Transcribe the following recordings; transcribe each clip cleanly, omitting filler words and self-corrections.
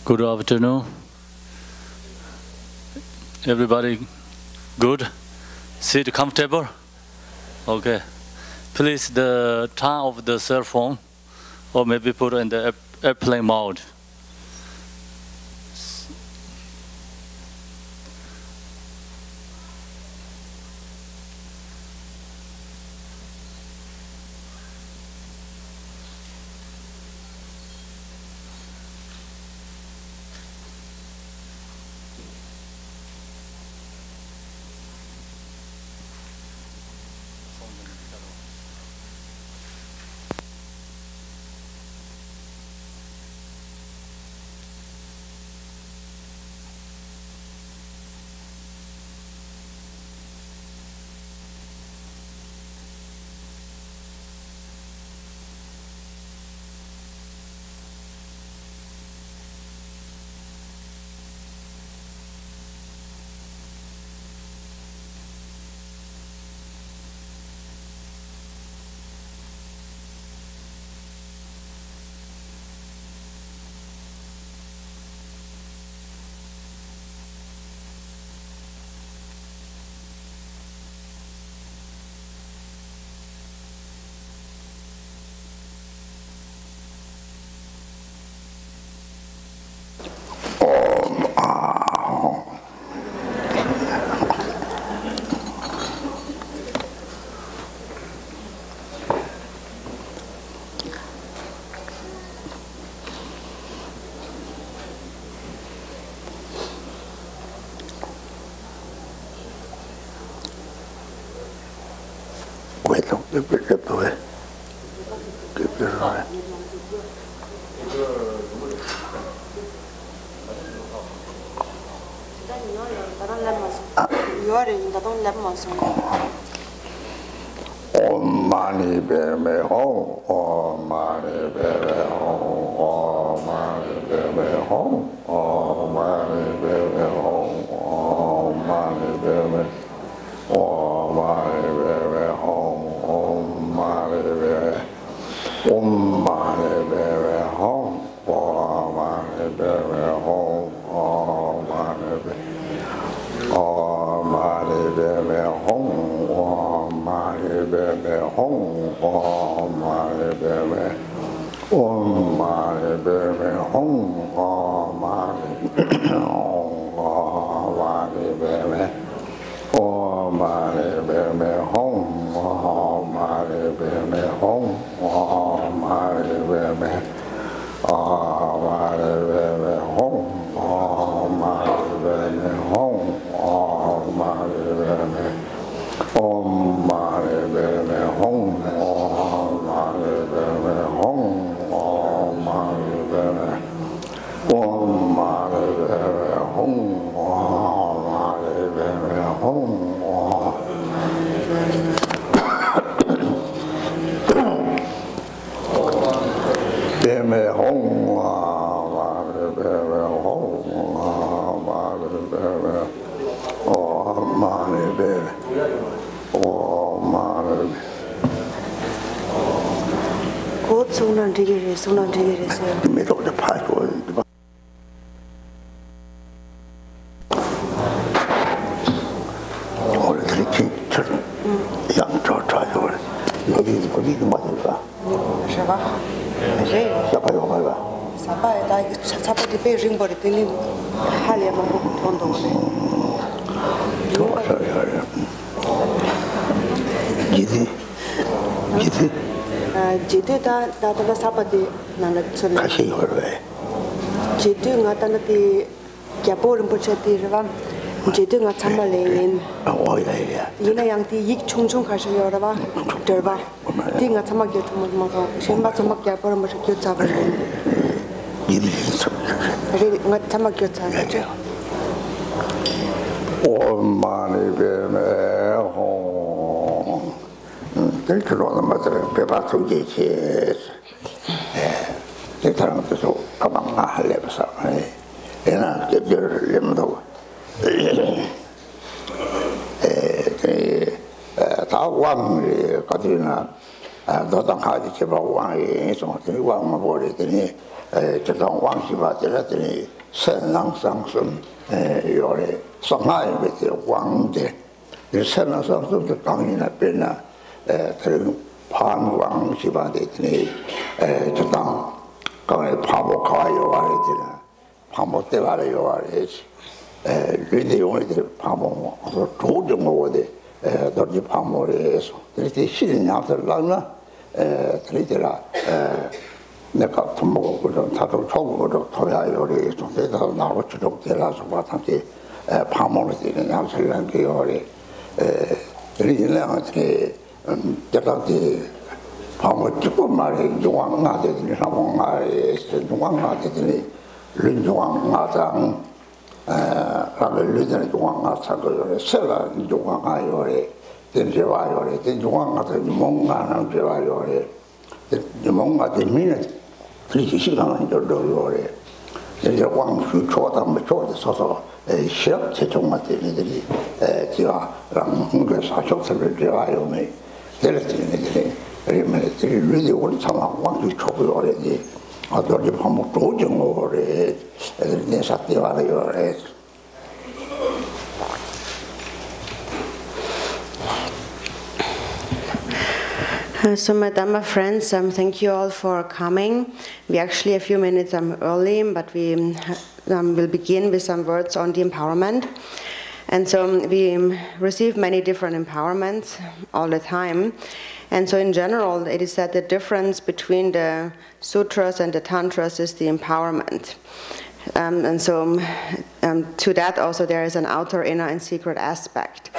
Good afternoon. Everybody good? Sit comfortable? Okay. Please the turn off the cell phone or maybe put it in the airplane mode. Jitu nga tamalein. Yina yang di yik chung chung kasha yoraba derba. Di nga tamak yo tamak mato. Shimba tamak ya pora mo shikyo tabalin. Nga tamak yo tabalin. Om mani beme hong. Del trono na madre pe bato jeches. Del trono to kamang mahal ba sa. Ena ke der lemdo. Ta wang kadina 너당 가지 제발 왕이 송들이 왕만 버리더니 저당 왕시바 되더니 선랑상선 요래 상하이 밑에 왕대 선랑상선도 당이나 빼나 그런 반왕시바 되더니 저당 강에 파보 가요 말이더니 파보 때 말이요 말이지 리디오들 파보 도저 먹어대 너지 파모래서 그렇게 실은 양들라나 그리더라 내가 돈 먹고 다들 초보로 토야요 그래서 내가 나고 주로 되라서 바탕에 파모를 되는 양들란 게 요래 리디랑한테 저한테 파모 찍고 말해 중앙나들이 상황에 중앙나들이 른중앙나장 라벨 리더는 중앙나사를 세라 중앙아요래 된제와요래 된중앙나들 뭔가는 제와요래 뭔가들 미는 그렇게 시간은 저러요래 이제 왕수 초담 초도 서서 시럽 제종만 되는들이 제가 랑그 사적들을 제와요네 데르티네들이 그러면들이 리더 우리 참 왕수 초고요래지 아들이 한번 도정오래 애들 내 사태 와요래 So, Madame, friends, thank you all for coming. We actually a few minutes early, but we will begin with some words on the empowerment. And so we receive many different empowerments all the time. And so in general, it is that the difference between the sutras and the tantras is the empowerment. And so to that also there is an outer, inner, and secret aspect.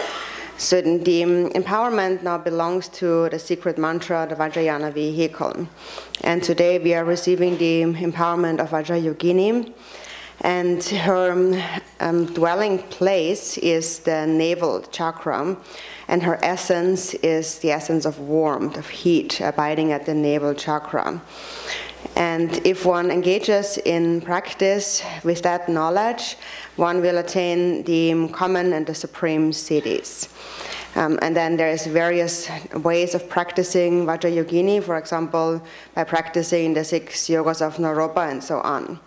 So the empowerment now belongs to the secret mantra, the Vajrayana vehicle. And today we are receiving the empowerment of Vajrayogini. And her dwelling place is the navel chakra, and her essence is the essence of warmth, of heat, abiding at the navel chakra. And if one engages in practice with that knowledge, one will attain the common and the supreme siddhis. And then there's various ways of practicing Vajrayogini, for example, by practicing the 6 yogas of Naropa and so on.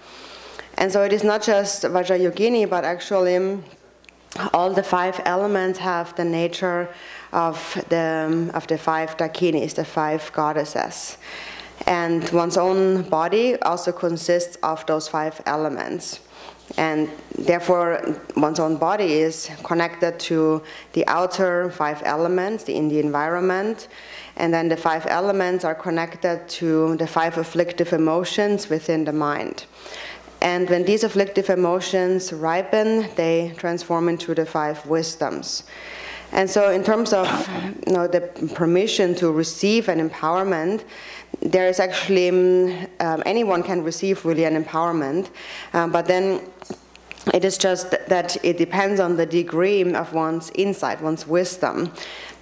And so it is not just Vajrayogini, but actually all the 5 elements have the nature of the 5 Dakinis, the 5 goddesses. And one's own body also consists of those 5 elements. And therefore, one's own body is connected to the outer 5 elements in the environment. And then the 5 elements are connected to the 5 afflictive emotions within the mind. And when these afflictive emotions ripen, they transform into the 5 wisdoms. And so in terms of the permission to receive an empowerment, there is actually, anyone can receive really an empowerment, but then it is just that it depends on the degree of one's insight, one's wisdom,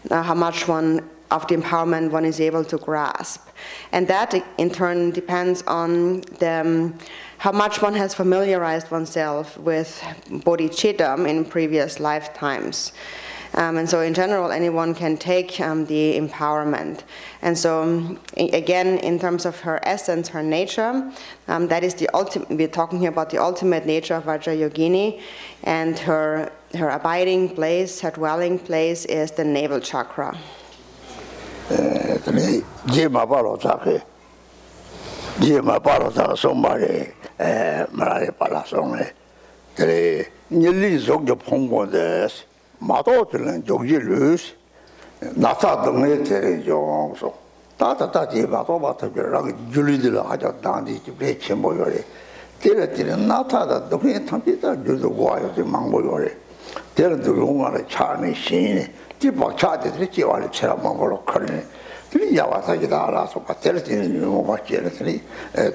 how much of the empowerment one is able to grasp. And that in turn depends on how much one has familiarized oneself with bodhicitta in previous lifetimes. And so in general, anyone can take the empowerment. And so again, in terms of her essence, her nature, that is the ultimate, we're talking here about the ultimate nature of Vajrayogini, and her abiding place, her dwelling place is the navel chakra. 마도들은 조지르스 나타등에 대해서 다다다지 마도바터랑 줄리들 하자 단지 집에 첨보요래 때려들은 나타다 동네 탐지다 줄도 와요 망보요래 때려도 용화를 차는 신이 뒤박차들이 지와를 처럼 망보로 커네 그 야와사기다 알아서 때려들은 용화받지를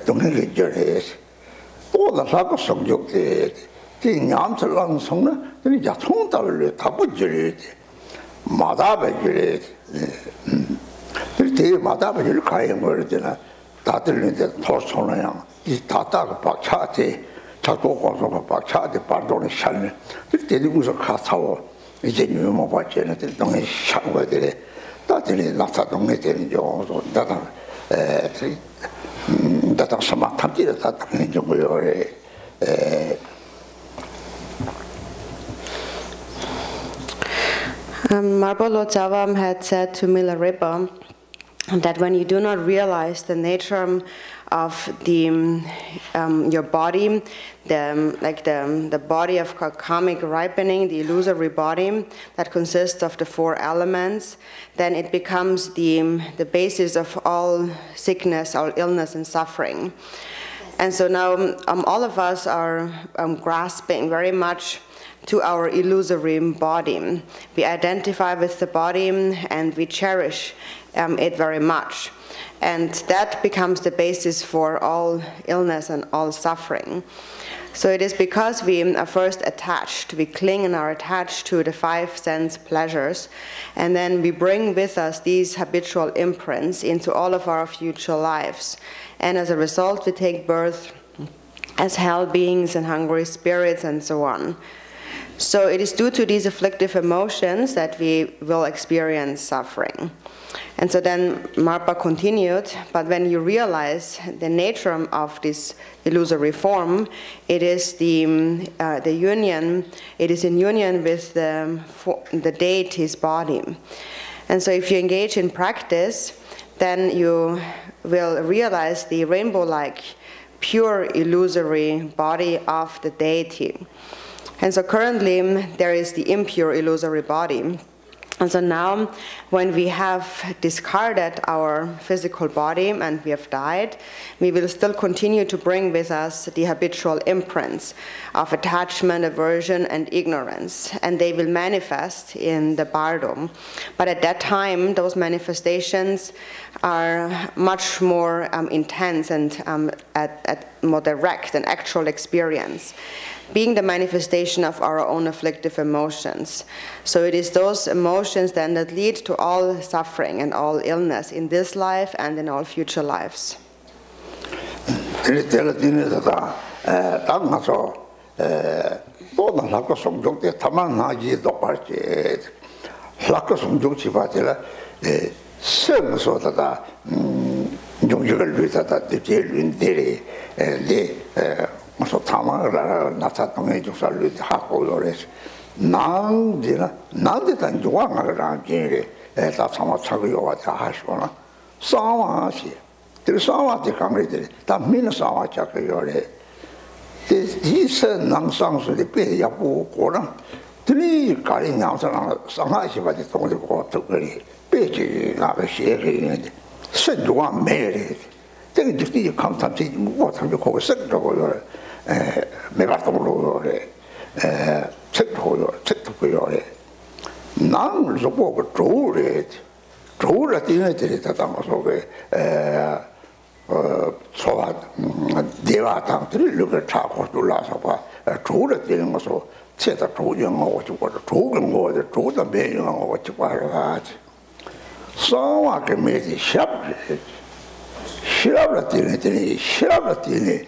동네에 저래서 또다 사고 성적대 냠슬랑 성나 이제 통달을 다 붙여야 돼. 마다베를 그때 마다베를 가야 뭐르잖아. 다들 이제 토소나야. 이 다다가 박차대 자꾸 고소가 박차대 반도는 샬네. 그때 누구서 가사워 이제 뉴모 받지는 동네 샤고들이 다들이 나타동에 되는 경우도 나다 나다 서막 탐지를 다 되는 경우요. Marpa Lotsavam had said to Milarepa that when you do not realize the nature of the your body, the body of karmic ripening, the illusory body that consists of the 4 elements, then it becomes the basis of all sickness, all illness and suffering. And so now all of us are grasping very much to our illusory body. We identify with the body and we cherish it very much. And that becomes the basis for all illness and all suffering. So it is because we are first attached, we cling and are attached to the 5 sense pleasures, and then we bring with us these habitual imprints into all of our future lives. And as a result, we take birth as hell beings and hungry spirits and so on. So it is due to these afflictive emotions that we will experience suffering. And so then Marpa continued, but when you realize the nature of this illusory form, it is the union, it is in union with the deity's body. And so if you engage in practice, then you will realize the rainbow-like, pure illusory body of the deity. And so currently there is the impure illusory body. And so now when we have discarded our physical body and we have died, we will still continue to bring with us the habitual imprints of attachment, aversion, and ignorance. And they will manifest in the bardo. But at that time, those manifestations are much more intense and more direct and actual experience, being the manifestation of our own afflictive emotions. So it is those emotions then that lead to all suffering and all illness in this life and in all future lives. so tamara nata tome jusalu hako yores nandina nanditan juanga ranjire ta sama chaguyo wa hashona sama si ter sama te kamre ta min sama chakayore this nang sang so de pe ya bu ko na tri kari nyam sa na sama si ba de tong de ko to kari pe ji na ba she ri se juwa mere这个就是你看他这我他就可生这个没法动了吃头了吃头不要嘞那如果个走了第二天他当我说个说话대화当这里个查过都拉说吧走了第二我说这他走人我就我走跟我的走的没人我就把它说话个没得想싫어버렸더니 싫어버렸더니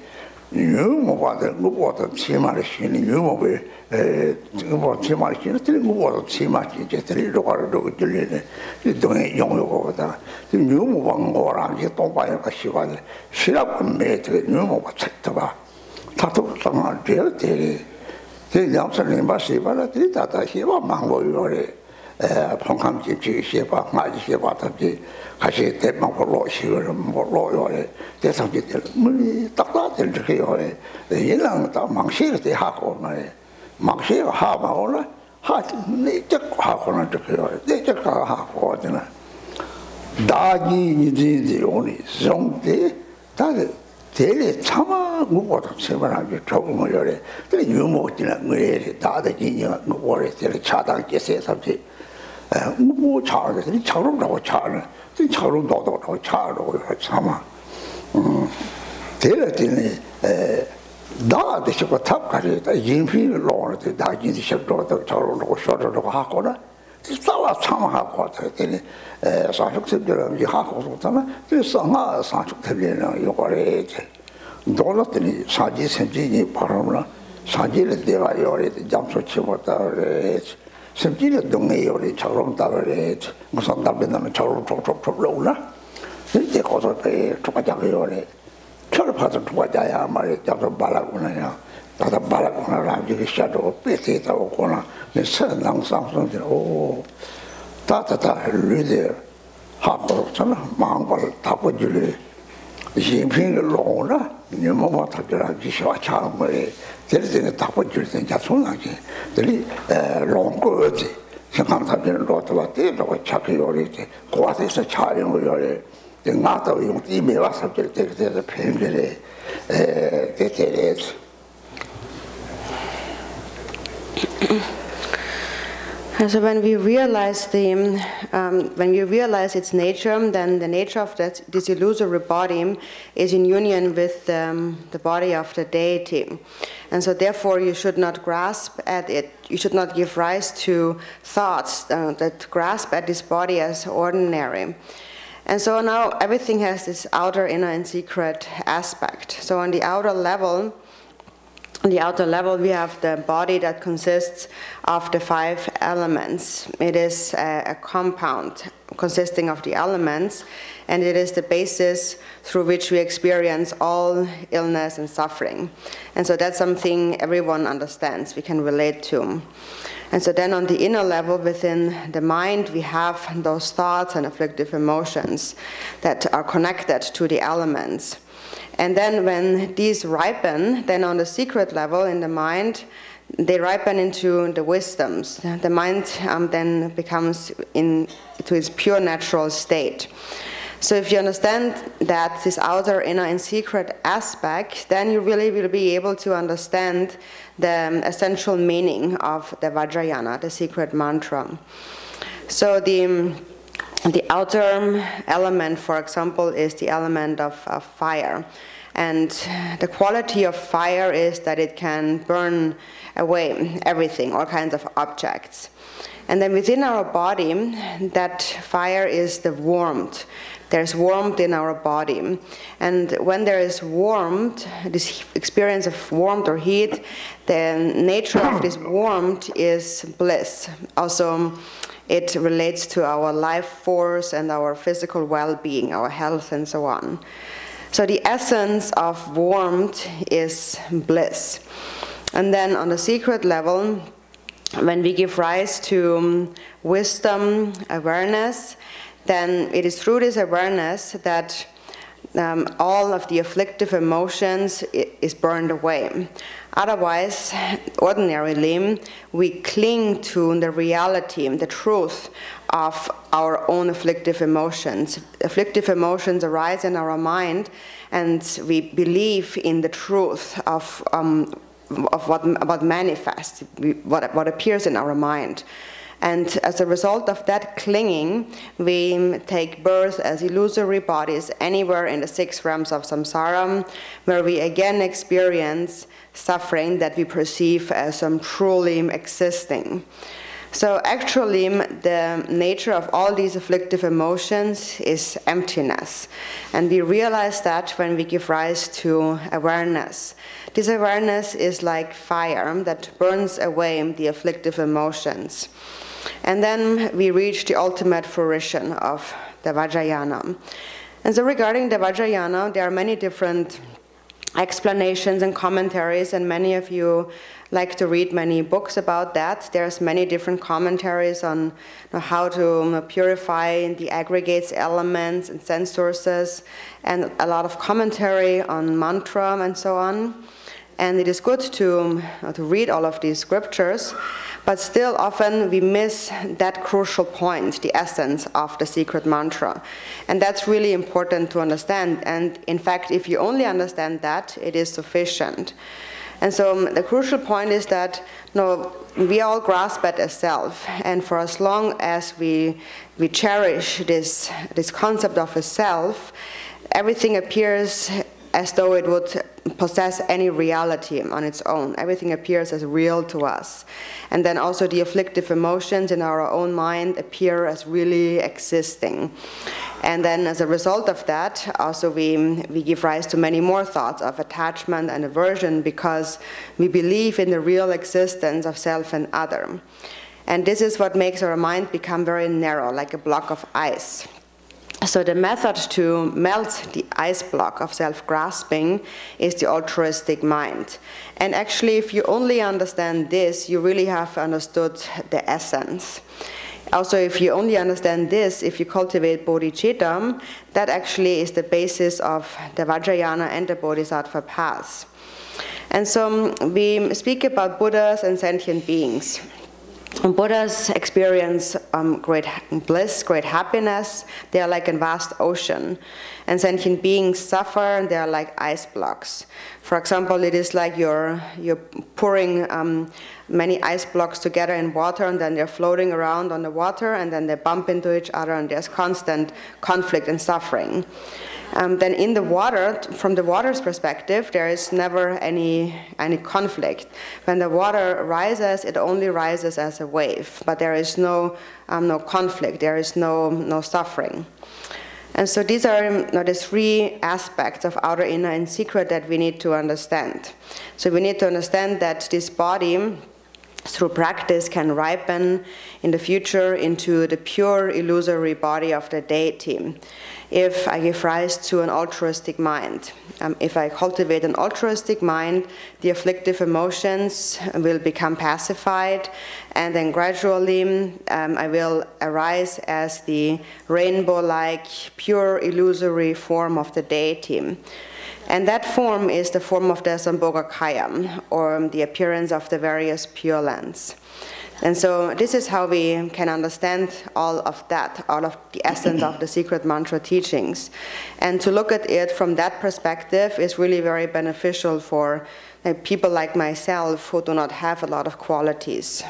유모바들 무보다 치마를 신이 유모베 뭐 치마를 신이 무보다 치마지 이제 들이로 가려고 들리네 이 동네 용어보다 유모방 거랑 이제 동바이가 시간을 싫어버린 매트 유모바 책도가 다도 정말 되었대 제 양선님 마시바라 들이다다 시바 망고요래 평감지 지시바 마지시바 답지 같이 대망 로시를 로요래 대상지들 물이 딱딱들 저게요 얘랑 다 망시를 대 하고 말에 망시가 하마오라 하네 적 하고는 저게요 내적 하고 하잖아 다지 니지 오니 정대 다들 대리 참아 무엇도 세번하게 조금을 요래 그 유모지나 왜 다들 진영 뭐래 대리 차단께서 삼지 뭐 차를 차로라고 차는 차로 너도라고 차로 참아 대리는 나 대시고 탑가리다 인피를 놓는데 다진이 शक도도 차로라고 쇼로라고 하거나 싸와 참하고 되더니 사축들은 이 하고 좋잖아 그래서 사축들은 요거래 놀았더니 사지 생진이 바람나 사지를 내가 요래 잠수 치고다 그래 Simply don't know the Charon Tavaret, Musson Dabin, Charon Lola. They also pay to Majayore. Chorpat to Wajaya, Mary, Dr. Balaguna, Dr. Balaguna, the shadow, Petita or Kona, the sun long something. Oh, Tata, really, half of some Mount Tapo Julie. Jimping Lona, you know, Gisha Charmary, there is in the Tapo Julie and Jasunaki, the long goods. Sometimes I've been a lot of it, or Chucky or it, what is a child or the matter of email subject, the pain, it is. So when we realize its nature, then the nature of this illusory body is in union with the body of the deity, and so therefore you should not grasp at it. You should not give rise to thoughts that grasp at this body as ordinary. And so now everything has this outer, inner, and secret aspect. So on the outer level, we have the body that consists of the 5 elements. It is a compound consisting of the elements, and it is the basis through which we experience all illness and suffering. And so that's something everyone understands, we can relate to. And so then on the inner level within the mind, we have those thoughts and afflictive emotions that are connected to the elements. And then when these ripen, then on the secret level in the mind, they ripen into the wisdoms. The mind then becomes into its pure natural state. So if you understand that this outer, inner, and secret aspect, then you really will be able to understand the essential meaning of the Vajrayana, the secret mantra. So the outer element, for example, is the element of fire. And the quality of fire is that it can burn away everything, all kinds of objects. And then within our body, that fire is the warmth. There's warmth in our body. And when there is warmth, this experience of warmth or heat, the nature of this warmth is bliss. Also, it relates to our life force and our physical well-being, our health, and so on. So the essence of warmth is bliss. And then on the secret level, when we give rise to wisdom, awareness, then it is through this awareness that all of the afflictive emotions is burned away. Otherwise, ordinarily, we cling to the reality, the truth of our own afflictive emotions. Afflictive emotions arise in our mind, and we believe in the truth of what manifests, what appears in our mind. And as a result of that clinging, we take birth as illusory bodies anywhere in the 6 realms of samsara, where we again experience suffering that we perceive as truly existing. So actually, the nature of all these afflictive emotions is emptiness. And we realize that when we give rise to awareness. This awareness is like fire that burns away the afflictive emotions. And then we reach the ultimate fruition of the Vajrayana. And so regarding the Vajrayana, there are many different explanations and commentaries, and many of you like to read many books about that. There's many different commentaries on how to purify the aggregates, elements, and sense sources, and a lot of commentary on mantra and so on. And it is good to read all of these scriptures, but still often we miss that crucial point, the essence of the secret mantra. And that's really important to understand. And in fact, if you only understand that, it is sufficient. And so the crucial point is that we all grasp at a self. And for as long as we cherish this concept of a self, everything appears as though it would possess any reality on its own. Everything appears as real to us. And then also the afflictive emotions in our own mind appear as really existing. And then as a result of that, also we give rise to many more thoughts of attachment and aversion because we believe in the real existence of self and other. And this is what makes our mind become very narrow, like a block of ice. So the method to melt the ice block of self-grasping is the altruistic mind. And actually, if you only understand this, you really have understood the essence. Also, if you only understand this, if you cultivate bodhicitta, that actually is the basis of the Vajrayana and the Bodhisattva paths. And so we speak about Buddhas and sentient beings. Buddhas experience great bliss, great happiness. They are like a vast ocean. And sentient beings suffer, and they are like ice blocks. For example, it is like you're pouring many ice blocks together in water, and then they're floating around on the water, and then they bump into each other, and there's constant conflict and suffering. Then in the water, from the water's perspective, there is never any conflict. When the water rises, it only rises as a wave, but there is no conflict, there is no suffering. And so these are the three aspects of outer, inner, and secret that we need to understand. So we need to understand that this body, through practice, can ripen in the future into the pure illusory body of the deity. If I give rise to an altruistic mind, if I cultivate an altruistic mind, the afflictive emotions will become pacified, and then gradually I will arise as the rainbow-like, pure illusory form of the deity. And that form is the form of the Sambhogakaya, or the appearance of the various pure lands. And so this is how we can understand all of that, all of the essence of the secret mantra teachings. And to look at it from that perspective is really very beneficial for people like myself who do not have a lot of qualities.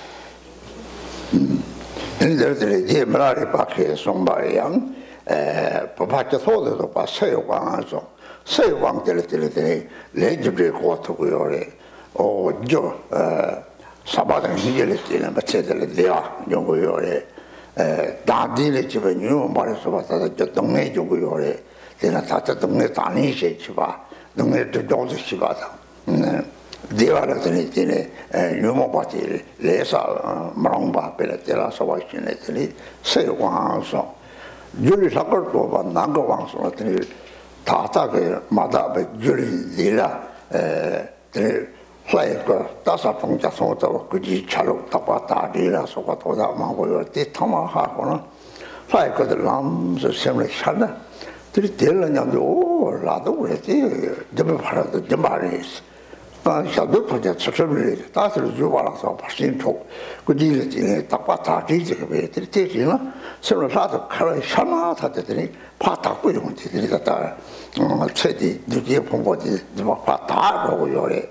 사바당 희jel했지는 마체들 대야 연구요래 다디네 집에 뉴 말해서 봤다 저 동네 연구요래 내가 다저 동네 다니시 집아 동네도 정도 집아다 대화를 드리네 뉴모 파티 레사 마랑바 베레테라 소바시네들이 세왕서 줄이 사거도 봐 난거 왕소들이 다다게 마다베 줄이 되라 Like that's from just sort of good chalo tapata, so what was that man with the tomahawk? Like the lambs of similar shana. To the tail and oh, rather with the part of the Jamaris. I shall do project certainly. That's the Jubalas of Pashin talk. Good deal in tapata, the teaching. Several lot of current shana at the pata we wanted that city, the dear Pombo, the pata over your.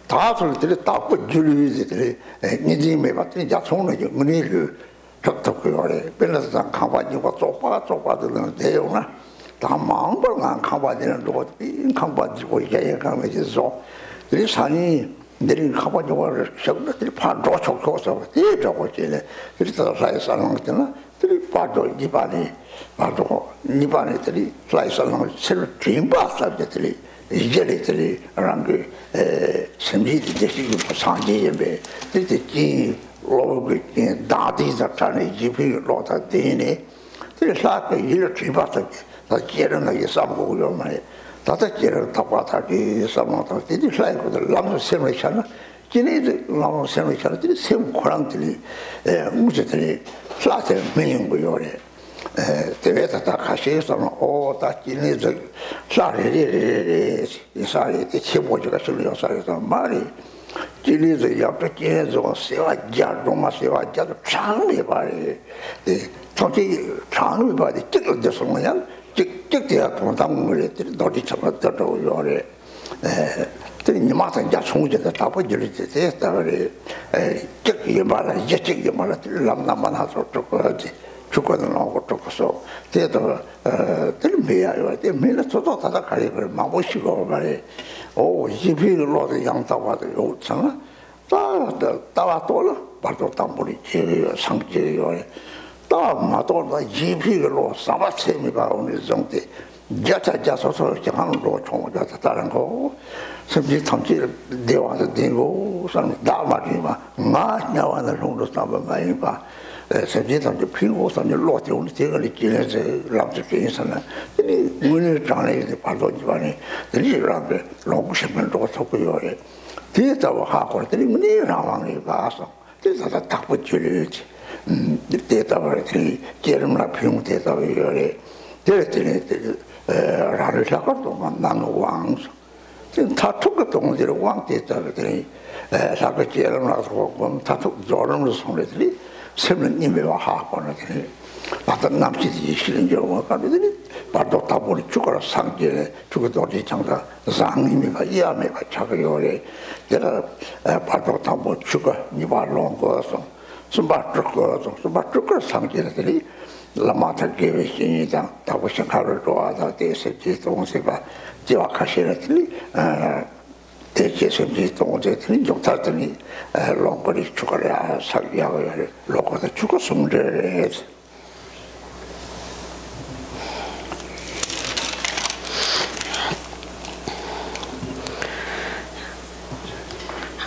다들 딱고 줄이들이 니지메 같은 자손의 문의를 적적거려 변해서 강바지고 좁아들는 대용아 다 망벌만 강바지는 로비 강바지고 이제 가면서 이 산이 내린 강바지고 적들이 파도 적고서 대저고 지네 그래서 사이사는 것들은 들이 파도 이반이 파도 이반이들이 사이사는 새로 dream바스들이 이제들이 랑게 심리들이 되시고 상계에 되게 로그 다디자 차네 지피 로다 되네 그래서 이를 뒤바서 다 계란하게 싸먹고요 말이야 다다 계란 타파타기 싸먹다 되게 살고들 남서 세미잖아 지네들 남서 세미잖아 셈 코랑들이 무제들이 플라트 메뉴인 거요래 대회다 가시에서 오다 지네들 사리리 이사리 대체보지가 쓸려 살아서 말이 지네들 옆에 지네들 세와자 로마세와자 장미 말이 저기 장미 말이 찍어져서 그냥 찍찍대야 동당물에 너리 잡았다고 요래 니 마찬 자 총제다 답을 됐다 그래 찍이 말아 찍이 말아 남남만 하서 조금하지 죽거든 하고 조금서 대도 들매야요 대매는 저도 다 가리고 마보시고 말에 오 지피로도 양다와도 요잖아 따와도라 바로 담보리 상제요 따마도라 지피로 사바체미가 오는 정도 자소서 장하는로 총자다 다른 거甚至 대화도 되고 사람 나마리마 나와는 정도 삼아봐야 봐甚至 필고 선을 로테온 대가리 길에서 람스케인선은 이 문을 장에 발도지만이 들이라고 로고시면 로고서고요 대다고 하고 들이 문이 상황이 봐서 그래서 딱 붙여야지 대다를 제름나 비용 대다를 그랬더니 라를 잡아도 만나는 왕서 지금 다투가 동지를 왕대자들이 자꾸 제를 나서 다투 조름을 손들이 세면님이와 하고는 나도 남치지 싫은 경우가 가더니 바로 다 보니 죽어라 상계에 죽어도 장다 상님이가 이암에가 자기요래 내가 바로 다뭐 죽어 니 발로 거서 숨바트거 상계들이 라마타 계획이다 다고 생각을 좋아하다 대세지 동세가 지와카시라들이 대체선지 동세들이 좋다더니 롱거리 죽어라 사기하고 로고다 죽었으면 돼.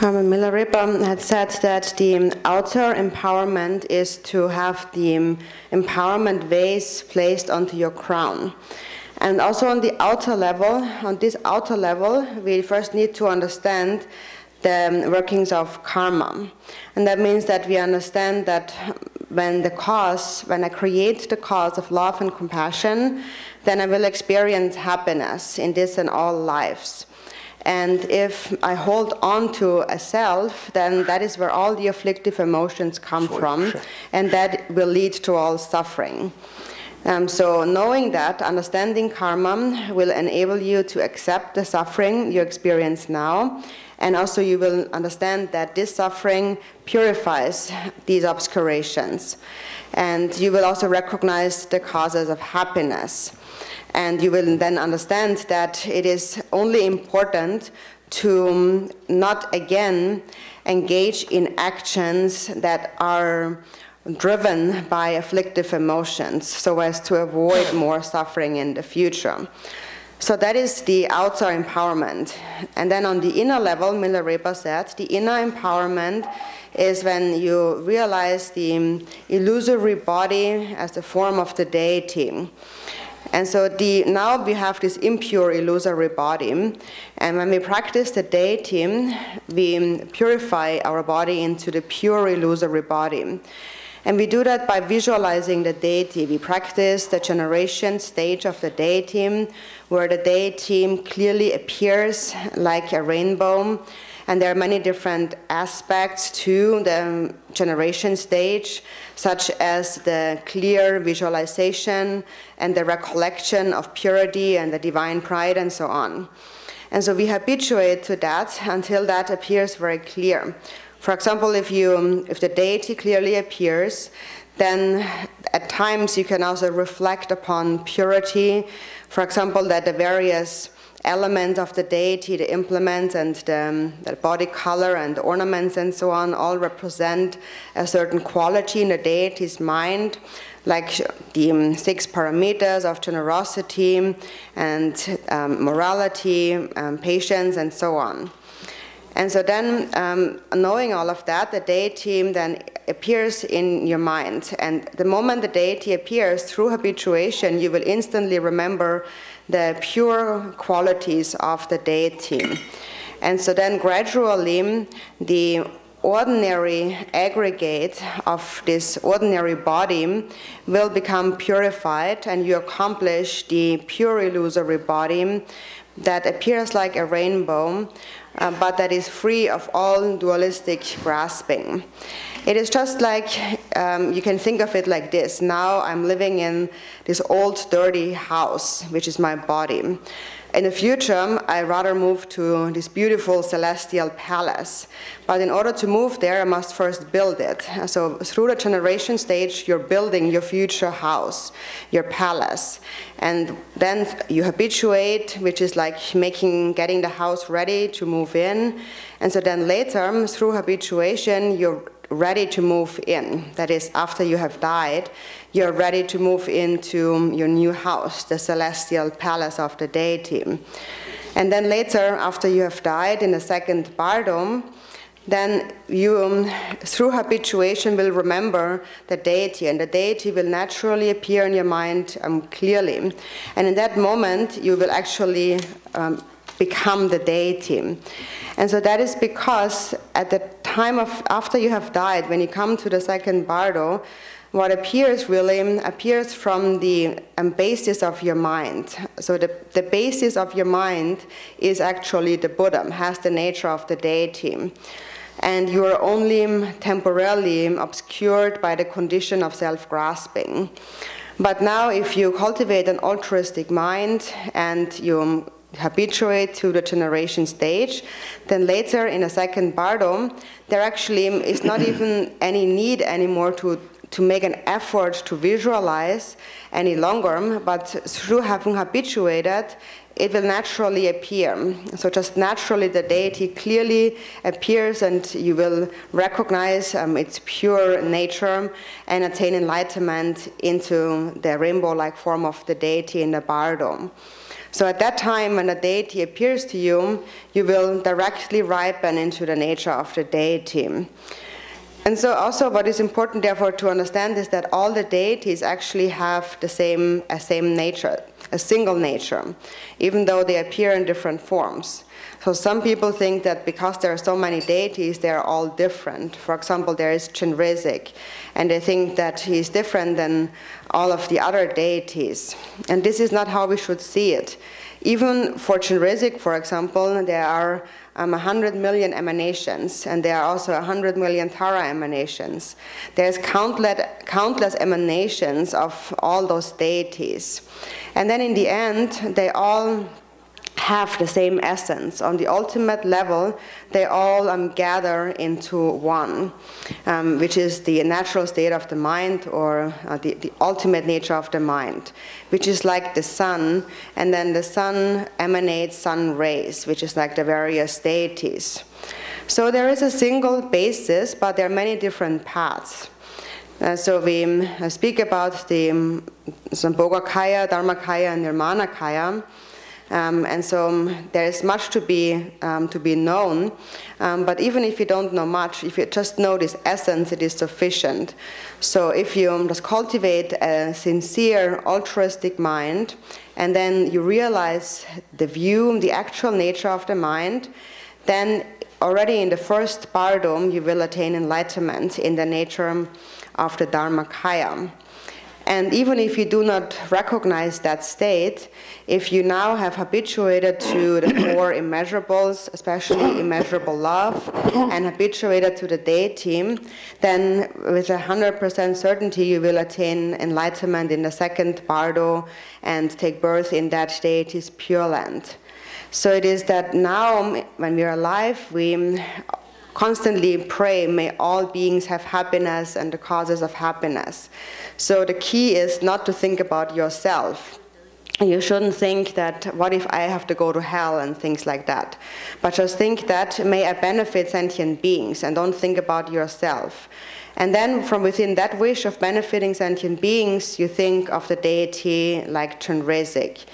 Milarepa had said that the outer empowerment is to have the empowerment vase placed onto your crown. And also on the outer level, we first need to understand the workings of karma. And that means that we understand that when I create the cause of love and compassion, then I will experience happiness in this and all lives. And if I hold on to a self, then that is where all the afflictive emotions come from, and that will lead to all suffering. So knowing that, understanding karma will enable you to accept the suffering you experience now, and also you will understand that this suffering purifies these obscurations. And you will also recognize the causes of happiness. And you will then understand that it is only important to not again engage in actions that are driven by afflictive emotions so as to avoid more suffering in the future. So that is the outer empowerment. And then on the inner level, Milarepa said, the inner empowerment is when you realize the illusory body as the form of the deity. And so now we have this impure illusory body, and when we practice the deity, we purify our body into the pure illusory body. And we do that by visualizing the deity. We practice the generation stage of the deity, where the deity clearly appears like a rainbow. And there are many different aspects to the generation stage, such as the clear visualization and the recollection of purity and the divine pride and so on. And so we habituate to that until that appears very clear. For example, if the deity clearly appears, then at times you can also reflect upon purity. For example, that the various elements of the deity, the implements and the body color and the ornaments and so on, all represent a certain quality in the deity's mind, like the 6 parameters of generosity and morality, patience, and so on. And so then, knowing all of that, the deity then appears in your mind. And the moment the deity appears, through habituation, you will instantly remember the pure qualities of the deity. And so then gradually, the ordinary aggregate of this ordinary body will become purified, and you accomplish the pure illusory body that appears like a rainbow, but that is free of all dualistic grasping. It is just like, you can think of it like this. Now I'm living in this old dirty house, which is my body. In the future, I'd rather move to this beautiful celestial palace. But in order to move there, I must first build it. So through the generation stage, you're building your future house, your palace. And then you habituate, which is like getting the house ready to move in. And so then later, through habituation, you ready to move in. That is, after you have died, you're ready to move into your new house, the celestial palace of the deity. And then later, after you have died in the second bardo, then you, through habituation, will remember the deity, and the deity will naturally appear in your mind clearly. And in that moment, you will actually become the deity. And so that is because at the time of after you have died, when you come to the second bardo, what appears really appears from the basis of your mind. So the basis of your mind is actually the Buddha, has the nature of the deity. And you are only temporarily obscured by the condition of self-grasping. But now if you cultivate an altruistic mind and you habituate to the generation stage, then later in a second bardo, there actually is not even any need anymore to make an effort to visualize any longer, but through having habituated, it will naturally appear. So just naturally the deity clearly appears and you will recognize its pure nature and attain enlightenment into the rainbow-like form of the deity in the bardo. So at that time when the deity appears to you, you will directly ripen into the nature of the deity. And so also what is important therefore to understand is that all the deities actually have the same nature, a single nature, even though they appear in different forms. So some people think that because there are so many deities, they are all different. For example, there is Chenrezig, and they think that he is different than all of the other deities. And this is not how we should see it. Even for Chenrezig, for example, there are 100 million emanations, and there are also 100 million Tara emanations. There's countless emanations of all those deities. And then in the end, they all have the same essence. On the ultimate level, they all gather into one, which is the natural state of the mind, or the ultimate nature of the mind, which is like the sun, and then the sun emanates sun rays, which is like the various deities. So there is a single basis, but there are many different paths. So we speak about the Sambhogakaya, Dharmakaya, and Nirmanakaya. And so there is much to be known, but even if you don't know much, if you just know this essence, it is sufficient. So if you just cultivate a sincere altruistic mind, and then you realize the view, the actual nature of the mind, then already in the first bardo you will attain enlightenment in the nature of the Dharmakaya. And even if you do not recognize that state, if you now have habituated to the four immeasurables, especially immeasurable love, and habituated to the deity, then with 100% certainty you will attain enlightenment in the second bardo and take birth in that deity's pure land. So it is that now, when we are alive, we constantly pray, may all beings have happiness and the causes of happiness. So the key is not to think about yourself. You shouldn't think that, what if I have to go to hell and things like that. But just think that, may I benefit sentient beings, and don't think about yourself. And then from within that wish of benefiting sentient beings, you think of the deity like Chenrezig.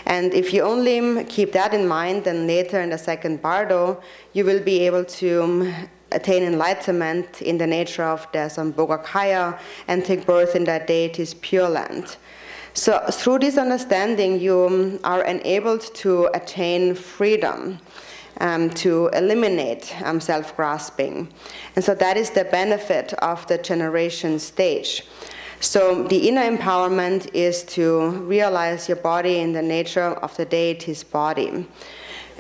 And if you only keep that in mind, then later in the second bardo, you will be able to attain enlightenment in the nature of the Sambhogakaya and take birth in that deity's pure land. So through this understanding, you are enabled to attain freedom, to eliminate self-grasping. And so that is the benefit of the generation stage. So the inner empowerment is to realize your body in the nature of the deity's body.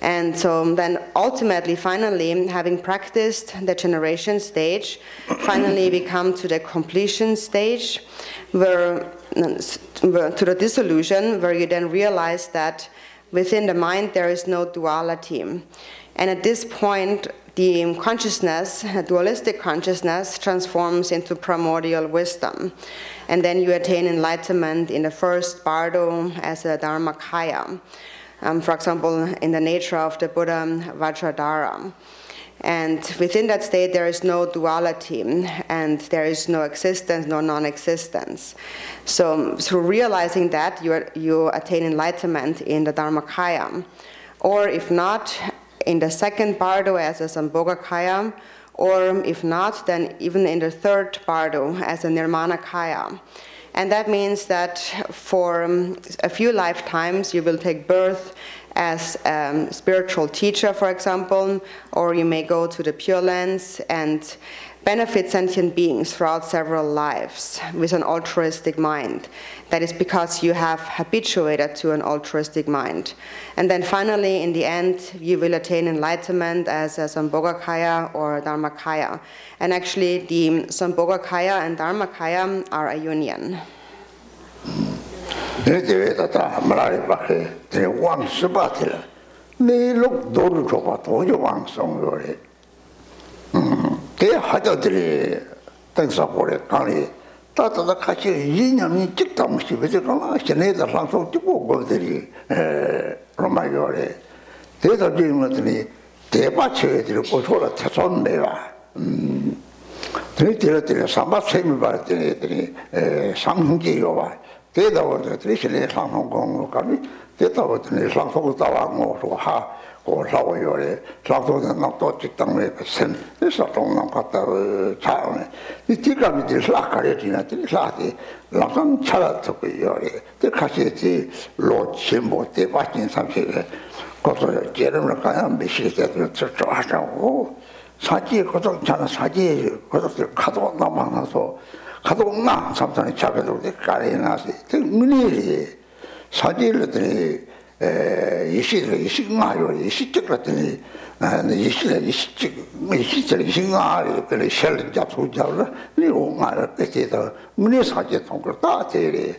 And so then ultimately, finally, having practiced the generation stage, finally we come to the completion stage, to the dissolution, where you then realize that within the mind there is no duality. And at this point, the consciousness, dualistic consciousness, transforms into primordial wisdom. And then you attain enlightenment in the first bardo as a Dharmakaya. For example, in the nature of the Buddha Vajradhara. And within that state, there is no duality, and there is no existence, no non-existence. So through realizing that, you attain enlightenment in the Dharmakaya. Or if not, in the second bardo as a Sambhogakaya, or if not, then even in the third bardo as a Nirmanakaya. And that means that for a few lifetimes you will take birth as a spiritual teacher, for example, or you may go to the Pure Lands and benefit sentient beings throughout several lives with an altruistic mind. That is because you have habituated to an altruistic mind. And then finally, in the end, you will attain enlightenment as a Sambhogakaya or Dharmakaya. And actually, the Sambhogakaya and Dharmakaya are a union. 따따다 같이 인연이 찍다무시 베저가 전에다 상속 찍고 거들이 로마요래 대다 주임들이 대바쳐들이 고소라 태선내라 들이들이 삼바세미 바들이 상흥기요 봐 대다워들이 실내 상홍공으로 가니 대다워들이 상속을 따와고 하 고사고요래 상속은 또 직당에 선 그래서 동남 갔다 자네 이 뒤감이들 락가려지나들 사디 락상 차라토고요래 그 같이 로침보 대바진 상식에 고소 제름을 가야 미시게들 저하자고 사지에 고소 자나 사지에 고소 가도 남아서 가도 나 삼산에 작아도 가래나서 문이 사지들이 이시가요 이시적 같더니 이시가 그래 셀 잡수자로 이오마를 때에다 문에 사제 통걸 다 되래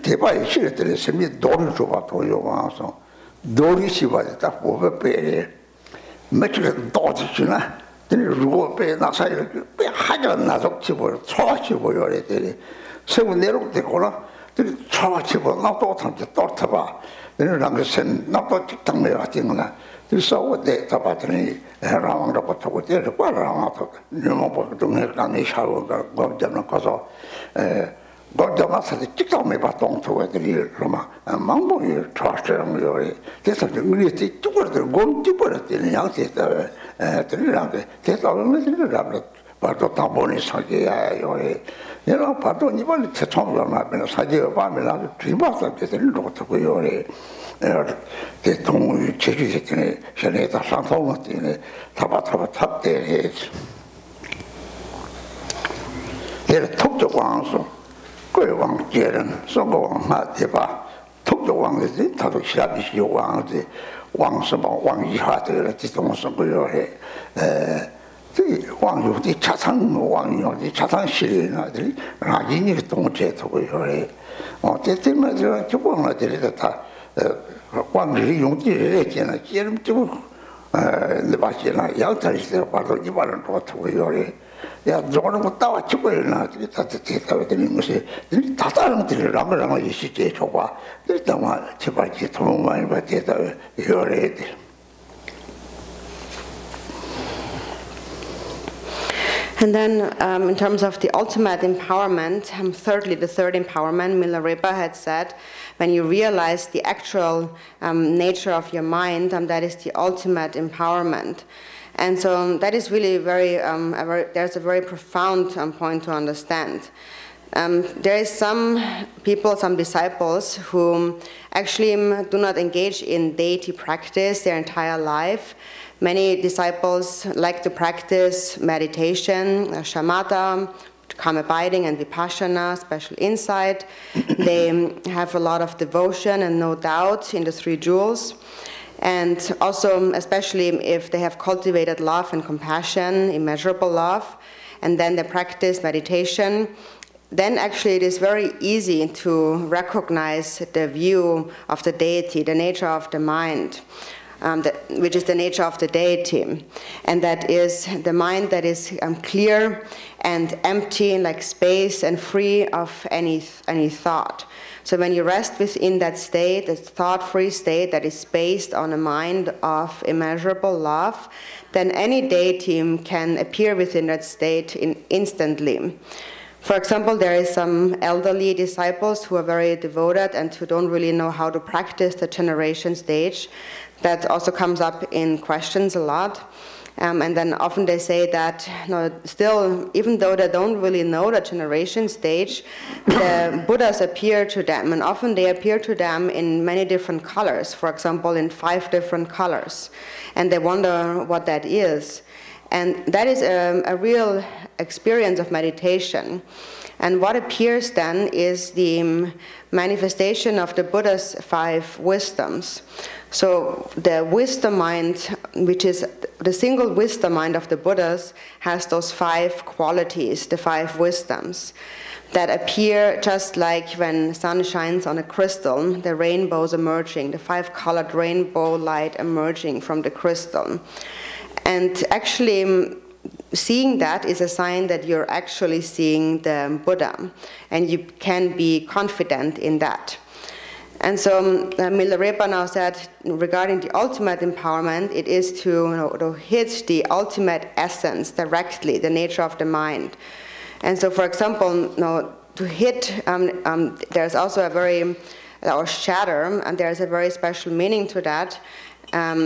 대바이 실들이 sem이 도를 줘봐 도요 와서 도리 시바에 딱 보고 빼래 며칠 도지나 근데 루고 빼 나사이를 빼 하자 나서 집어 초치고요 이래더니 세고 내려오고나 그 초치고 나도 탐지 떨어봐 내가 남선 나도 직당내 같은 거나 그래서 어때 잡았더니 라왕도 붙고 때려 빨아라고 너무 보통 강에 샤워가 거기는 가서 거기서 직당내 봤던 소들이 로마 망보이 트러스트는 거래 그래서 우리 뒤쪽으로 곰집어들이 양태다 들으라게 대답을 들으라고 봐도 담보니 사기야요 내가 봐도 이번에 최초로 나면 사지어 밤에나 뒤바서 되는 것도 요래 대통령 제주시에 전에다 상송한테 타바타바 탑대 내가 톡적왕서 그왕 제는 성공왕 하대바 톡적왕이 다도 시합이 요왕이 왕서방 왕이하들 지동성 그요래 왕유디 차상 왕유디 차상 실리나들이 라진이 동체토고요. 어쨌든 저 조금만들이 다 왕들이 용기를 했잖아. 지금 좀 내가지나 양탈이서 봐도 이발은 좋다고요. 야 저거는 뭐 따와 찍고나 다 대답하더니 무슨 다 다른 들이라고 이시제 줘봐. 일단 제발 돈 많이 받대다 요래. And then in terms of the ultimate empowerment, thirdly, the third empowerment, Milarepa had said, when you realize the actual nature of your mind, that is the ultimate empowerment. And so that is really there's a very profound point to understand. There is some people, some disciples who actually do not engage in deity practice their entire life. Many disciples like to practice meditation, shamatha, calm abiding, and vipassana, special insight. They have a lot of devotion and no doubt in the three jewels. And also, especially if they have cultivated love and compassion, immeasurable love, and then they practice meditation, then actually it is very easy to recognize the view of the deity, the nature of the mind. Which is the nature of the deity, and that is the mind that is clear and empty, like space, and free of any thought. So when you rest within that state, a thought-free state that is based on a mind of immeasurable love, then any deity can appear within that state instantly. For example, there is some elderly disciples who are very devoted and who don't really know how to practice the generation stage. That also comes up in questions a lot. And then often they say that, still, even though they don't really know the generation stage, the Buddhas appear to them, and often they appear to them in many different colors, for example, in 5 different colors. And they wonder what that is. And that is a real experience of meditation. And what appears then is the manifestation of the Buddha's 5 wisdoms. So the wisdom mind, which is the single wisdom mind of the Buddhas, has those 5 qualities, the 5 wisdoms, that appear just like when sun shines on a crystal, the rainbows emerging, the 5-colored rainbow light emerging from the crystal. And actually, seeing that is a sign that you're actually seeing the Buddha, and you can be confident in that. And so Milarepa now said, regarding the ultimate empowerment, it is to hit the ultimate essence directly, the nature of the mind. And so, for example, to hit, there's also a very, or shatter, and there's a very special meaning to that.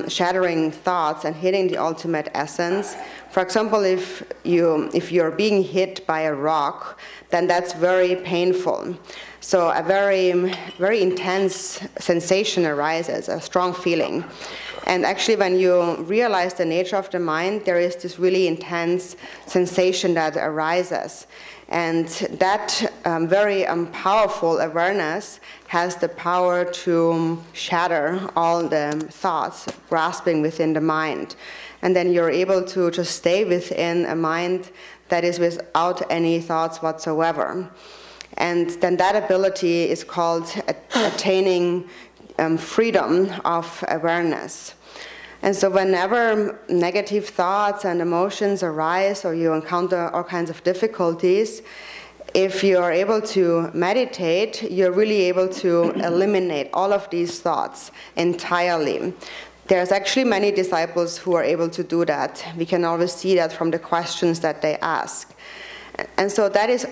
Shattering thoughts and hitting the ultimate essence. For example, if you're being hit by a rock, then that's very painful. So a very, very intense sensation arises, a strong feeling. And actually, when you realize the nature of the mind, there is this really intense sensation that arises. And that very powerful awareness has the power to shatter all the thoughts grasping within the mind. And then you're able to just stay within a mind that is without any thoughts whatsoever. And then that ability is called attaining freedom of awareness. And so whenever negative thoughts and emotions arise, or you encounter all kinds of difficulties, if you are able to meditate, you're really able to eliminate all of these thoughts entirely. There's actually many disciples who are able to do that. We can always see that from the questions that they ask. And so that is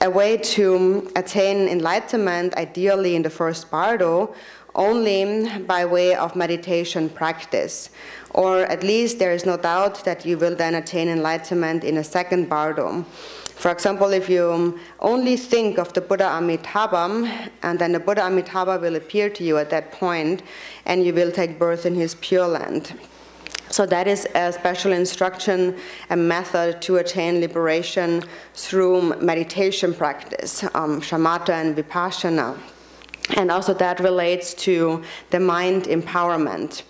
a way to attain enlightenment, ideally in the first bardo, only by way of meditation practice. Or at least there is no doubt that you will then attain enlightenment in a second bardo. For example, if you only think of the Buddha Amitabha, and then the Buddha Amitabha will appear to you at that point, and you will take birth in his Pure Land. So that is a special instruction, a method to attain liberation through meditation practice, shamatha and vipassana. And also that relates to the mind empowerment.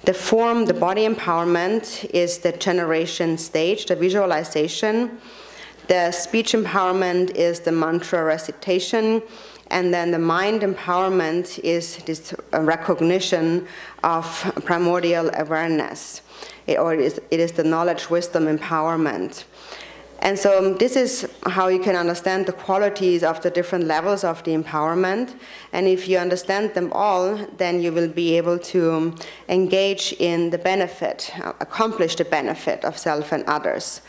The form, the body empowerment, is the generation stage, the visualization. The speech empowerment is the mantra recitation. And then the mind empowerment is this recognition of primordial awareness, or it is the knowledge wisdom empowerment. And so this is how you can understand the qualities of the different levels of the empowerment. And if you understand them all, then you will be able to engage in the benefit, accomplish the benefit of self and others.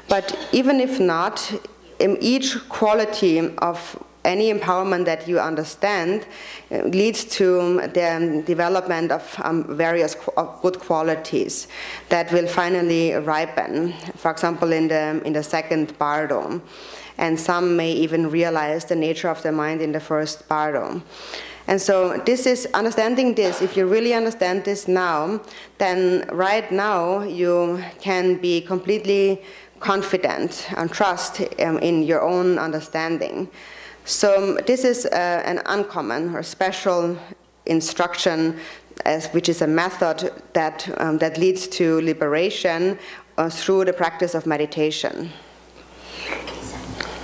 But even if not, in each quality of any empowerment that you understand leads to the development of various good qualities that will finally ripen, for example, in the second bardo. And some may even realize the nature of the mind in the first bardo. And so this is understanding this. If you really understand this now, then right now you can be completely confident and trust in your own understanding. So this is an uncommon or special instruction, which is a method that leads to liberation through the practice of meditation.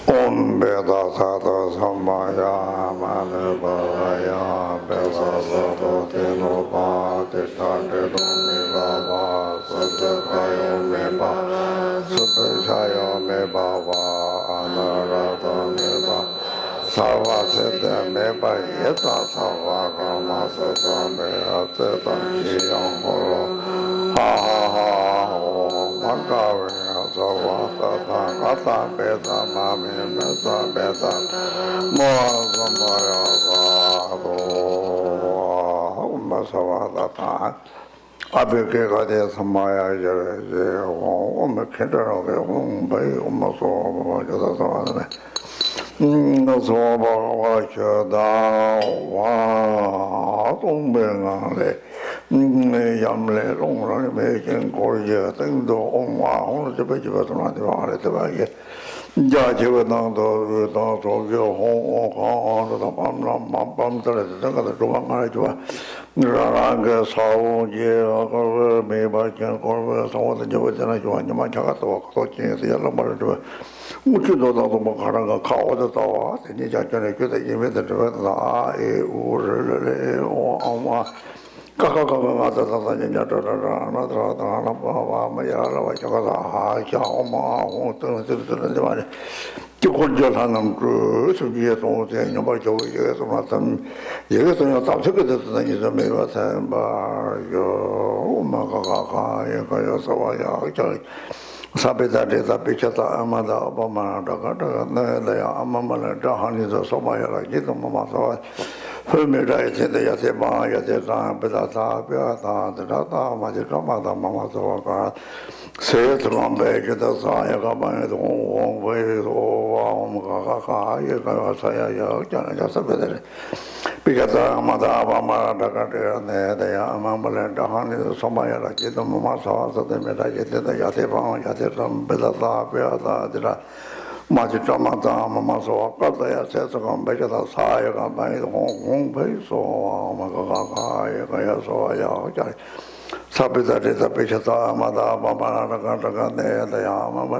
Om Veda Sada Samaya Manubaya Veda Sada Tinopa Tishante Domivava Satakayo Meba Supachaya Mebava Anarata Meba Sava Sete Meba Yeta Sava Kama Sata Mea Seta Kiyangolo Ha Ha Ha Makawe Sava Sata Kata Beta Mami Mesa Beta Moa Samaya Sado Sava Sata Abeke Gade Samaya Jere Om Kedra Bay Omaso Jada Savane Soba Wachada Wa Tongbengale Yamle Longrani making Korea thing do on Wa the Bajibatana the Valley Jajivanando Tokyo Hong the Pam the Tuanga Ranga Sao Ye Meba Can Corver so the Javana Yamachaka Coaching the Yellow Mucho do Makaranga Kao the Tawa, the Nijakan, the Yimid, the Oma Kaka another Mayala, Omaha, to Hanam Cruz, to be at all the Yamajo, yes, or not some years on your top secret, the Meva Samba, Omaha, Sawaya. Sabita is a picture of Amada Obama, the Amamala, Jahani, the Somaya, like it, Mamma, Hermida is in the Yasema, Yaseta, Bedata, Beata, the Data, Majicamada, Mamma, Soka, says Rambe, the Saya, Gabay, the Hong Way, Omaka, Yakasaya, Jasabet. Because Amada, Obama, the Amamala, Jahani, the Somaya, like it, Mamma, so they made the Yasema, Yasetam, Bedata, Beata, Majicamada, Mamma, so Kataya says, Becca, Saya, Gabay, the Hong Way, so Omaka, Yakasaya, Sabita is a picture of Amada, Baba, the Yamama,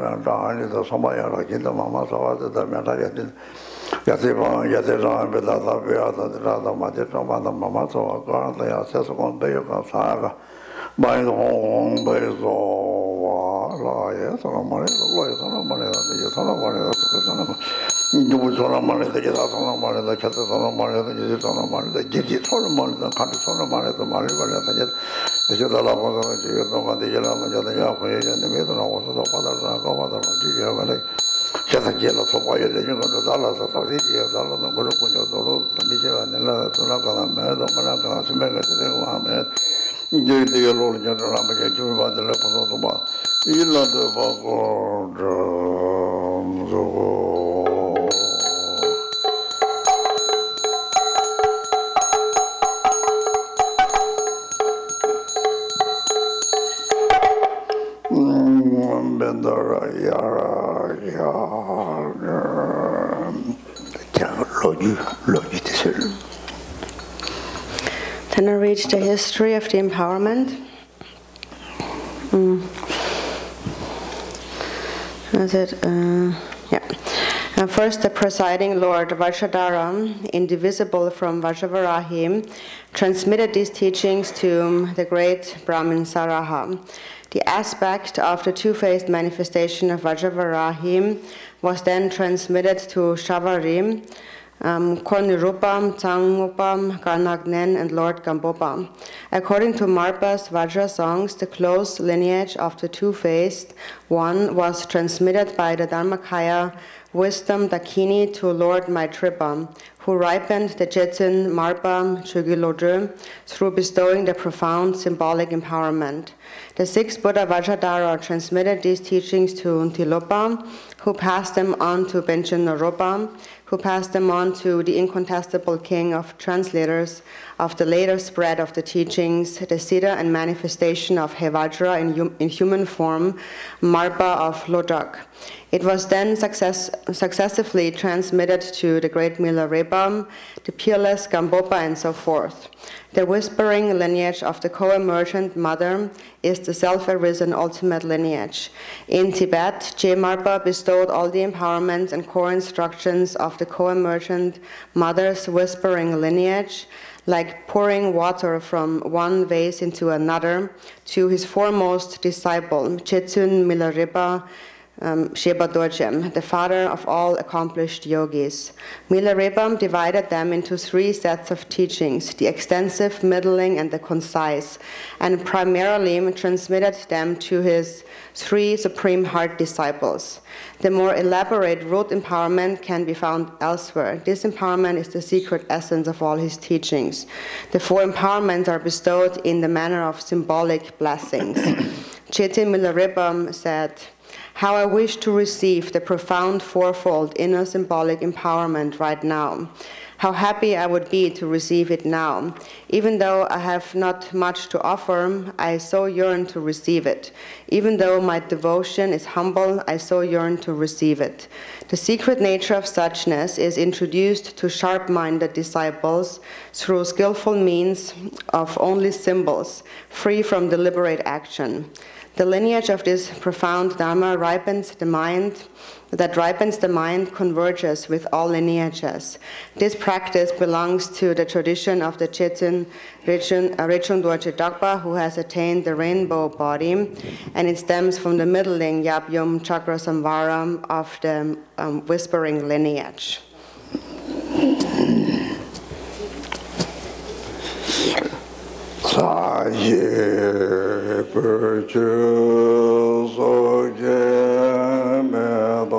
the Somaya, like in the Mamma, so the Metayatin. Yasiva, Yasira, Bedata, Beata, the Rada, Majitama, the Mamma, so the Assessment Bay of Saga, by the home base of lawyers, or money, lawyers, or money, the son of money, you would son of money, the get out of money, the cat of money, the get on money, the get it on money, the country son of money, the money, the Jadala was the Yellow, the Yahweh, and the middle of the father, the father, the Jazakela, so why you go to Dallas, the city of Dallas, the Buruku, the Michel, and the Tunaka, the Malaka, the Mega, the Lord General, the Lepos of the Bar. You love the Then I read the history of the empowerment. Is it? First, the presiding Lord Vajradhara, indivisible from Vajrayogini, transmitted these teachings to the great Brahmin Saraha. The aspect of the two-faced manifestation of Vajrayogini was then transmitted to Shavarim, Konirupam, Tsangupam, Karnagnen, and Lord Gambopa. According to Marpa's Vajra songs, the close lineage of the two-faced one was transmitted by the Dharmakaya wisdom Dakini to Lord Maitripa, who ripened the Jetsin Marpa Chugilodru through bestowing the profound symbolic empowerment. The sixth Buddha Vajradhara transmitted these teachings to Untilopa, who passed them on to Benchen Naropa, who passed them on to the incontestable king of translators of the later spread of the teachings, the siddha and manifestation of Hevajra in human form, Marpa of Lodak. It was then successively transmitted to the great Milarepa, the peerless Gambopa, and so forth. The whispering lineage of the co-emergent mother is the self-arisen ultimate lineage. In Tibet, Je Marpa bestowed all the empowerments and core instructions of the co-emergent mother's whispering lineage, like pouring water from one vase into another, to his foremost disciple, Chetsun Milarepa Sheba Dorjem, the father of all accomplished yogis. Milarepa divided them into 3 sets of teachings, the extensive, middling, and the concise, and primarily transmitted them to his 3 Supreme Heart disciples. The more elaborate root empowerment can be found elsewhere. This empowerment is the secret essence of all his teachings. The 4 empowerments are bestowed in the manner of symbolic blessings. Chetin Milarepa said, "How I wish to receive the profound fourfold inner symbolic empowerment right now. How happy I would be to receive it now. Even though I have not much to offer, I so yearn to receive it. Even though my devotion is humble, I so yearn to receive it. The secret nature of suchness is introduced to sharp-minded disciples through skillful means of only symbols, free from deliberate action. The lineage of this profound Dharma ripens the mind, converges with all lineages. This practice belongs to the tradition of the Chetin Rinpoche Dorje Dogpa, who has attained the rainbow body, and it stems from the middling Yab-yum Chakra Samvara of the whispering lineage." Saje perchu soje medoitan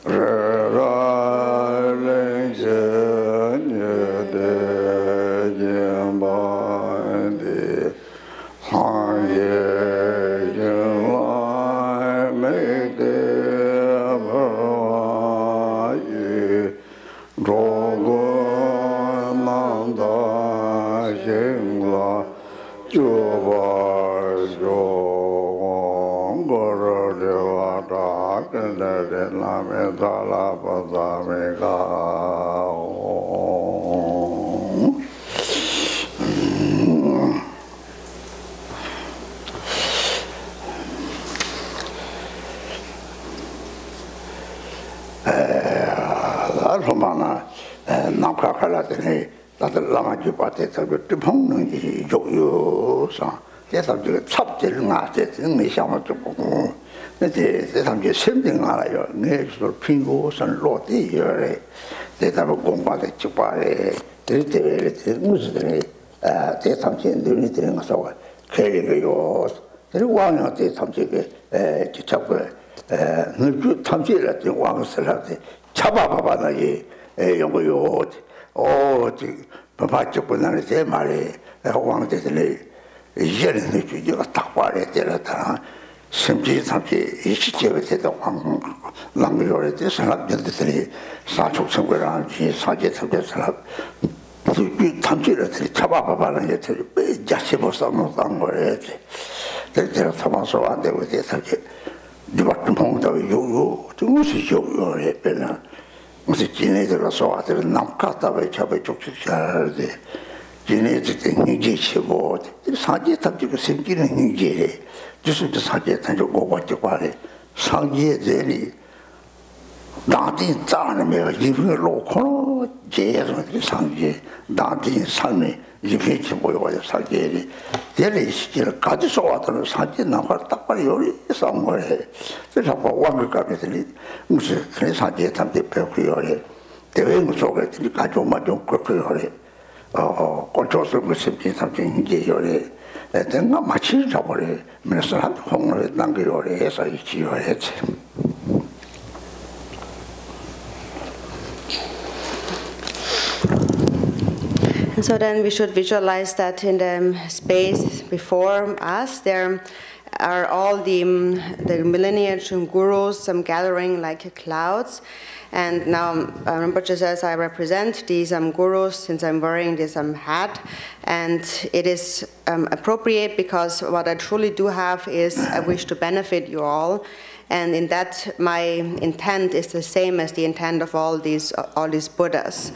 re ra lenje de jembandi hanye jelai me de bhayi drogo 다들 라마지 바테서 그 봉능이 요요사 대사들 찹들 나한테 등이 샤마 좀 보고 근데 대사들 심등 알아요 내서 핑고선 로디여래 대사로 공부하게 주바래 대대를 무슨들이 대삼진 눈이 되는 거서 그리고요 그리고 왕은 대삼진에 지적을 그 탐지를 좀 왕스럽게 잡아봐봐나이 요거요 바바쪽 보나는 제 말에 왕대들이 이제는 이제가 딱 말해 때렸다. 심지 삼지 이 시점에 대도 왕 랑요에 대해서 사람들이 사촉성거랑 사제 삼제 사람 그 탐지를 잡아봐봐는 게 되게 자세버서 못한 거래지. 대대로 삼아서 안 되고 대사지. 이밖에 봉도 요요 무슨 요요에 빼나 무슨 지네들어서 아들 남카다에 잡아 족족하는데 지네들 능지 치고 사제 탑지고 생기는 능지 주스도 사제 탑지고 고고지 과래 상지에 제리 나딘 짜는 이분을 놓고 제에서 상지 나딘 삶에 이렇게 보여가지고 사제리 대리 시기를 가지고 왔다는 사제 나발 딱발이 요리 싸운 거래. 그래서 왕국감들이 무슨 그래 사제 탐대 배우요래. 대외 속에 가져만 좀 그렇고요래. 꼴초스 무슨 비슷한 게 요래. 내가 마치 잡으래. 그래서 한 홍을 남겨요래 해서 이지요했지. So then we should visualize that in the space before us there are all the lineage gurus gathering like clouds. And now Rinpoche says I represent these gurus since I'm wearing this hat. And it is appropriate because what I truly do have is I wish to benefit you all. And in that my intent is the same as the intent of all these Buddhas.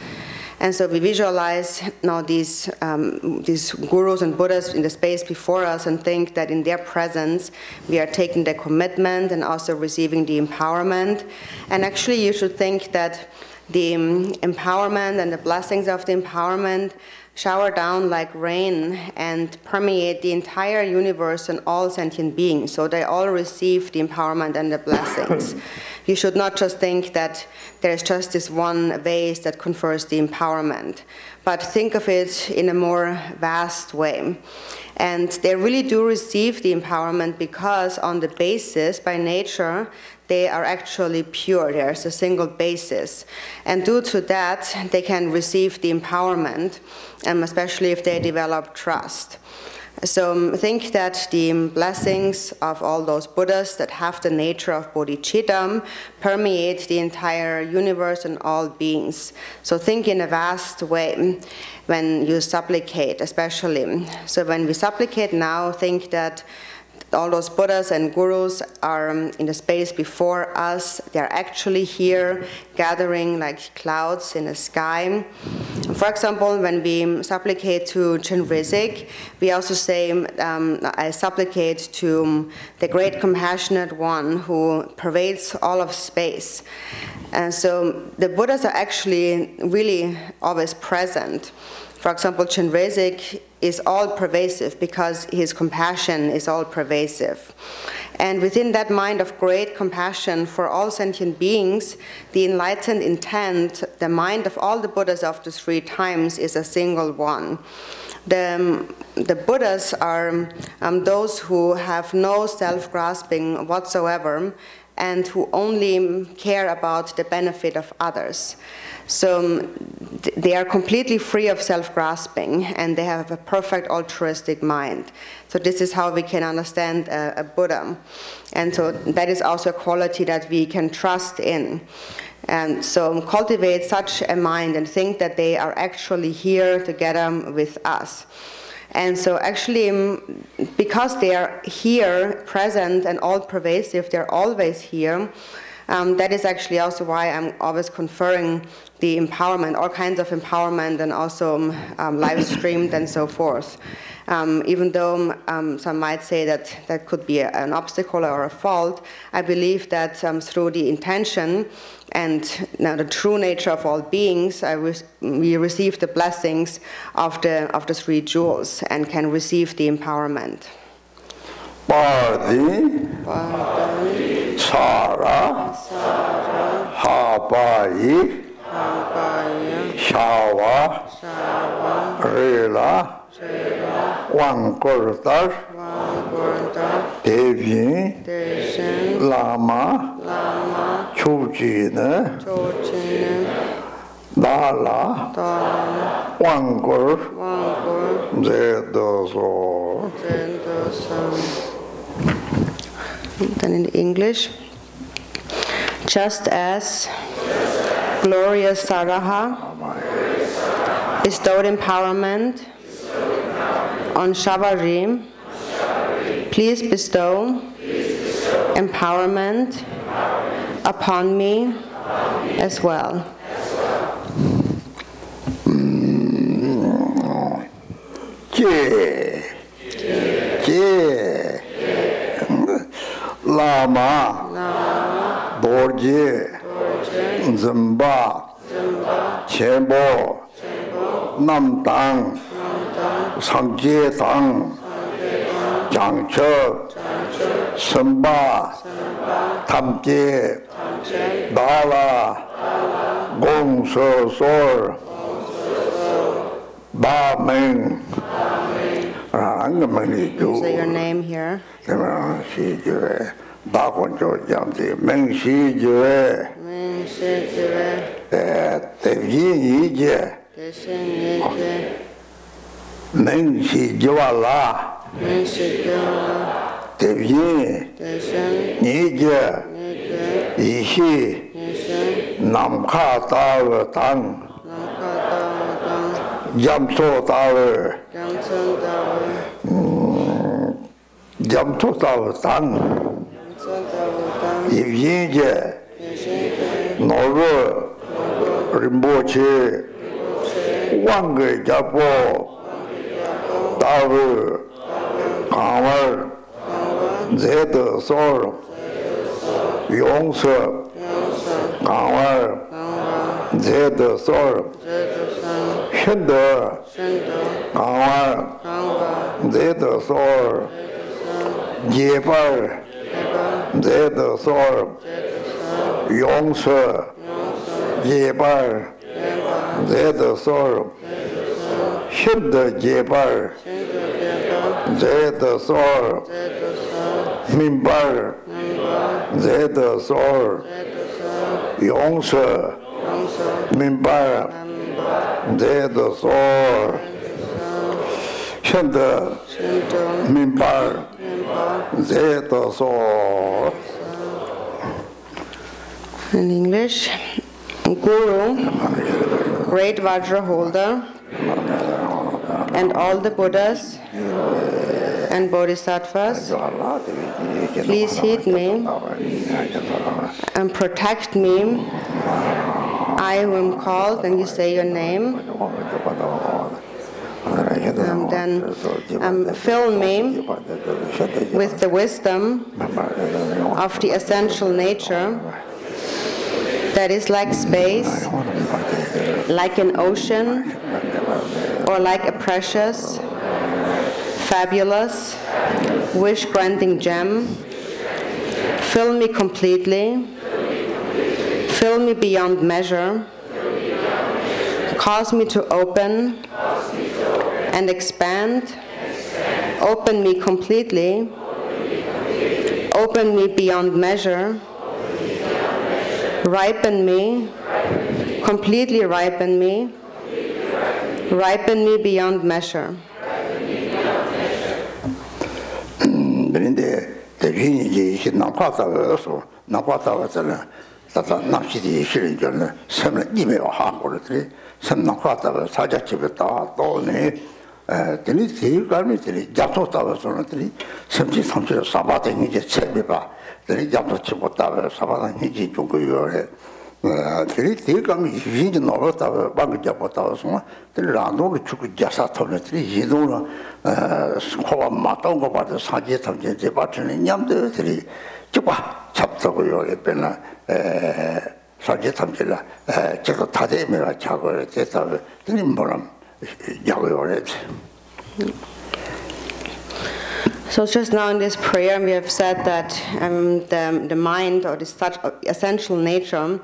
And so we visualize now these gurus and Buddhas in the space before us and think that in their presence we are taking the commitment and also receiving the empowerment. And actually you should think that the empowerment and the blessings of the empowerment shower down like rain and permeate the entire universe and all sentient beings, so they all receive the empowerment and the blessings. You should not just think that there's just this one vase that confers the empowerment, but think of it in a more vast way. And they really do receive the empowerment because on the basis, by nature, they are actually pure. There's a single basis. And due to that, they can receive the empowerment, especially if they develop trust. So think that the blessings of all those Buddhas that have the nature of bodhicitta permeate the entire universe and all beings. So think in a vast way when you supplicate, especially. So when we supplicate now, think that all those Buddhas and Gurus are in the space before us. They're actually here, gathering like clouds in the sky. For example, when we supplicate to Chenrezig, we also say, I supplicate to the great compassionate one who pervades all of space. And so the Buddhas are actually really always present. For example, Chenrezig is all-pervasive because his compassion is all-pervasive. And within that mind of great compassion for all sentient beings, the enlightened intent, the mind of all the Buddhas of the 3 times is a single one. The Buddhas are those who have no self-grasping whatsoever and who only care about the benefit of others. So they are completely free of self-grasping, and they have a perfect altruistic mind. So this is how we can understand a Buddha. And so that is also a quality that we can trust in. And so cultivate such a mind and think that they are actually here together with us. And so actually, because they are here, present and all-pervasive, they're always here, that is actually also why I'm always conferring the empowerment, all kinds of empowerment, and also live streamed and so forth. Even though some might say that that could be an obstacle or a fault, I believe that through the intention and the true nature of all beings, we receive the blessings of the 3 jewels and can receive the empowerment. Badi, Sara, Habayi, Shawa, Rela, Wangurdar, Devin, Lama, Chujine, Dala, Wangur, Zedozo. Then in English, just as glorious Saraha bestowed empowerment on Shavari, please bestow empowerment upon me as well. Lama, Dorje, Zimba, Chebo, Namdang, Samje Tang, Jangche, Simba, Tamje, Dala, Gong So Sor, Ba Meng. Say your name here. Jamto Tao Tang, Yinje, Noro, Rinpoche, Wange Japo, Tao, Kawar, Zed Sor, Yongse, Kawar, Zed Sor, Hinde, 강화 제도솔 예발 제도솔 용서 예발 제도솔 힘드 예발 제도솔 민발 제도솔 용서 민발 제도솔 힘드 민발 제도솔. In English, Guru, great Vajra holder, and all the Buddhas and Bodhisattvas, please heed me and protect me. I who am called, and you say your name. Then fill me with the wisdom of the essential nature that is like space, like an ocean, or like a precious, fabulous, wish-granting gem. Fill me completely, fill me beyond measure, cause me to open and expand, open me completely, open me beyond measure, ripen me, completely ripen me beyond measure. 그런데 대신이 남파다서 남파다서는 다다 남시디 실은 저는 섬을 이메와 하고들이 섬 남파다서 사자집에다 또네 되니 대가미들이 잡소다서는들이 섬지 섬지로 사바된 이제 채비바 되니 잡소집보다 사바된 이제 중고요래 되니 대가미 이제 넣었다 방금 잡았다서 되니 라노를 주고 자사토들이 이동을 코가 맞던 거 봐도 사지에 담제 제바트는 냠들이 쭉 잡다고요. 옆에는 사지에 담제라 제가 다대미가 작을 됐다 되니 뭐람 야고요래. So just now in this prayer we have said that the mind or this such essential nature,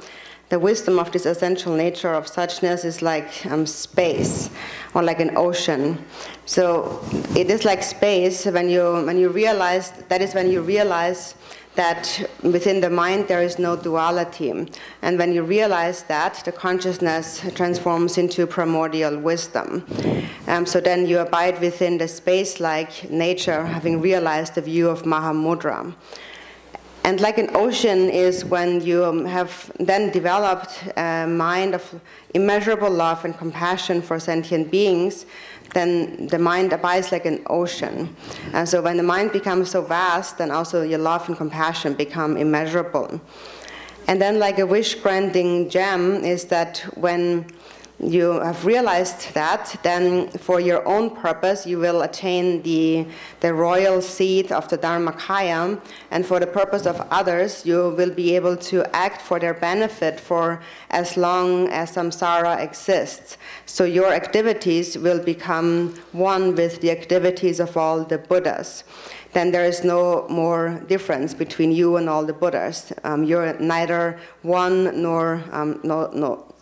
the wisdom of this essential nature of suchness is like space or like an ocean. So it is like space when you realize, that is when you realize that within the mind there is no duality. And when you realize that, the consciousness transforms into primordial wisdom. So then you abide within the space-like nature, having realized the view of Mahamudra. And like an ocean is when you have then developed a mind of immeasurable love and compassion for sentient beings, then the mind abides like an ocean. And so when the mind becomes so vast, then also your love and compassion become immeasurable. And then like a wish-granting gem is that when you have realized that, then for your own purpose you will attain the royal seat of the Dharmakaya, and for the purpose of others you will be able to act for their benefit for as long as samsara exists. So your activities will become one with the activities of all the Buddhas. Then there is no more difference between you and all the Buddhas. You're neither one nor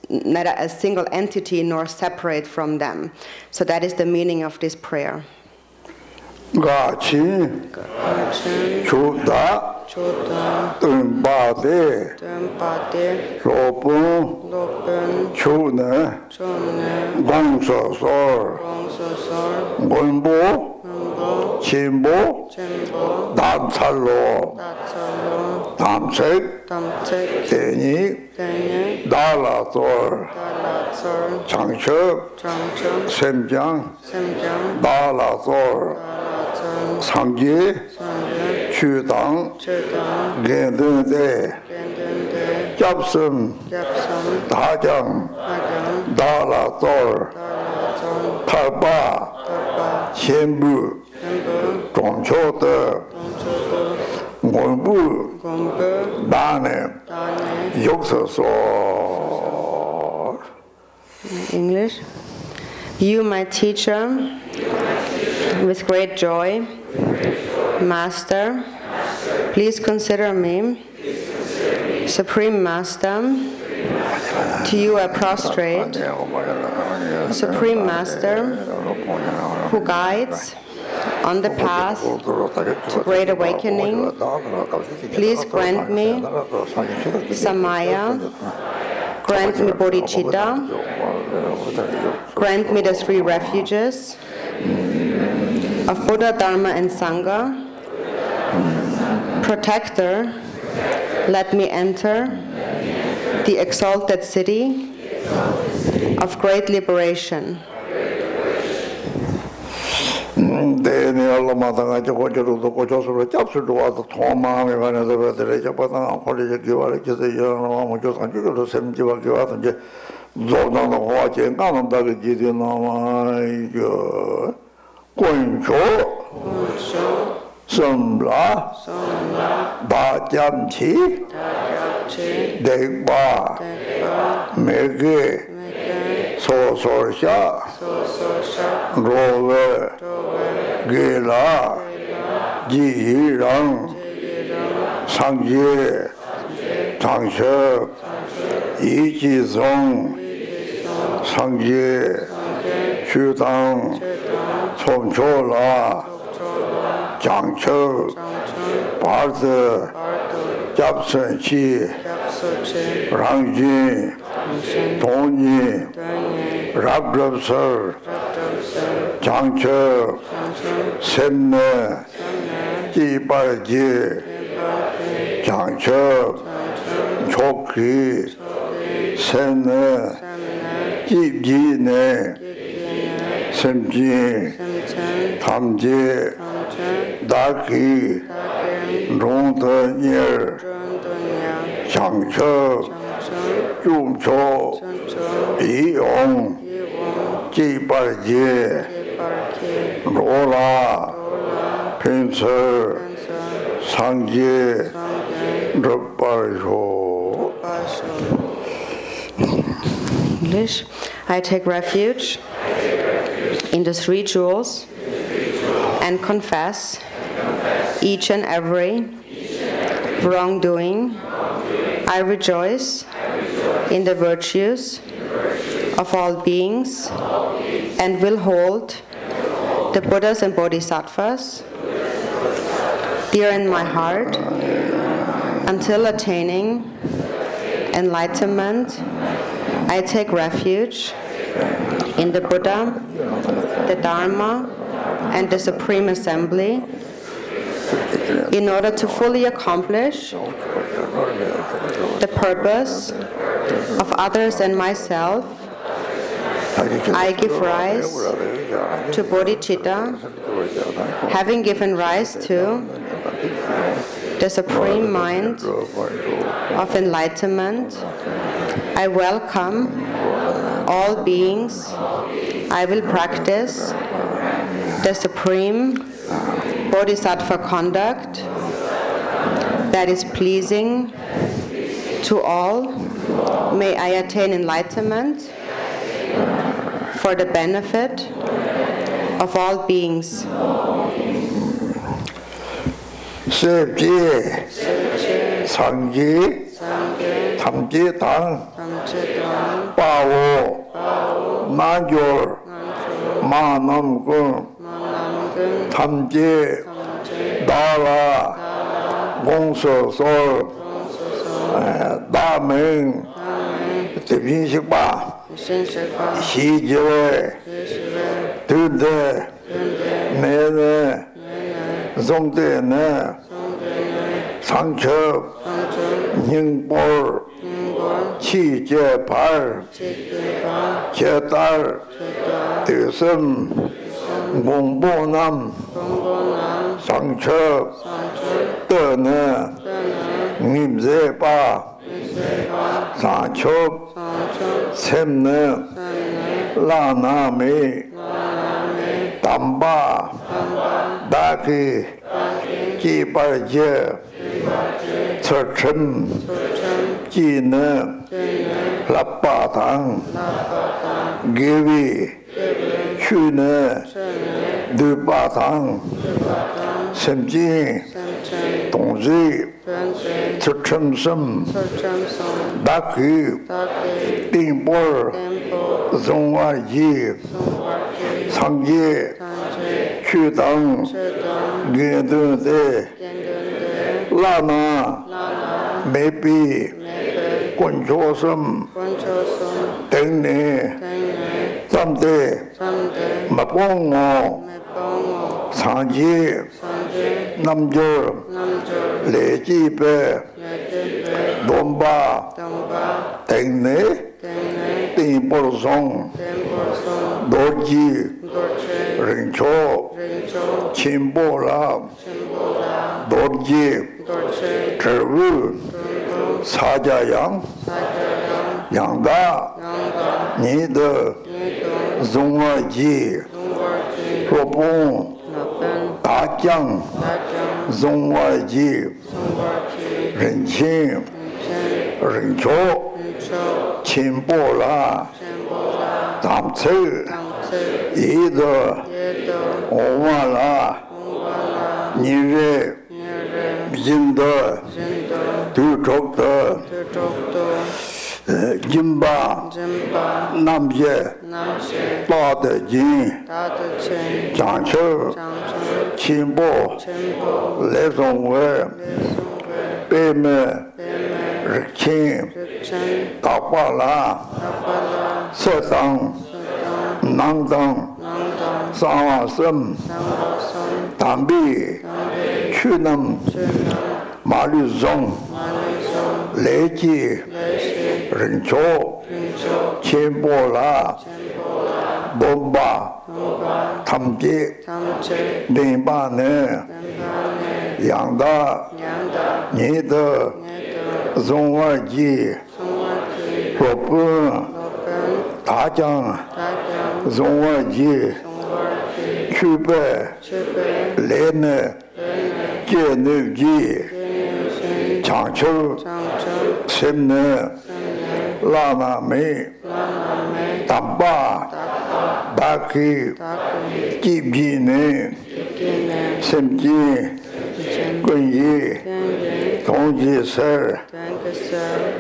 neither a single entity nor separate from them. So that is the meaning of this prayer. 같이 주다 뜸바데 로분 주네 공소설 원보 진보 남찰로 남책 대니 달라솔 장첩 샘장 달라솔 상기 주당 겐든데 잡슴 다정 달라솔 팔바 전부 종초도 공부 나네 욕서서. English. You, my teacher, with great joy, Master, please consider me. Supreme Master, to you I prostrate. Supreme Master, who guides on the path to great awakening, please grant me Samaya, grant me Bodhicitta, grant me the three refuges of Buddha, Dharma, and Sangha. Protector, let me enter the exalted city of great liberation. Samla, Bajamchi, Degba, Mege, Sosorsha, Rover, Gela, Jihirang, Sangye, Tangshek, Ichizong, Sangye, Shutang, Somchola, Changcheng, Parthe, Japsen Chi, Rangjin, Tongyi, Rabdrabsar, Changcheng, Senne, Jibarji, Changcheng, Chokri, Senne, Jibjine, Semji, Tamji, Daki, Rongdenyer, Changcheng, Jungcho, Yiyong, Jibarji, Rola, Pincer, Sangye, Ruparsho. English. I take refuge in the three jewels and confess each and every wrongdoing. I rejoice in the virtues of all beings and will hold the Buddhas and Bodhisattvas dear in my heart until attaining enlightenment. I take refuge in the Buddha, the Dharma, and the Supreme Assembly in order to fully accomplish the purpose of others and myself. I give rise to bodhicitta, having given rise to the Supreme Mind of enlightenment. I welcome all beings. I will practice the supreme bodhisattva conduct that is pleasing to all. May I attain enlightenment for the benefit of all beings. Sebji, Sangji, Tamji Tang, Bao, Manjor, Manam Gun, Tamji, Dala, Gongso Sol, Daming, Tibin Shikba, Xi Jiwe, Tunde, Nene, Zongde Ne, Sangchep, Ningbor, Qi Jie Par, Chetar, Tisem, Gongbo Nam, Sangchep, Dene, Nimze Pa, Sangchep, Semne, Lana Me, Tamba, Daki, Ji Barje, Cerchem, Ji Ne, Lappa Tang, Givi, 去年对巴堂圣经东西出成生打开定波中外机长街去当言论的拉纳没比滚出生等你咱的没帮我长街南州累计呗东巴等你定波松逻辑人潮清波啦逻辑植物沙家养养大你的中外机若崩大将中外机人情人潮清波啦咱次一个我忘了你是真的对着的金巴南界大的金讲究清波来中外北面日清大巴拉色当南当三瓦森丹壁去南马律松雷吉人潮清波拉bom巴tham chế nên ba nè yang da nhị da dòng hoa ji phổ phương thá chăng dòng hoa ji chư bè lê nè chế nữ ji chẳng chư xem nè la na mê tam ba ba khi chịp gì nè xem chi quân yi thông chi sơ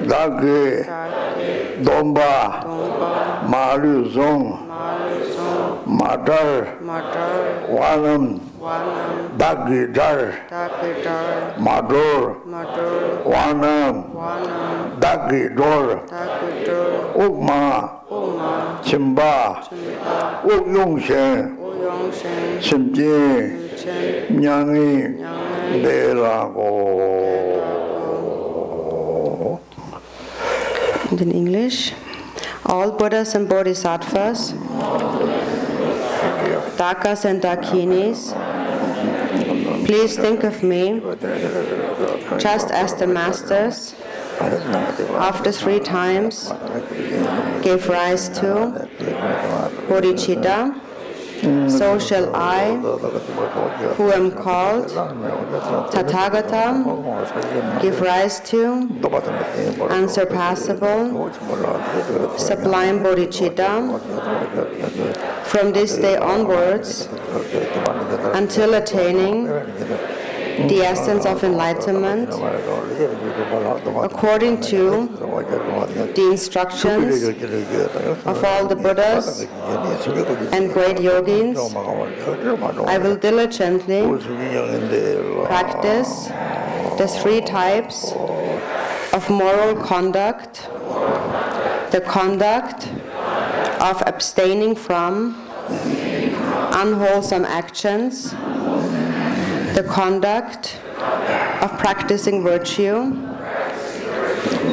đa ghê đôn ba ma lưu dông ma đar hoa lâm đa ghê đar ma đor hoa lâm đa ghê đor ốc ma chim ba ốc yong shen chim chi nhang yi de la go. And in English, all Buddhas and Bodhisattvas, Dakas and Dakinis, please think of me just as the masters, after 3 times, gave rise to bodhicitta. So shall I, who am called Tathagata, give rise to unsurpassable, sublime bodhicitta from this day onwards until attaining the essence of enlightenment according to the instructions of all the Buddhas and great yogins. I will diligently practice the 3 types of moral conduct: the conduct of abstaining from unwholesome actions, the conduct of practicing virtue,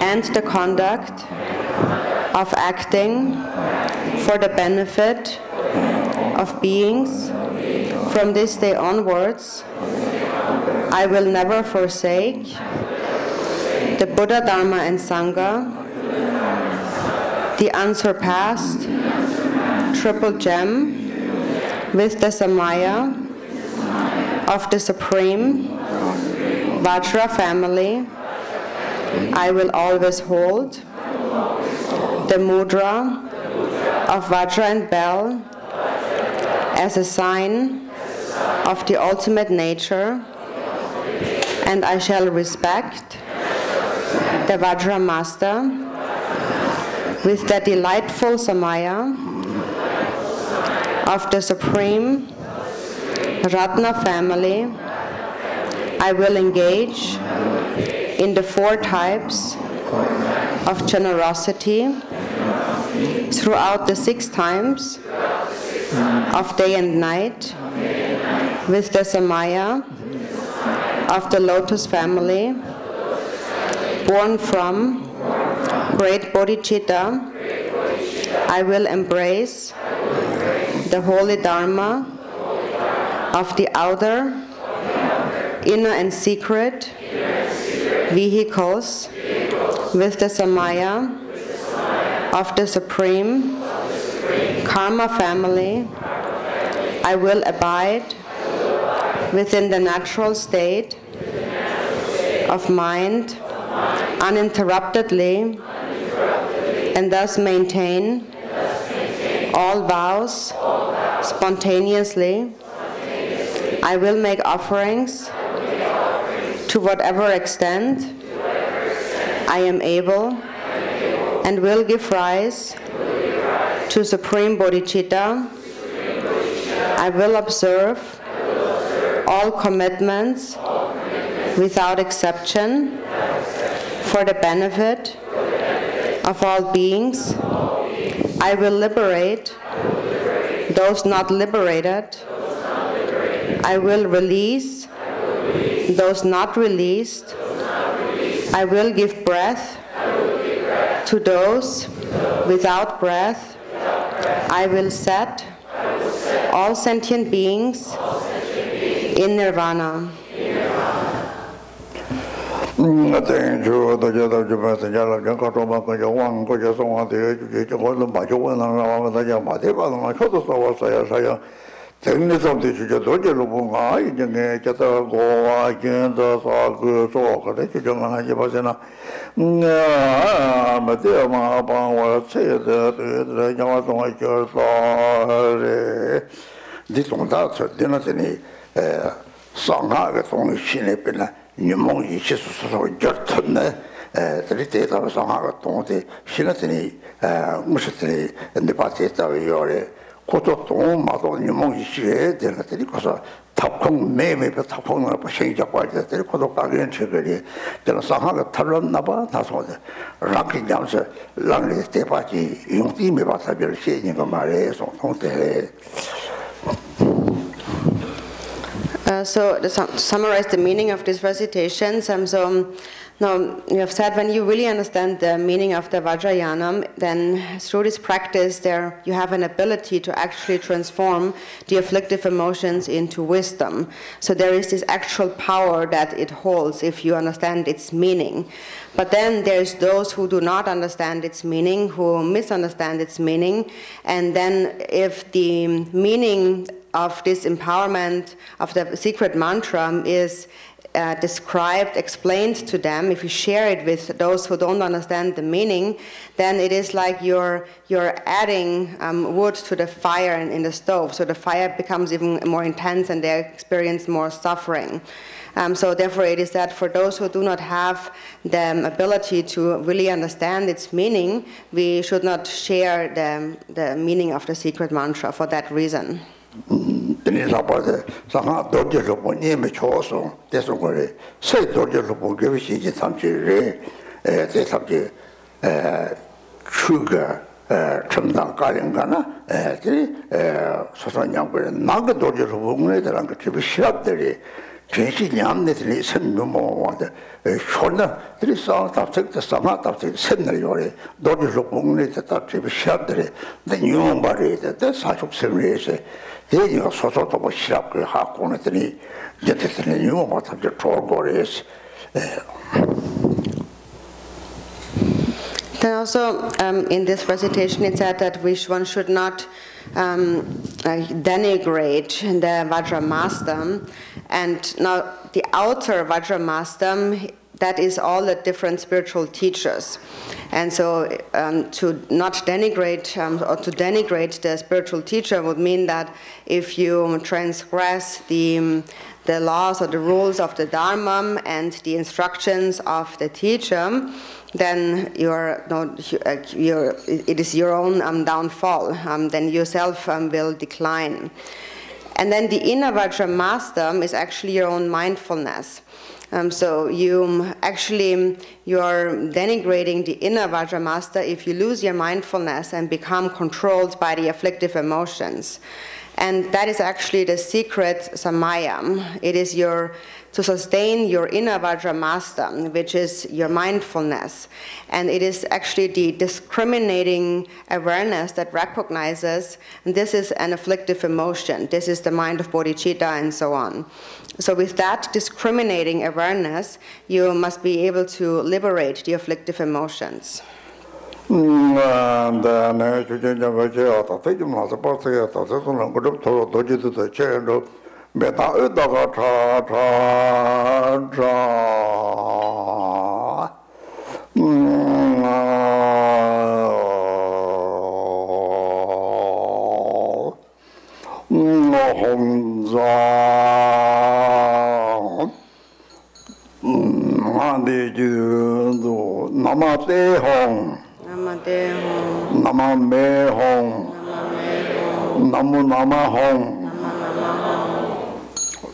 and the conduct of acting for the benefit of beings. From this day onwards, I will never forsake the Buddha, Dharma, and Sangha, the unsurpassed triple gem with the Samaya of the Supreme Vajra family. I will always hold the mudra of Vajra and Bell as a sign of the ultimate nature, and I shall respect the Vajra Master with the delightful Samaya of the Supreme Ratna family. I will engage in the 4 types of generosity throughout the 6 times of day and night with the Samaya of the Lotus family, born from great bodhicitta. I will embrace the holy Dharma of the outer, inner and secret vehicles with the Samaya of the Supreme Karma family. I will abide within the natural state of mind uninterruptedly, and thus maintain all vows spontaneously. I will make offerings to whatever extent I am able, and will give rise to Supreme Bodhicitta. I will observe all commitments without exception for the benefit of all beings. I will liberate those not liberated. I will release those not released. I will give breath to those without breath. I will set all sentient beings in nirvana. So to summarize the meaning of these recitations, now you have said when you really understand the meaning of the Vajrayana, then through this practice there you have an ability to actually transform the afflictive emotions into wisdom. So there is this actual power that it holds if you understand its meaning. But then there's those who do not understand its meaning, who misunderstand its meaning, and then if the meaning of this empowerment of the secret mantra is described, explained to them, if you share it with those who don't understand the meaning, then it is like you're adding wood to the fire in the stove. So the fire becomes even more intense and they experience more suffering. So therefore it is that for those who do not have the ability to really understand its meaning, we should not share the meaning of the secret mantra for that reason. Then also in this recitation it said that one should not denigrate the Vajra Master. And now the outer Vajra Master, that is all the different spiritual teachers. And so to not denigrate or to denigrate the spiritual teacher would mean that if you transgress the laws or the rules of the Dharma and the instructions of the teacher, then it is your own downfall. Then yourself will decline. And then the inner Vajra master is actually your own mindfulness. So you are denigrating the inner Vajra master if you lose your mindfulness and become controlled by the afflictive emotions. And that is actually the secret samayam. It is to sustain your inner Vajra master, which is your mindfulness. And it is actually the discriminating awareness that recognizes this is an afflictive emotion, this is the mind of bodhicitta, and so on. So with that discriminating awareness, you must be able to liberate the afflictive emotions.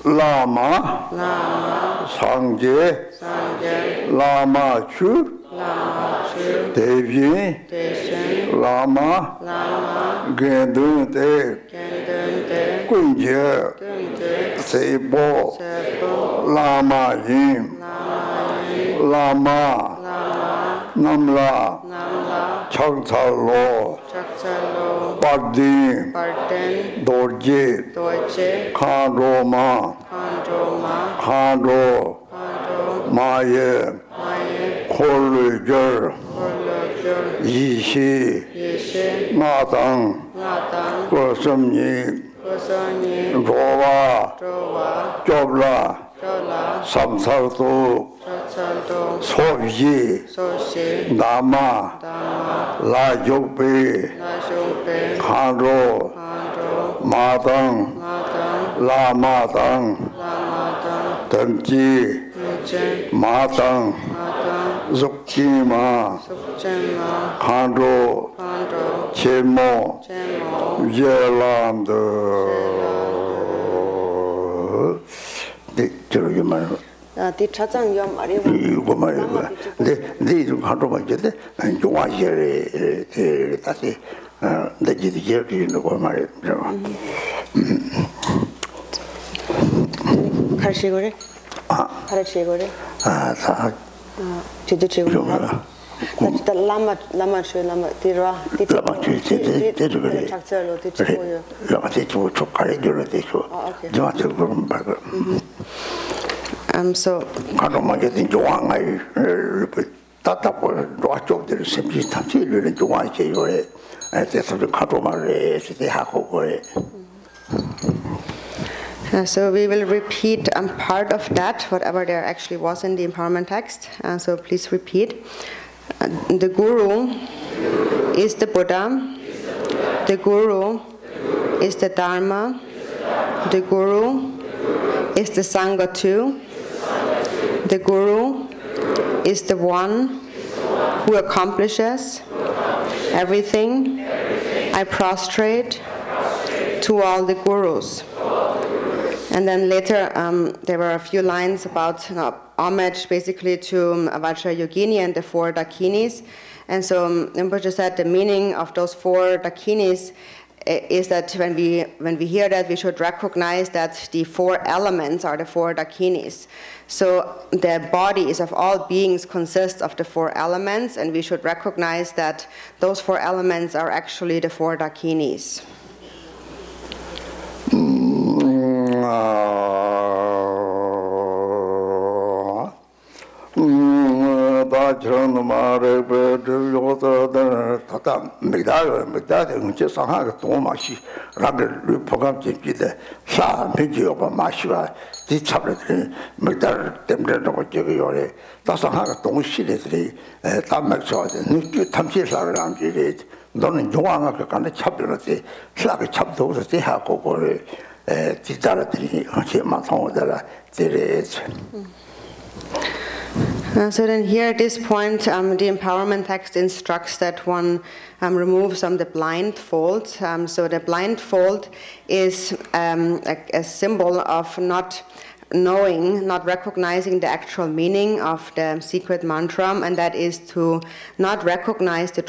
Lama, Sangye, Lama Chu, Devi, Lama, Gendun De, Kunje, Sebo, Lama Yim, Lama, Namla, Changchalo, Bardin, Dorje, Khandroma, Khandro, Maye, Kholujer, Yishi, Matang, Kosamni, Rova, Jobla, Samsalto, Soji, Dama, La Jope, Khandro, Matang, La Matang, Tenji, Matang, Zukima, Khandro, Chemo, Yeland. 이거 말이야. 네 좀 가져봐 이제. 좋아해. 다시 내 지도 기억이는 거 말이야. 가르치고래? 가르치고래? 다. 제주 지고. 다 라마 뒤로 뒤로 작절로 뒤로. 라마 뒤로 촉가래 줄로 뒤로. 저한테 그런 말. So so we will repeat part of that, whatever there actually was in the empowerment text. So please repeat. The Guru is the Buddha. The Guru is the Dharma. The Guru is the Sangha too. The Guru is the one who accomplishes everything. I prostrate to all the Gurus. And then later there were a few lines about homage basically to Vajrayogini and the 4 Dakinis. And so Rinpoche said the meaning of those 4 Dakinis is that when we hear that, we should recognize that the 4 elements are the 4 Dakinis. So the bodies of all beings consist of the 4 elements, and we should recognize that those 4 elements are actually the 4 Dakinis. 저런 말에 요도 다다 미다는 제 상하가 도마시 라를 포함지기데 사 비디오가 마시와 뒤잡을 미다 때문에 저기 요래 다상하가 동시에들이 담맥서데 느끼 탐지사를 남기리 너는 용왕아 간에 잡들었지 샤가 잡도서 대하고 거를 뒤따라들이 같이 마통오더라 데레지. So then here at this point, the empowerment text instructs that one removes the blindfold. So the blindfold is a symbol of not knowing, not recognizing the actual meaning of the secret mantra, and that is to not recognize the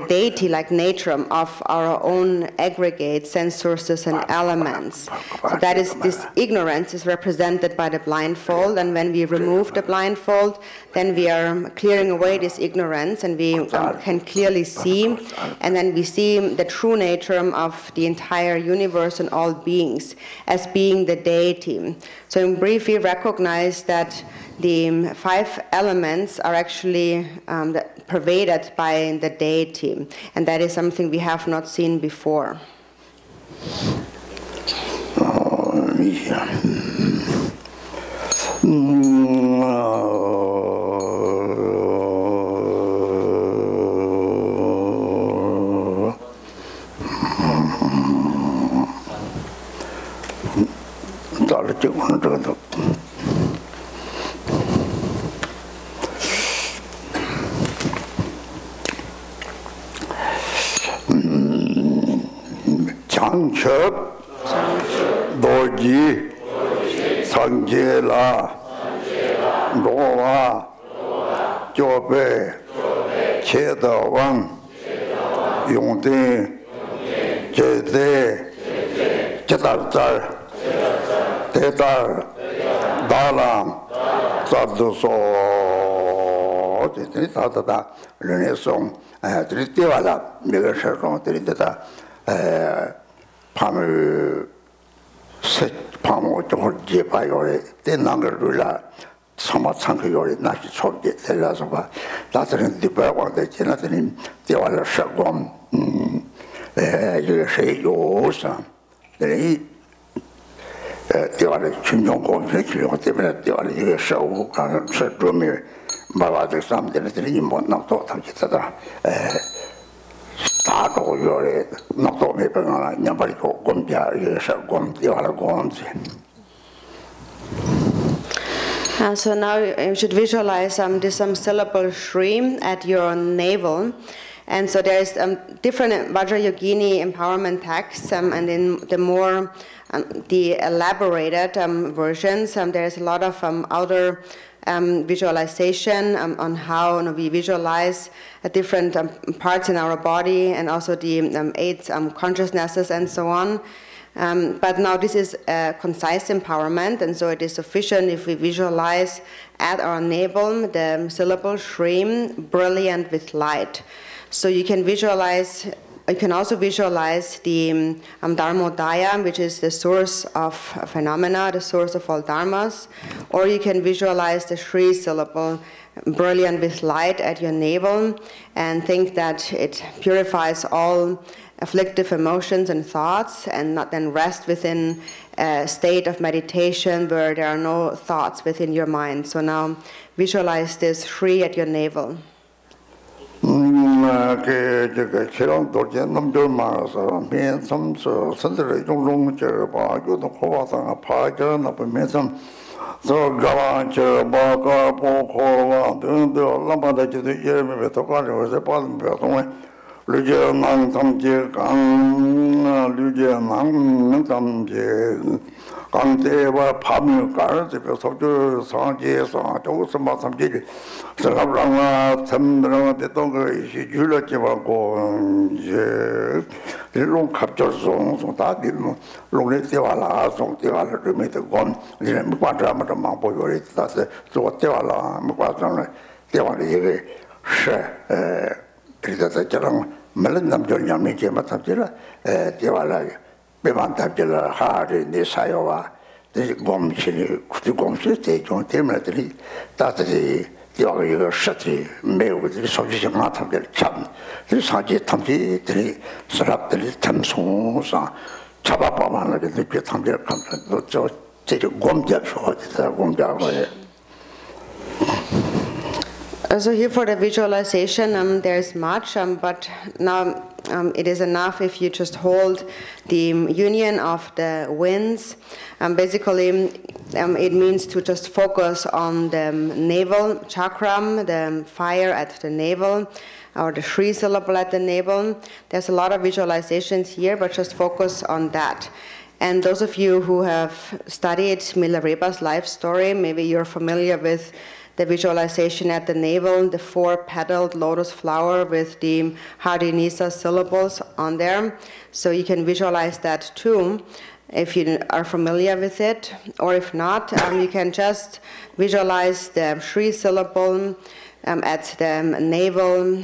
deity-like nature of our own aggregate sense sources and elements. So that is, this ignorance is represented by the blindfold, and when we remove the blindfold, then we are clearing away this ignorance, and we can clearly see, and then we see the true nature of the entire universe and all beings as being the deity. So in brief, we recognize that the 5 elements are actually pervaded by the deity, and that is something we have not seen before. 장첩, 노지, 상제라, 노와, 조배, 제도왕, 용대, 제대, 제달달, 대달, 다람, 사드소, 다다다, 르네송, 드리티와라, 내가 설명 드리다다, 밤을 밤을 좀 제바요래 대난거를 사마창그 요래 나시 초게 될라서 봐 다들은 디바왕데 지나더니 대화를 서고 이게 세요사 이 대화를 중용고 필요 때문에 대화를 이게 서고 가는 서점이 말아들 삼들이 못 나도 담기다다 다도 요래 나도 매번하나 냠바리고 곰비아 이래서 곰디와라 곰지. So now you should visualize this syllable Shri at your navel. And so there's different Vajrayogini empowerment texts, and in the more the elaborated versions, there's a lot of outer visualization on how we visualize different parts in our body, and also the 8 consciousnesses and so on. But now this is a concise empowerment, and so it is sufficient if we visualize at our navel the syllable Shri, brilliant with light. So you can visualize. You can also visualize the Dharmodaya, which is the source of phenomena, the source of all dharmas, or you can visualize the Shri syllable, brilliant with light, at your navel, and think that it purifies all afflictive emotions and thoughts, and not then rest within a state of meditation where there are no thoughts within your mind. So now visualize this Shri at your navel. 그 처럼 돌제 놈들 말아서 맨섬서 선들의 종종저 바교도 고와상 파저나 보면서 저 가와저 바가 보고와 등등 람바다지도 예매에 도가려서 받은 배송에 류제망 삼제 강 류제망 삼제 강대와 밤을 가르쳐 속주 상제에서 저것서 마삼제 사람랑아 참들어 됐던 것이 줄었지만고 이제 이런 갑절송 다 되면 롱레 때와라 송 때와라 그러면서 건 이제 못 받아마도 막 보여리 다서 저 때와라 못 받아는 때와라 이게 그래서 저랑 말은 남절ኛ면 이제 맞답지라 때와라 배만답지라 하리 내 사요와 내 곰실이 구두 곰실 대종 때문에 다들이 이거 셔티 매우들이 소지지 마탐들 참 사지 탐지들이 사람들이 탐송사 잡아봐만 하게 그 탐들 감도 저 제일 공작서 공작을 So here for the visualization, there's much, but now it is enough if you just hold the union of the winds. Basically, it means to just focus on the navel chakra, the fire at the navel, or the Shri syllable at the navel. There's a lot of visualizations here, but just focus on that. And those of you who have studied Milarepa's life story, maybe you're familiar with the visualization at the navel, the 4-petaled lotus flower with the Hardinisa syllables on there. So you can visualize that too, if you are familiar with it. Or if not, you can just visualize the Shri syllable at the navel,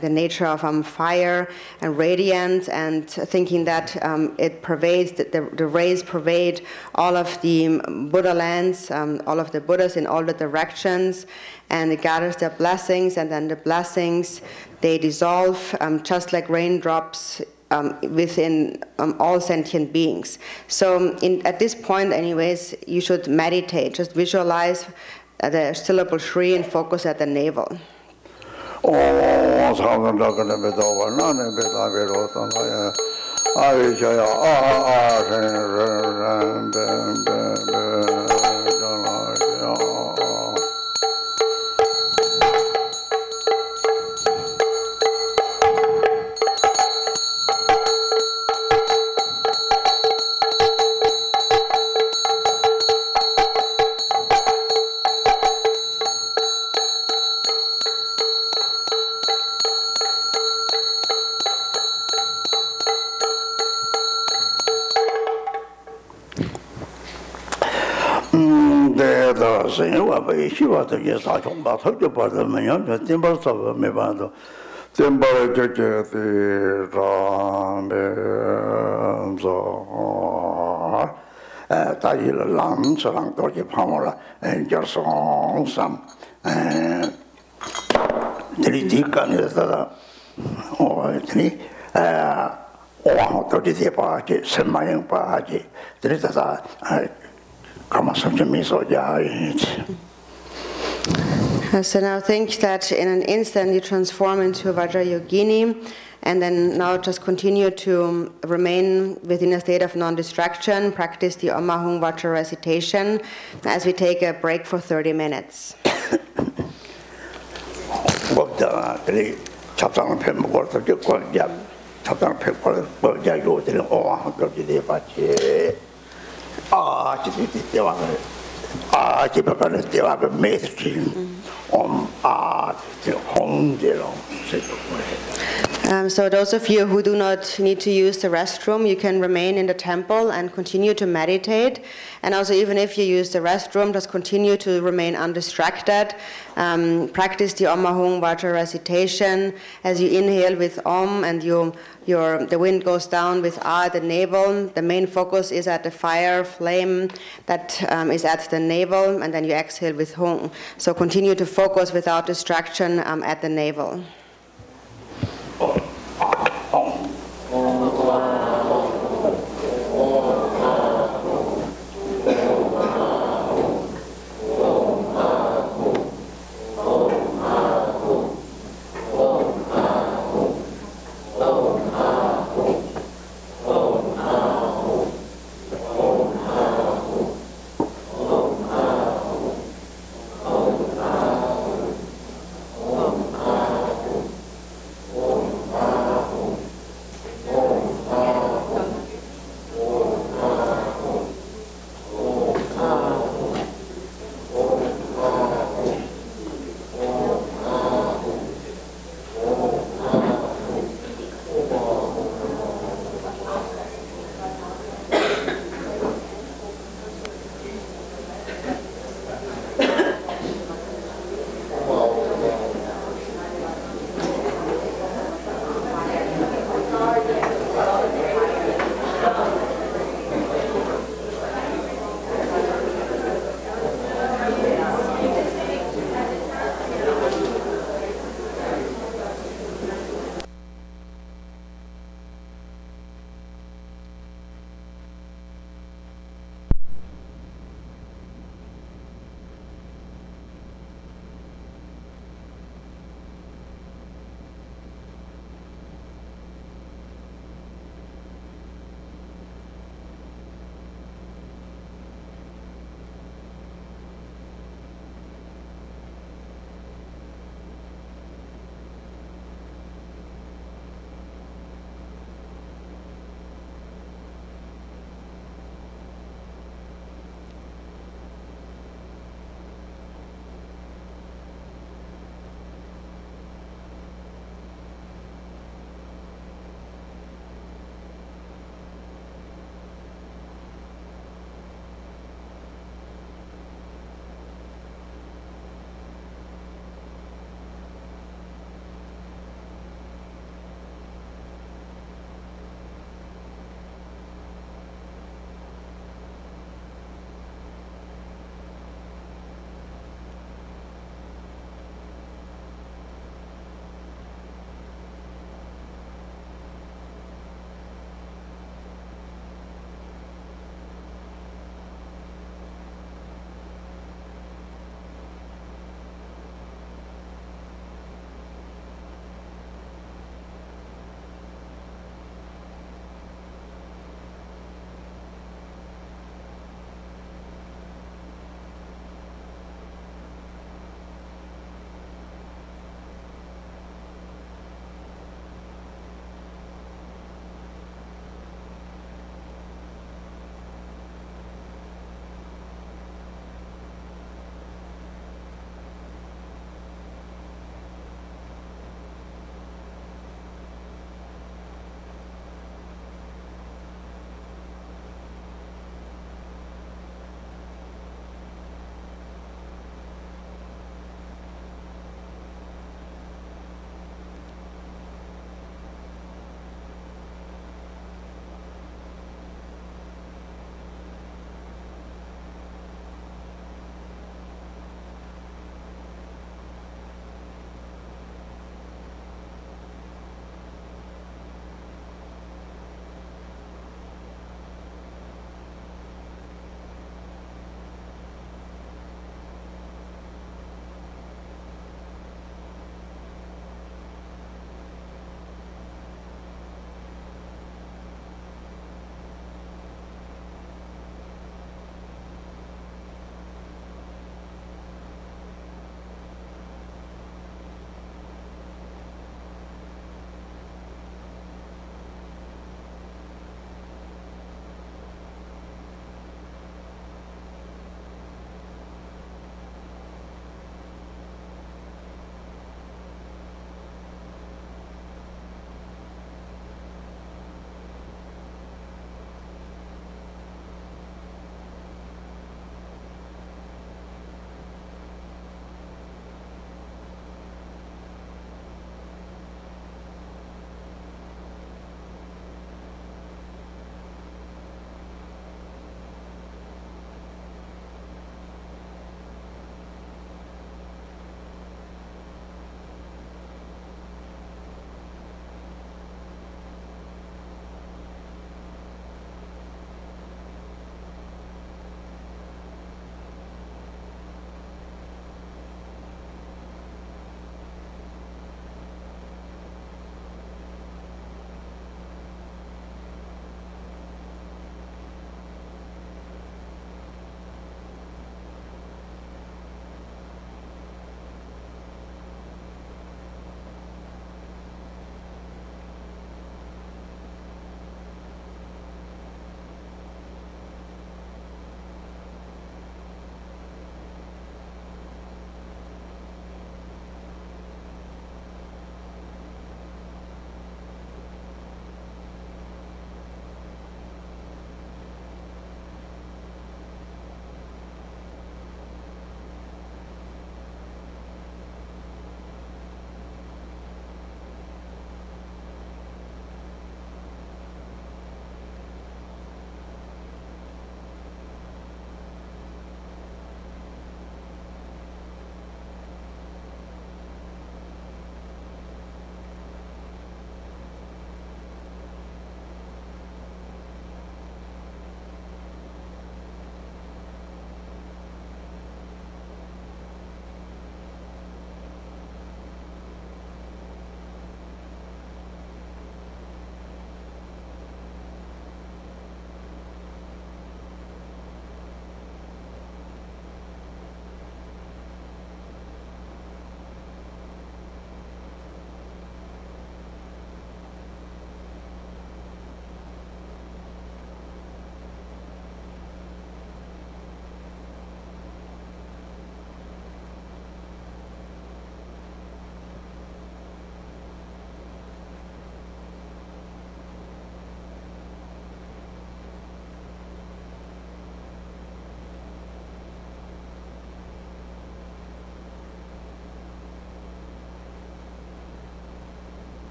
the nature of fire and radiant, and thinking that it pervades, the rays pervade all of the Buddha lands, all of the Buddhas in all the directions, and it gathers their blessings, and then the blessings, they dissolve just like raindrops within all sentient beings. So at this point anyways, you should meditate, just visualize the syllable Shri and focus at the navel. So now think that in an instant you transform into Vajrayogini, and then now just continue to remain within a state of non-distraction, practice the Omaha Vajra recitation as we take a break for 30 minutes. So those of you who do not need to use the restroom, you can remain in the temple and continue to meditate. And also even if you use the restroom, just continue to remain undistracted. Practice the Om Ahung Vajra recitation as you inhale with Om and the wind goes down with Ah, the navel. The main focus is at the fire flame that is at the navel, and then you exhale with Hung. So continue to focus without distraction at the navel.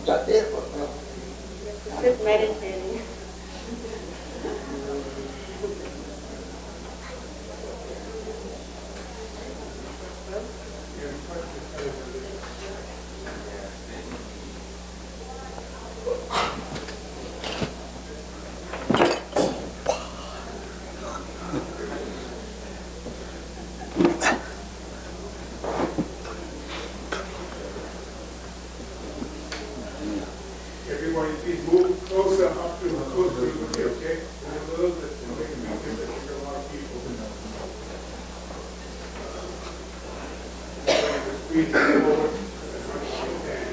Sit meditating. Everybody, please move closer up to me, okay? And a little bit, so we can make it that there's a lot of people. Squeeze forward as much as you can.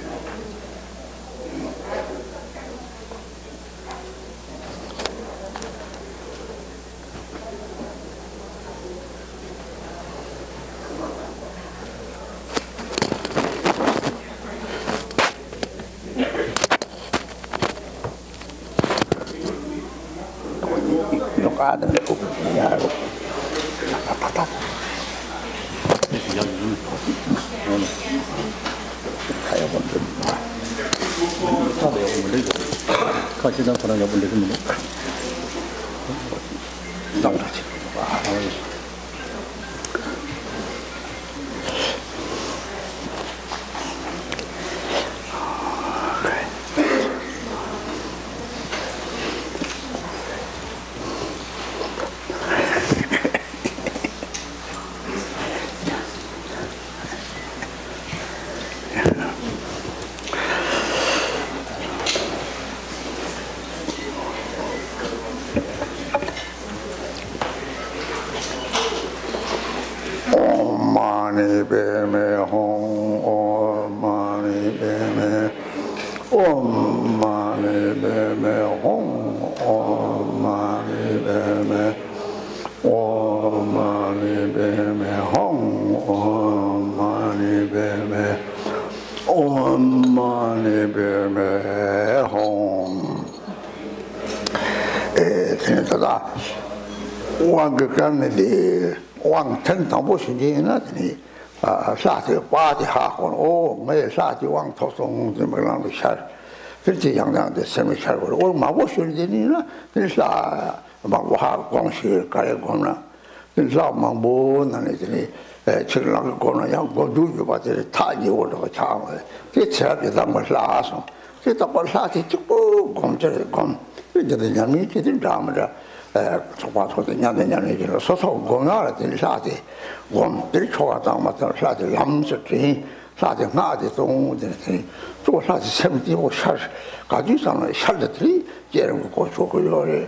왕 천당보시기나 니 사태 빠디 하고 오 매 사티 왕 토송 좀랑 샤 그렇지 양양데 세미 샤고 오 마보시니나 그래서 마보하 공시 가래 거나 그래서 마보나니 지금 거나 양고 두주 받을 타지 오르고 차고 그 차게 담을 라서 그래서 벌사티 찍고 검절 검 이제 냐미 기들 담으라 소파소도 냐냐냐니로 소소 공나라 들사데 곰들 초가당 맞다 사데 람스티 사데 나데 동데 또 사데 셈디고 샤 가지상의 샬드들이 예를 고 조고요래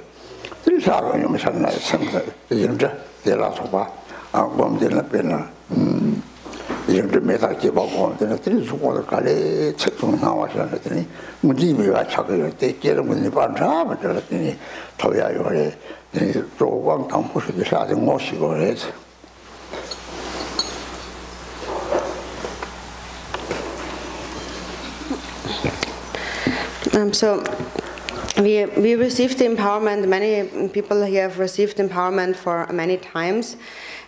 들사로 좀 산나 생각 이제 데라소바 곰들나 빼나 이제 메다게 보고 들이 죽어도 갈래 책좀 나와서더니 문지미가 차거요 때께를 문이 반차면 들었더니 더야요래 조광 당부시기 사정 모시고 해서 So we received the empowerment. Many people here have received empowerment for many times,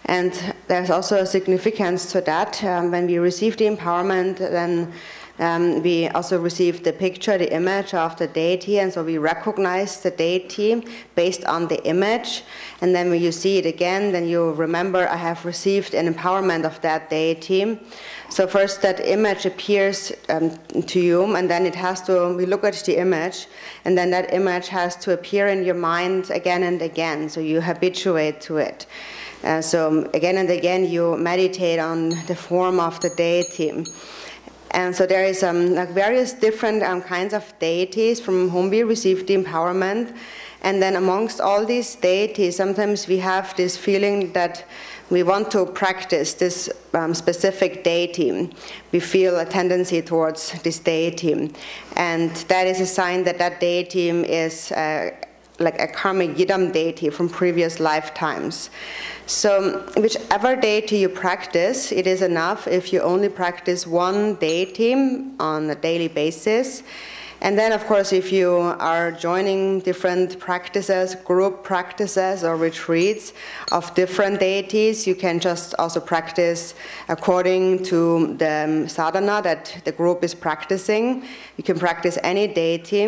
and there's also a significance to that. When we receive the empowerment, then we also receive the picture, the image of the deity, and so we recognize the deity based on the image. And then when you see it again, then you remember, I have received an empowerment of that deity. So first that image appears to you, and then it has to, we look at the image, and then that image has to appear in your mind again and again, so you habituate to it. So again and again you meditate on the form of the deity. And so there is like various different kinds of deities from whom we receive the empowerment. And then amongst all these deities, sometimes we have this feeling that we want to practice this specific deity. We feel a tendency towards this deity. And that is a sign that that deity is like a karmic yidam deity from previous lifetimes. So whichever deity you practice, it is enough if you only practice one deity on a daily basis. And then, of course, if you are joining different practices, group practices or retreats of different deities, you can just also practice according to the sadhana that the group is practicing. You can practice any deity,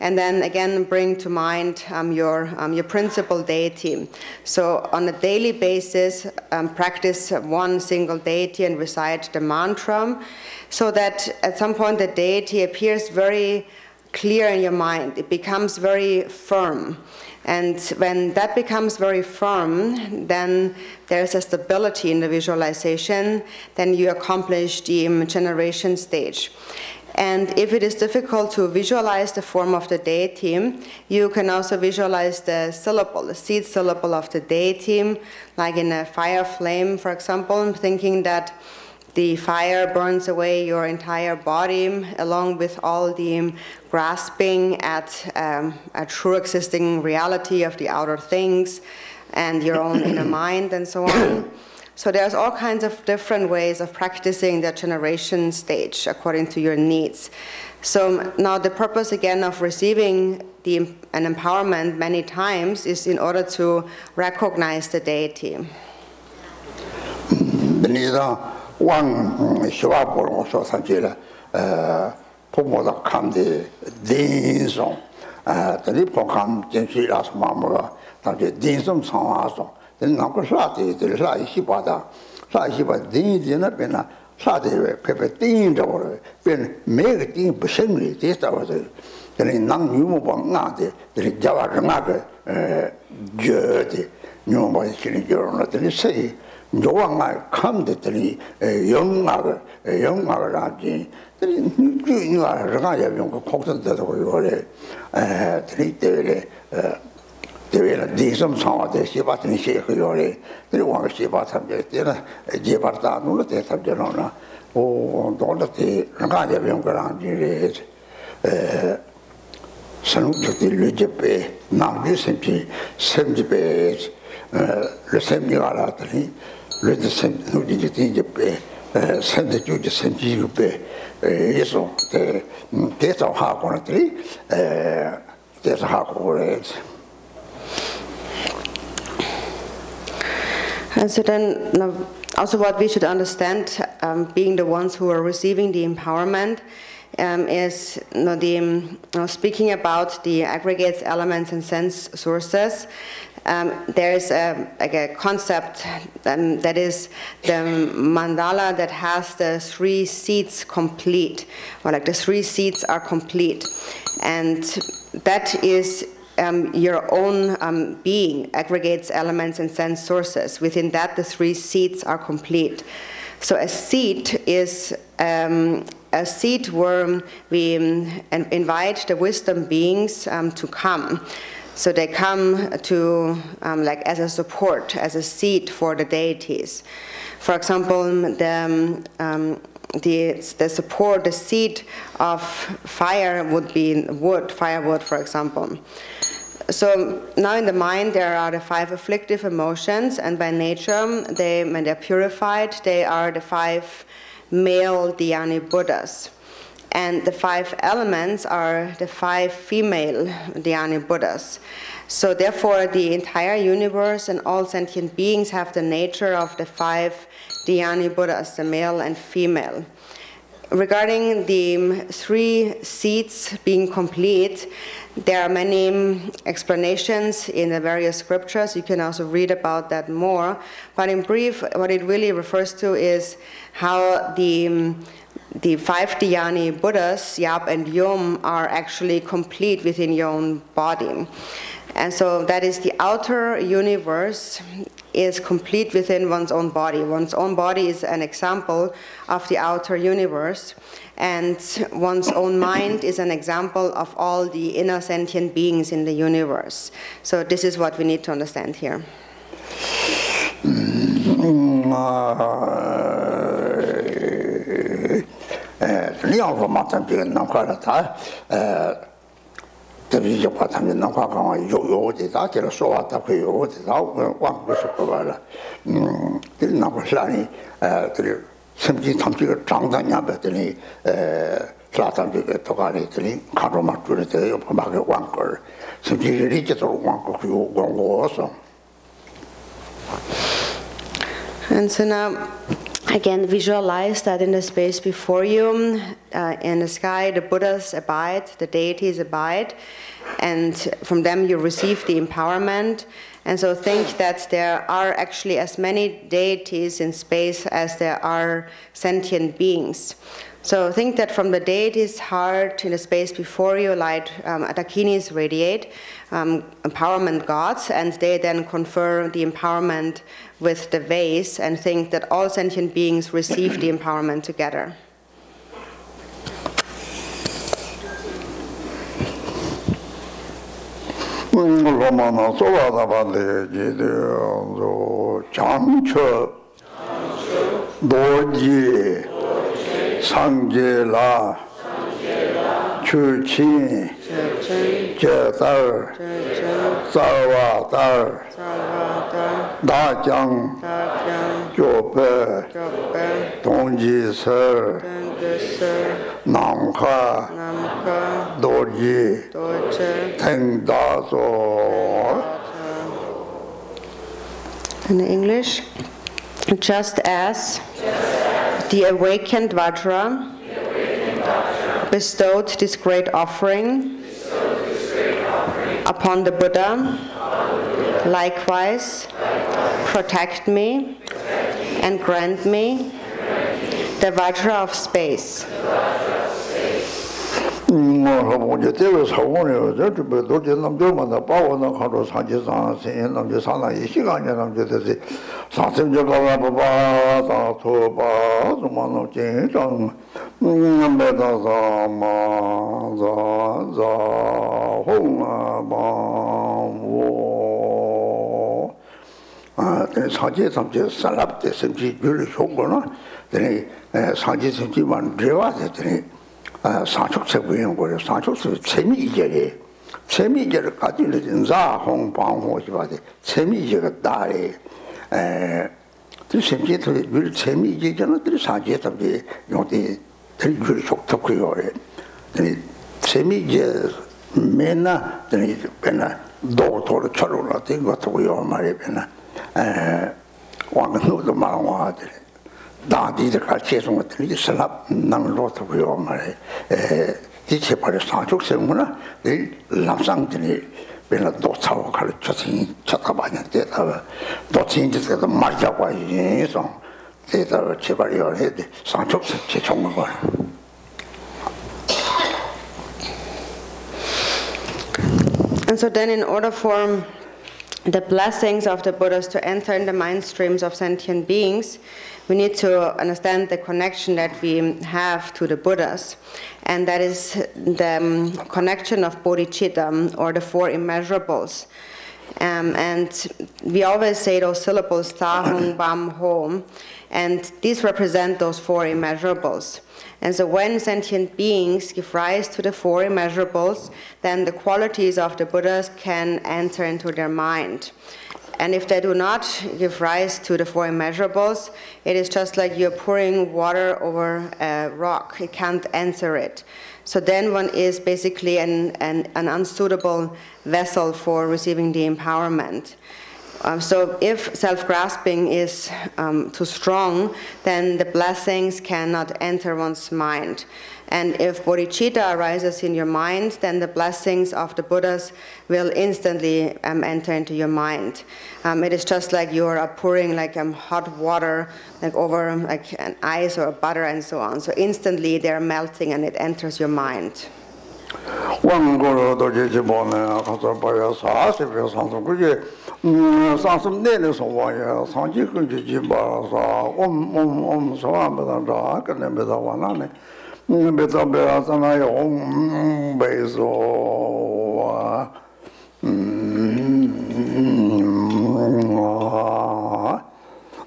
and then again bring to mind your principal deity. So on a daily basis, practice one single deity and recite the mantra, so that at some point the deity appears very clear in your mind. It becomes very firm. And when that becomes very firm, then there's a stability in the visualization. Then you accomplish the generation stage. And if it is difficult to visualize the form of the deity, you can also visualize the syllable, the seed syllable of the deity, like in a fire flame, for example, thinking that the fire burns away your entire body, along with all the grasping at a true existing reality of the outer things and your own inner mind and so on. So there's all kinds of different ways of practicing the generation stage according to your needs. So now the purpose again of receiving an empowerment many times is in order to recognize the deity. One Shiva so Sanjila, Pomoda Kandi, Dinson, the Lipocam, Jensi Las Mamma, Dinson Sanaso, then Nakoslati, the Lai Shibada, Lai Shiba Din, Bena, Sadi, Pepe Din, Ben, make Din Busemi, this was the non Yumubangati, the Java Naga, Jurdi, Numa Journal, the say. Joang come to the young Raji, you are Raya Young Cotton that we were the some song the Shibat Shake Yori, the one Shibat subject, Jibata, no, the Sabjerona, or Dorothy Raya Young Raji, Sanuki Lujipe, now listen to 70 base, the same Yalatani. Le same no digit send the Jew send you pay so there's a half on a tree there's a half words. And so then also what we should understand, being the ones who are receiving the empowerment, is speaking about the aggregates, elements, and sense sources. There is a concept that is the mandala that has the 3 seats complete, or like the 3 seats are complete, and that is your own being, aggregates, elements, and sense sources. Within that, the 3 seats are complete. So a seat is a seat where we invite the wisdom beings to come. So they come to like as a support, as a seat for the deities. For example, the support, the seat of fire would be wood, firewood, for example. So now in the mind there are the 5 afflictive emotions, and by nature, when they're purified, they are the 5 male dhyani Buddhas. And the 5 elements are the 5 female dhyani Buddhas. So therefore, the entire universe and all sentient beings have the nature of the 5 dhyani Buddhas, the male and female. Regarding the 3 seats being complete, there are many explanations in the various scriptures. You can also read about that more. But in brief, what it really refers to is how the 5 dhyani Buddhas, Yap and Yum, are actually complete within your own body. And so that is the outer universe is complete within one's own body. One's own body is an example of the outer universe, and one's own mind is an example of all the inner sentient beings in the universe. So this is what we need to understand here. The Patam Naka, you did that, so what the way you did out, one was a provider. Didn't know Shani, simply something Changdanya, but 사람들이 도가니들이 가로막 줄에 옆에 왕걸 성질이 제대로 왕걸 그리고 왕고서. And so now, again, visualize that in the space before you, in the sky, the Buddhas abide, the deities abide, and from them you receive the empowerment. And so think that there are actually as many deities in space as there are sentient beings. So think that from the deity's heart in the space before you, light Dakinis radiate, empowerment gods, and they then confer the empowerment with the vase, and think that all sentient beings receive the empowerment together. 상제라 추친 제달 살와달 다장 교배 동지설 남카 도지 탱다소. In English, just as the awakened Vajra bestowed this great offering upon the Buddha, likewise protect me and grant me the Vajra of space. 상축책 보이는 거예요. 상축책 재미이제를 가지는 자홍 방호시바데 재미이제가 다래 그 심지어들 늘 재미이제는 들 사제답게 요때 들 속독고요. 재미이제 맨나 들 맨나 도토로 철로라 된 것도요 말이 맨나 왕노도 말하고들 다디들 같이 해서 것들이 슬랍 남로도 그요 말에 지체 버려 상축생구나 늘 남상들이 맨날 도차고 가르쳐서 쳐다봐야 되다 도친지도 말자고 해서 대다 제발요 해 상축생 제정을 거. And so then in order for the blessings of the Buddhas to enter in the mind streams of sentient beings, we need to understand the connection that we have to the Buddhas. And that is the connection of bodhicitta, or the four immeasurables. And we always say those syllables, ta, hung, bam, hom, and these represent those four immeasurables. And so when sentient beings give rise to the four immeasurables, then the qualities of the Buddhas can enter into their mind. And if they do not give rise to the four immeasurables, it is just like you're pouring water over a rock. It can't enter it. So then one is basically an unsuitable vessel for receiving the empowerment. So if self-grasping is too strong, then the blessings cannot enter one's mind. And if bodhicitta arises in your mind, then the blessings of the Buddhas will instantly enter into your mind. It is just like you are pouring like hot water like over like an ice or butter and so on. So instantly they are melting and it enters your mind.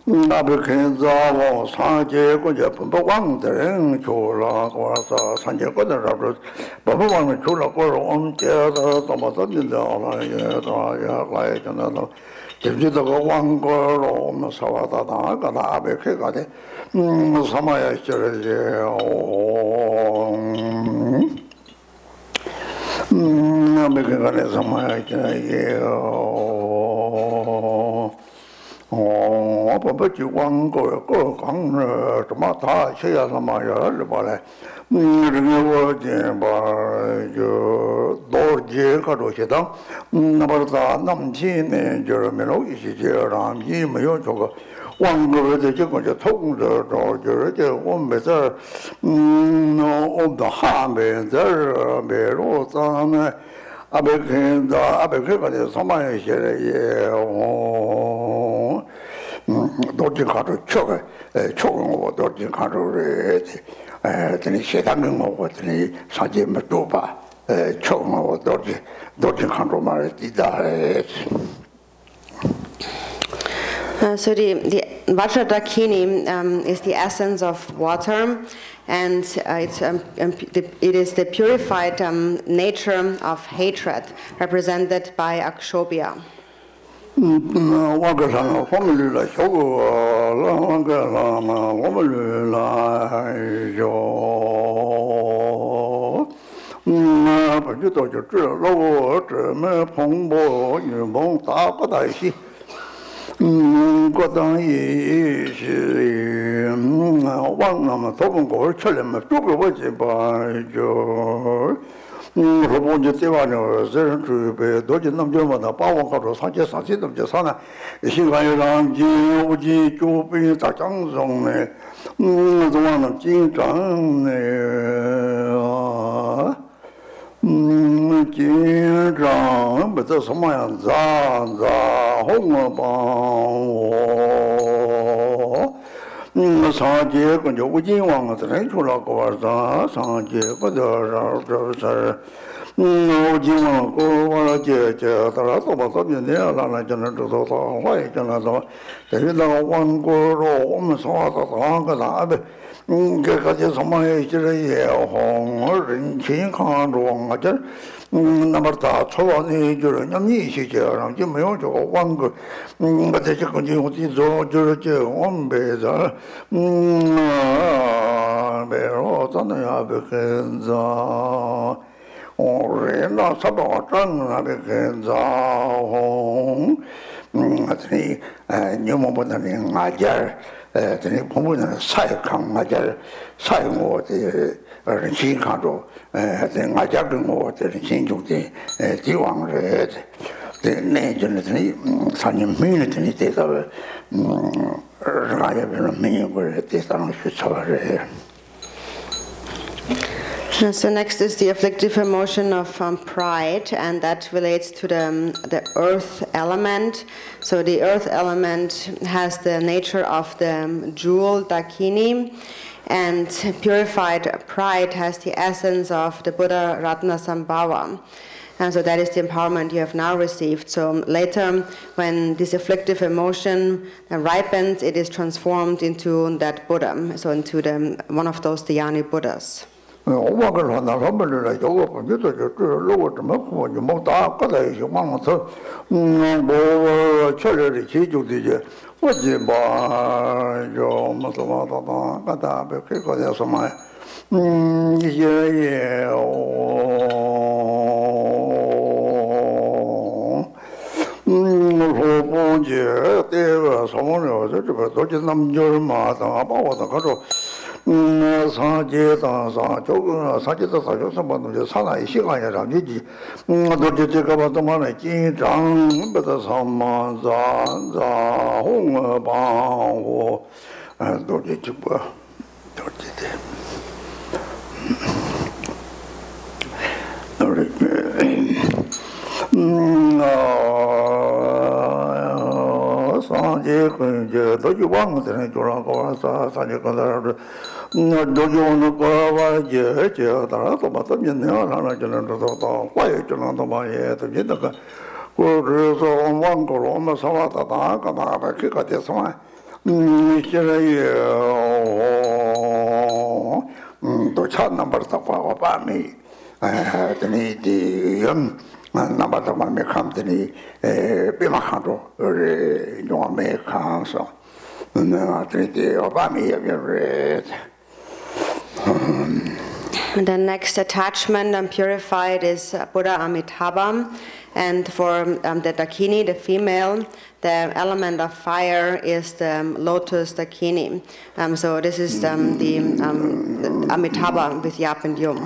나비ken자고 상제고제 분도왕들은 졸라고서 상제고들을 법왕을 졸라고로 엄째서 도마선진다라야 라이잖아도 제주도가 왕고로 오면서와다가 나베케가 돼 사마야 있어야지 So the Vajrayogini is the essence of water, and it is the purified nature of hatred, represented by Akshobhya. So next is the afflictive emotion of pride, and that relates to the earth element. So the earth element has the nature of the jewel Dakini, and purified pride has the essence of the Buddha Ratnasambhava. And so that is the empowerment you have now received. So later, when this afflictive emotion ripens, it is transformed into that Buddha, so into one of those Dhyani Buddhas. The next attachment purified is Buddha Amitabha, and for the Dakini, the female, the element of fire is the lotus Dakini. So this is the Amitabha with Yap and Yum.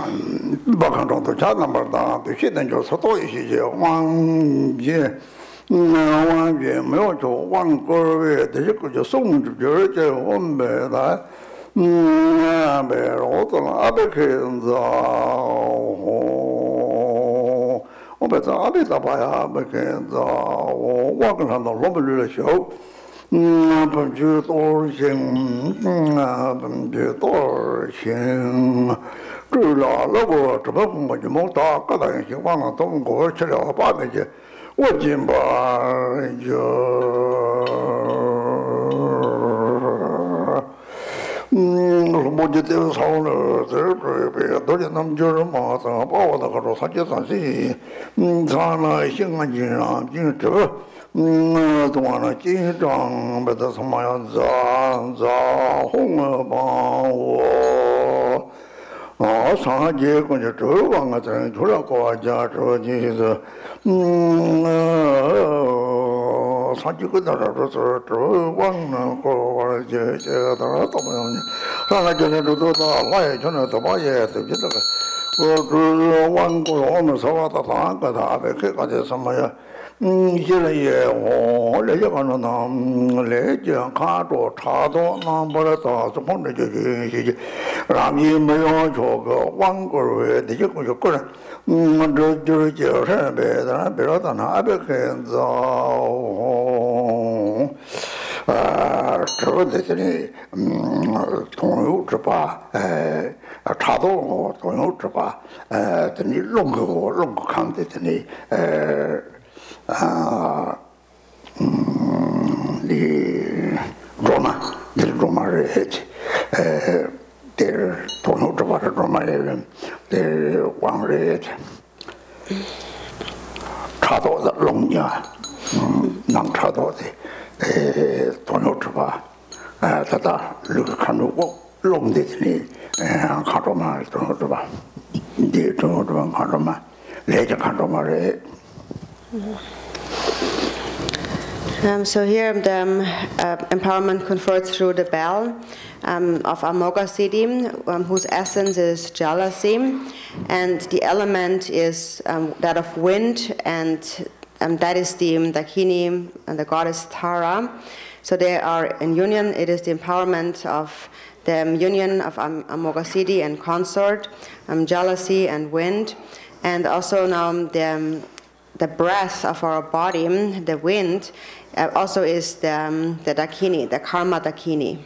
So here the empowerment conferred through the bell of Amoga Siddhi, whose essence is jealousy, and the element is that of wind, and that is the Dakini and the goddess Tara. So they are in union. It is the empowerment of the union of Amoga Siddhi and consort, jealousy and wind, and also now the breath of our body, the wind, also is the Dakini, the karma Dakini.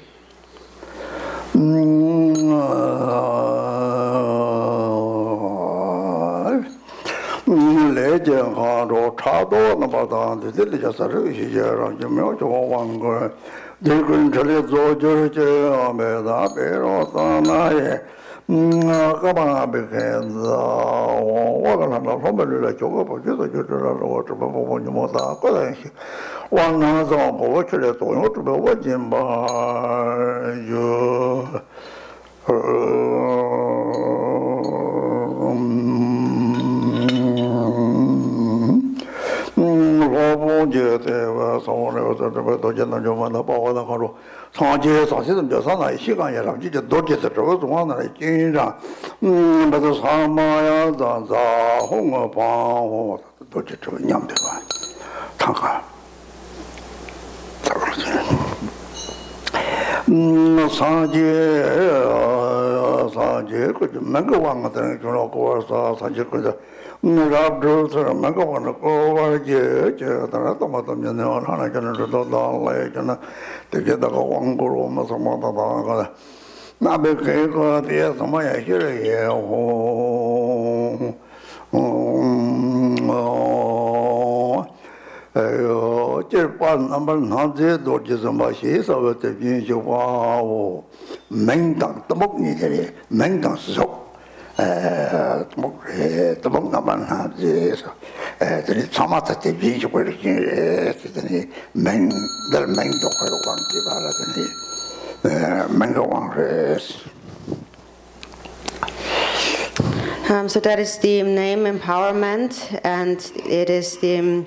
So that is the name empowerment, and it is the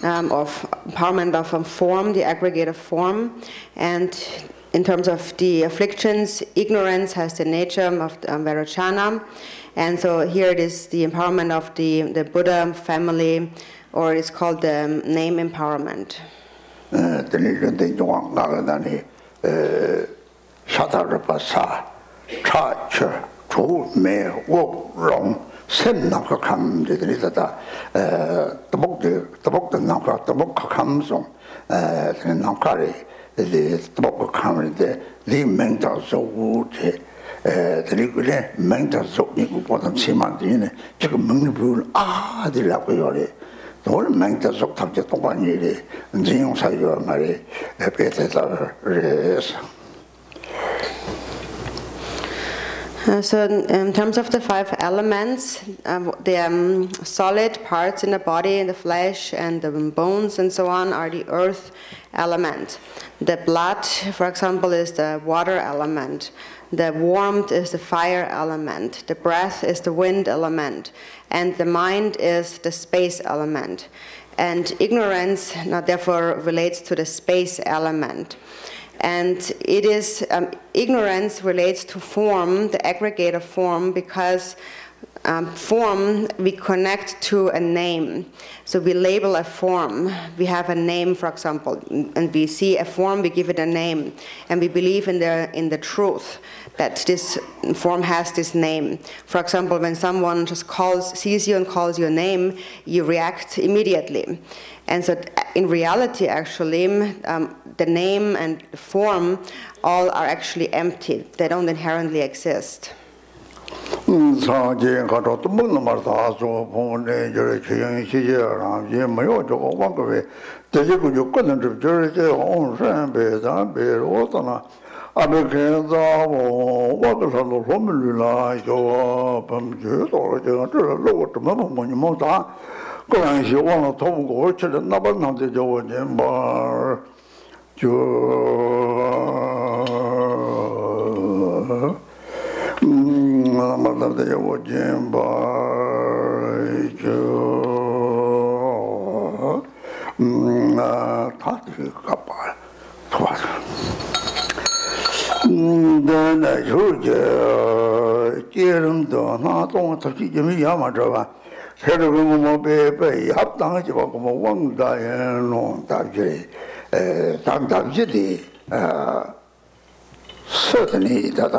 of empowerment of a form, the aggregate of form. And in terms of the afflictions, ignorance has the nature of Vajrayogini, and so here it is the empowerment of the Buddha family, or it's called the name empowerment. Sem naka kam de da tabok the naka tabok kam song nakari the tabok kam the mental so wood the mental so ni ku potom siman dine 지금 먹는 불 아들 라고 요래 또 mental so 탑제 동반이래 인용 사요 말이 에페테다 레스. So in terms of the 5 elements, the solid parts in the body, in the flesh and the bones and so on are the earth element. The blood, for example, is the water element. The warmth is the fire element. The breath is the wind element. And the mind is the space element. And ignorance now therefore relates to the space element. And it is, ignorance relates to form, the aggregate of form, because form we connect to a name. So we label a form. We have a name, for example, and we see a form, we give it a name. And we believe in the truth that this form has this name. For example, when someone just sees you and calls your name, you react immediately. And so in reality, actually, the name and the form all are actually empty. They don't inherently exist. Certainly, that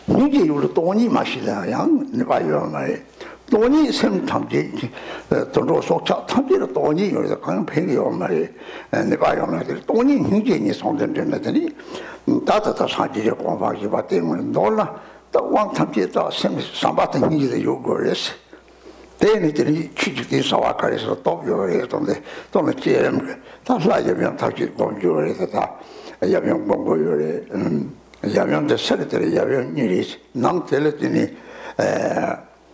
이게 요로 돈이 마시다 양 내가요 말 돈이 샘 탐지 돈으로 속차 탐지로 돈이 요래서 그냥 팽이요 말 내가요 말 돈이 굉장히 손댄다더니 다다다 사지를 공부하지 봐 때문에 놀라 또왕 탐지다 샘 삼바튼 이제 요거레스 대니들이 취직된 사와카에서 또 요래던데 또는 제ем 다 사이면 탐지 공부를 다 야명 공부를 야명도 설들이 야명 일이 남텔더니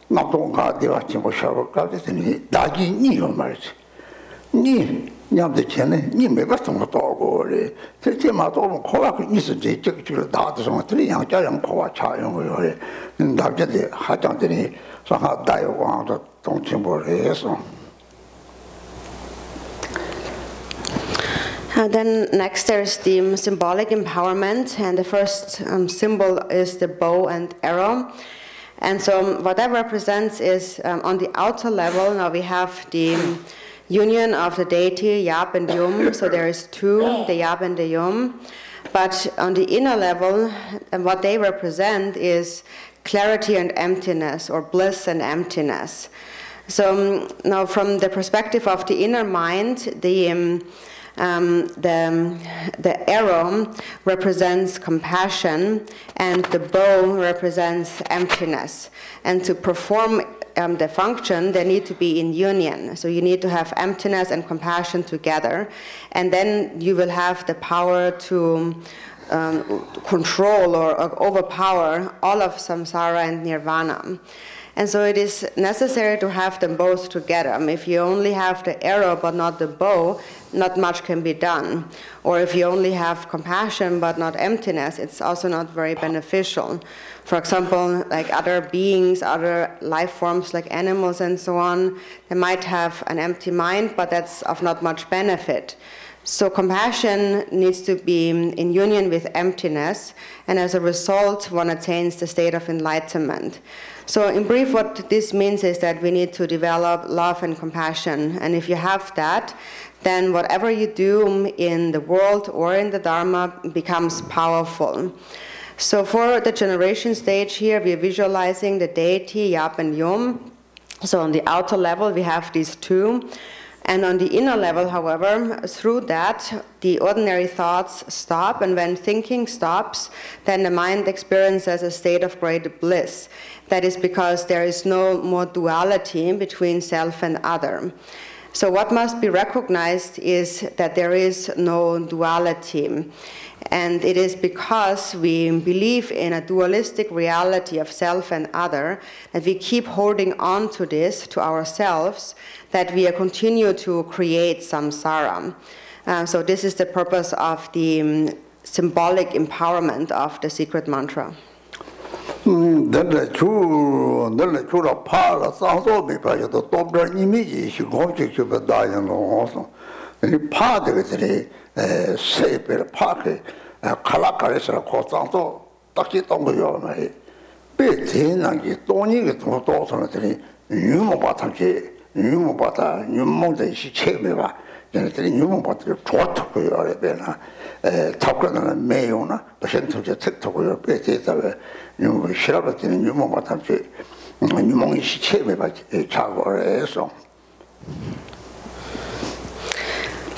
나동가 되었지 뭐 샤워까지더니 나기 니요 말이지 니 냠도 전에 니 매봤던 것도 하고 그래 대체마도 코가 있었지 저기로 나와서 들이 양자랑 코와 차용 거요 남자들 하장들이 상하 다요 왕도 동침을 해서. Then next there's the symbolic empowerment, and the first symbol is the bow and arrow. And so what that represents is on the outer level, now we have the union of the deity, Yap and Yum, so there is two, the Yap and the Yum. But on the inner level, what they represent is clarity and emptiness, or bliss and emptiness. So now from the perspective of the inner mind, the arrow represents compassion and the bow represents emptiness. And to perform the function, they need to be in union. So you need to have emptiness and compassion together, and then you will have the power to control or overpower all of samsara and nirvana. And so it is necessary to have them both together. If you only have the arrow but not the bow, not much can be done. Or if you only have compassion but not emptiness, it's also not very beneficial. For example, like other beings, other life forms like animals and so on, they might have an empty mind, but that's of not much benefit. So compassion needs to be in union with emptiness, and as a result, one attains the state of enlightenment. So in brief, what this means is that we need to develop love and compassion, and if you have that, then whatever you do in the world or in the Dharma becomes powerful. So for the generation stage here, we are visualizing the deity, Yap and Yom. So on the outer level, we have these two. And on the inner level, however, through that, the ordinary thoughts stop, and when thinking stops, then the mind experiences a state of great bliss. That is because there is no more duality between self and other. So what must be recognized is that there is no duality. And it is because we believe in a dualistic reality of self and other that we keep holding on to this, to ourselves, that we continue to create samsara. So this is the purpose of the symbolic empowerment of the secret mantra.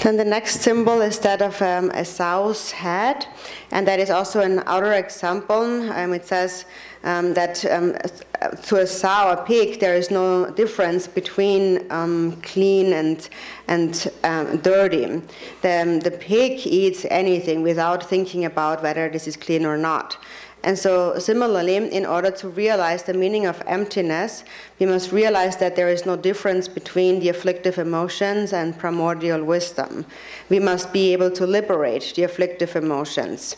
Then the next symbol is that of a sow's head, and that is also an outer example. It says that to a sow, a pig, there is no difference between clean and dirty. The pig eats anything without thinking about whether this is clean or not. And so similarly, in order to realize the meaning of emptiness, we must realize that there is no difference between the afflictive emotions and primordial wisdom. We must be able to liberate the afflictive emotions.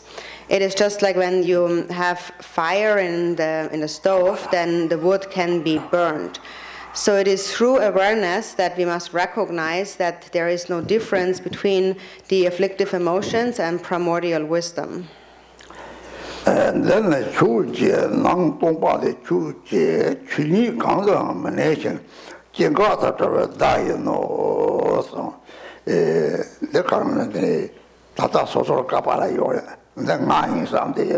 It is just like when you have fire in the stove, then the wood can be burned. So it is through awareness that we must recognize that there is no difference between the afflictive emotions and primordial wisdom. And then the Chuji, Nang Tongpa, the Chuji, Chuni Gang Manation, Jingata Diano, the current Tata Social Kapala, the nine something,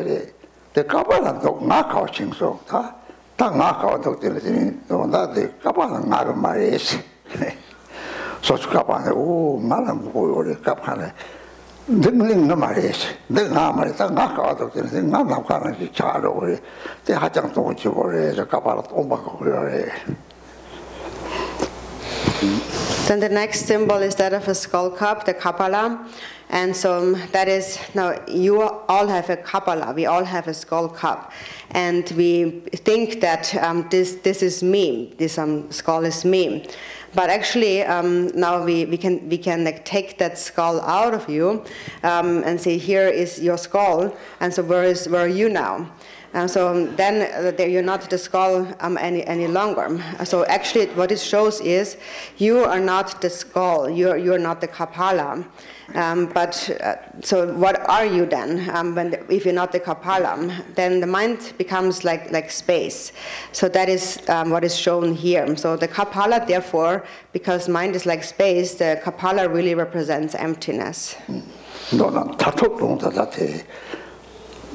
the Kapala dog knock out so, knock out doctor, that the Kapala Nagamaris. So Kapana, oh, Madam, or the Kapana. Then no matters. Then I'm not out of the thing. I'm not going to charge over it. They had to go to a couple of Omaha. Then the next symbol is that of a skull cup, the Kapala. And so that is, now you all have a Kapala, we all have a skull cup. And we think that this is me, this skull is me. But actually, now we can like take that skull out of you and say, here is your skull, and so where are you now? So then you're not the skull any longer. So actually, what it shows is you are not the skull. You're not the Kapala. So what are you then? If you're not the Kapala, then the mind becomes like space. So that is what is shown here. So the Kapala, therefore, because mind is like space, the Kapala really represents emptiness.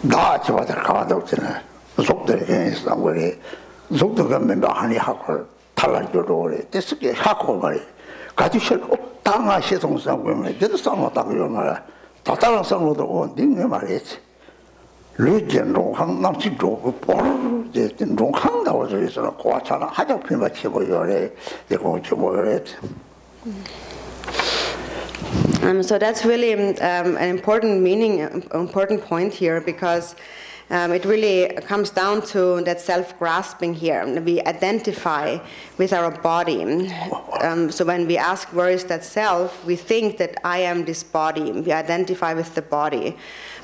That's what the card of the Zokter against somebody. Zokter remember honey hacker, Taladore, this is Hackleberry. Katisha, Tanga shit on some women, did some of Tagamara, Tatara some of the own, didn't you marry it? 루진 종항 남치 조고 보르 된 종항다고 저기서 고아차나 하자 피마 치고요래 되고 치고요래. So that's really an important meaning, important point here, because it really comes down to that self-grasping here. We identify with our body. So when we ask where is that self, we think that I am this body. We identify with the body.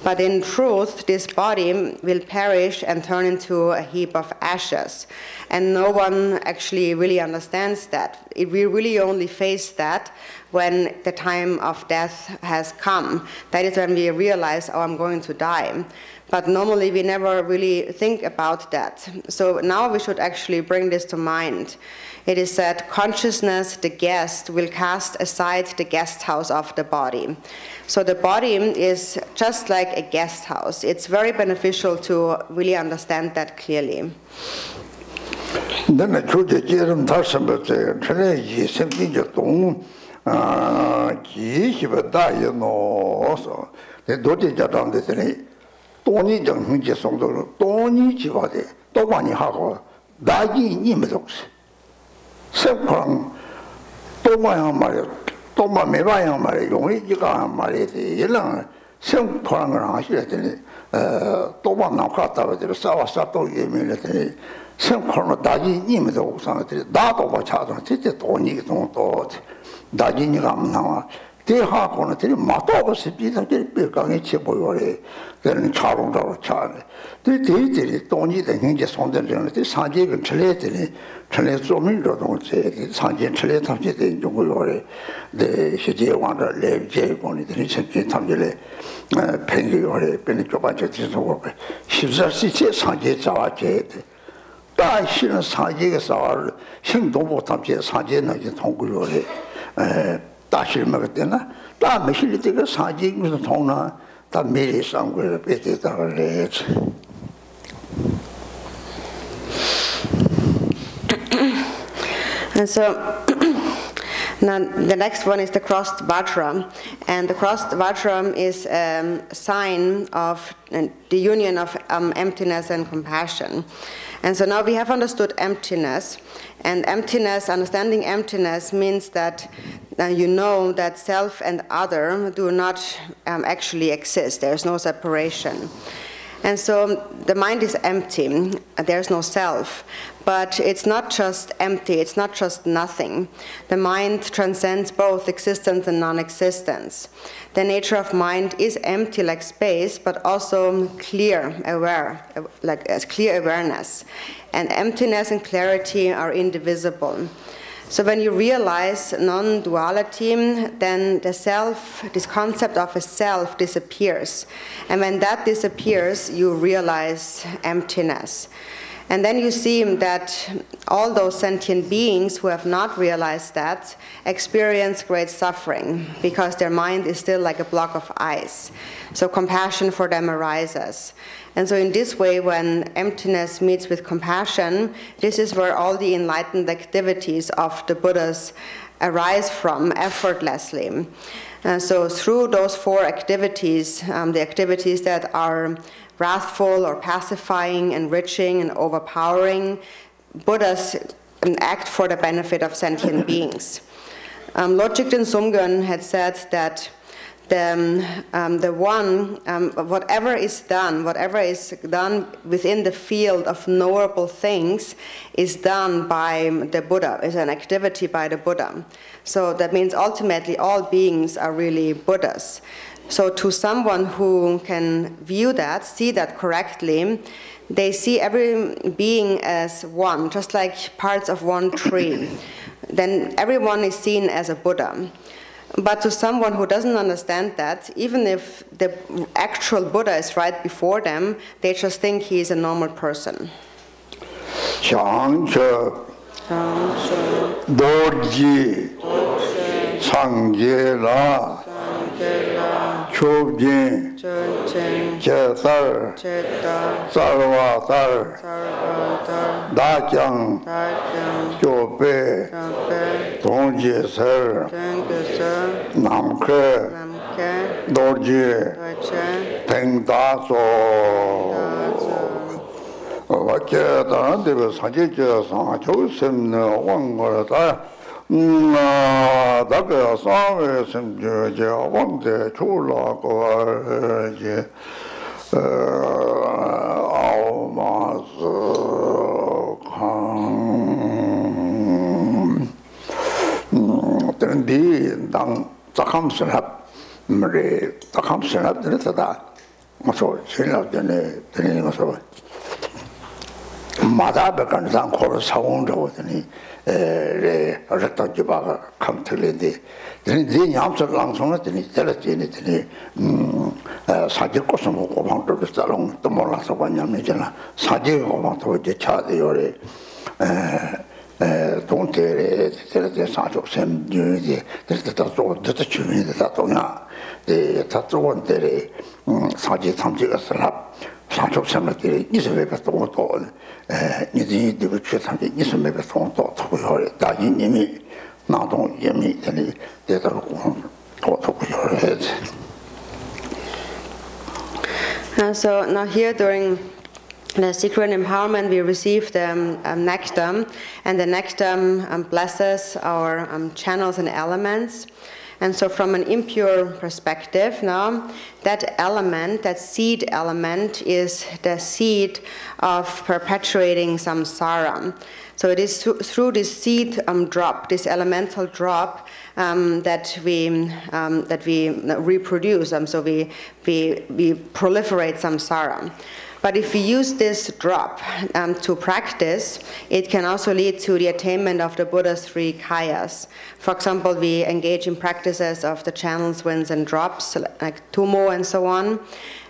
But in truth, this body will perish and turn into a heap of ashes. And no one actually really understands that. We really only face that when the time of death has come. That is when we realize, oh, I'm going to die. But normally we never really think about that. So now we should actually bring this to mind. It is said, consciousness, the guest, will cast aside the guest house of the body. So the body is just like a guest house. It's very beneficial to really understand that clearly. Then 돈이 정형제 성도로 돈이 지와대 또 많이 하고 나기 님도 없어. 생활 또 많이 말이야. 또 많이 봐야 말이야. 용의지가 말이야. 이런 생활을 하셔야 되니 또 만나 갔다 와서 싸워서 또 예민했더니 생활은 나기 님도 없어서 나도 뭐 찾아 진짜 돈이 또 나기니가 안 나와. 대하고는 되게 맞다고서 비슷하게 뼈강에 쳐보여래. 그런 차롱자로 차네. 대들이 돈이 되는 게 손들려는 산재가 철래들이 철래 좀이라도 제 산재 철래 탐지된 정도로래. 네 시제 왕을 레제고니 되는 책이 탐지래. 팽이요래 변이 좁아져 뒤서고 십사시체 산재 자와제. 다시는 산재가 싸울 힘도 못 탐지 산재는 이제 통구요래. 다시 먹을 때나 다 메시리 때가 사진에서 통나 다 미리 상고를 뺏다가 그래. And so now the next one is the crossed Vajra, and the crossed Vajra is a sign of the union of emptiness and compassion. And so now we have understood emptiness, and emptiness, understanding emptiness means that you know that self and other do not actually exist. There's no separation. And so the mind is empty. There's no self. But it's not just empty. It's not just nothing. The mind transcends both existence and non-existence. The nature of mind is empty like space, but also clear, aware, like a clear awareness. And emptiness and clarity are indivisible. So when you realize non-duality, then the self, this concept of a self disappears. And when that disappears, you realize emptiness. And then you see that all those sentient beings who have not realized that experience great suffering because their mind is still like a block of ice. So compassion for them arises. And so in this way, when emptiness meets with compassion, this is where all the enlightened activities of the Buddhas arise from effortlessly. So through those four activities, the activities that are wrathful or pacifying, enriching, and overpowering, Buddhas act for the benefit of sentient beings. Lodjikten Sumgön had said that the one, whatever is done within the field of knowable things is done by the Buddha, is an activity by the Buddha. So that means ultimately all beings are really Buddhas. So to someone who can view that, see that correctly, they see every being as one, just like parts of one tree. Then everyone is seen as a Buddha. But to someone who doesn't understand that, even if the actual Buddha is right before them, they just think he is a normal person. Dorji, Sangjela, Chobjin, Chetar, Sarvatar, Dachang, Chope, Tongje Sir, Namke, Dorje, Pengdazo, Vaketa, there was Hajija, Joseph, Wangorata, Daga, Sam, Wang, the Chula, Almas, Trendi, Dang, Takam Serap, Marie, Takam Serap, the Tada, also, Silla, the training also. Madaba can Zang Kor Sound of the Retajiba come to the Yamsa Langsonat in Italy, Sajikosum of the Salon, the Molas of Wanyamijana, Sajik of the Chadi don't the Sancho Sem, the Tatona, the Taton, Saji Samjiga Salap, Sancho Cemetery, is a paper to Nidhi, the Richard, is a paper to her, dying Yemi, not on Yemi, any data to your head. So now here during the secret empowerment, we receive the nectar, and the nectar blesses our channels and elements. And so from an impure perspective now, that element, that seed element, is the seed of perpetuating samsara. So it is through this seed drop, this elemental drop, that we reproduce. So we proliferate samsara. But if we use this drop to practice, it can also lead to the attainment of the Buddha's 3 kayas. For example, we engage in practices of the channels, winds, and drops, like Tumo and so on,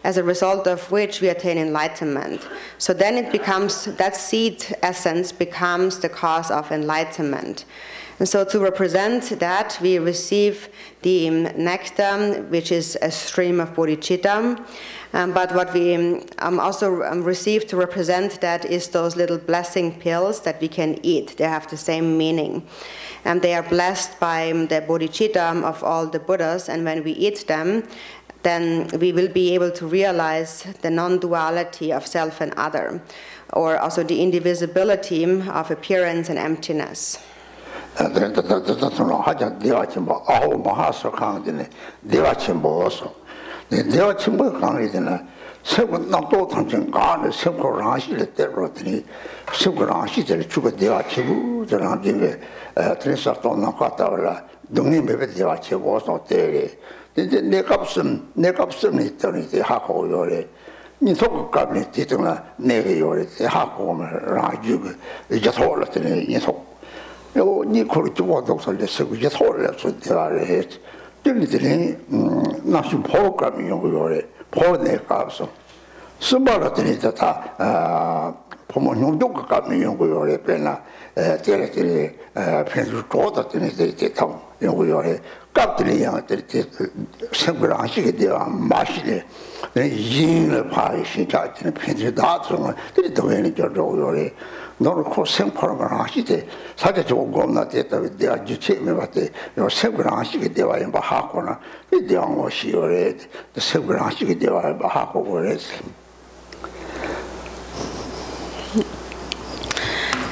as a result of which we attain enlightenment. So then it becomes, that seed essence becomes the cause of enlightenment. And so to represent that, we receive the nectar, which is a stream of bodhicitta. But what we also receive to represent that is those little blessing pills that we can eat. They have the same meaning. And they are blessed by the bodhicitta of all the Buddhas, and when we eat them, then we will be able to realize the non-duality of self and other, or also the indivisibility of appearance and emptiness.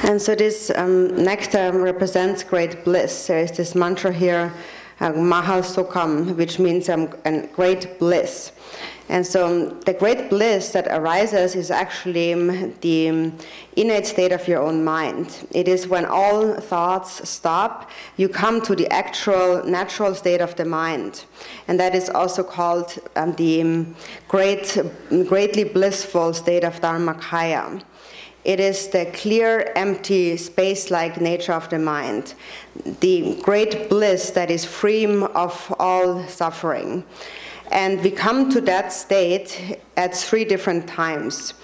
And so this nectar represents great bliss. There is this mantra here, Mahal Sukham, which means great bliss. And so the great bliss that arises is actually the innate state of your own mind. It is when all thoughts stop, you come to the actual natural state of the mind. And that is also called the greatly blissful state of Dharmakaya. It is the clear, empty, space-like nature of the mind, the great bliss that is free of all suffering. And we come to that state at 3 different times.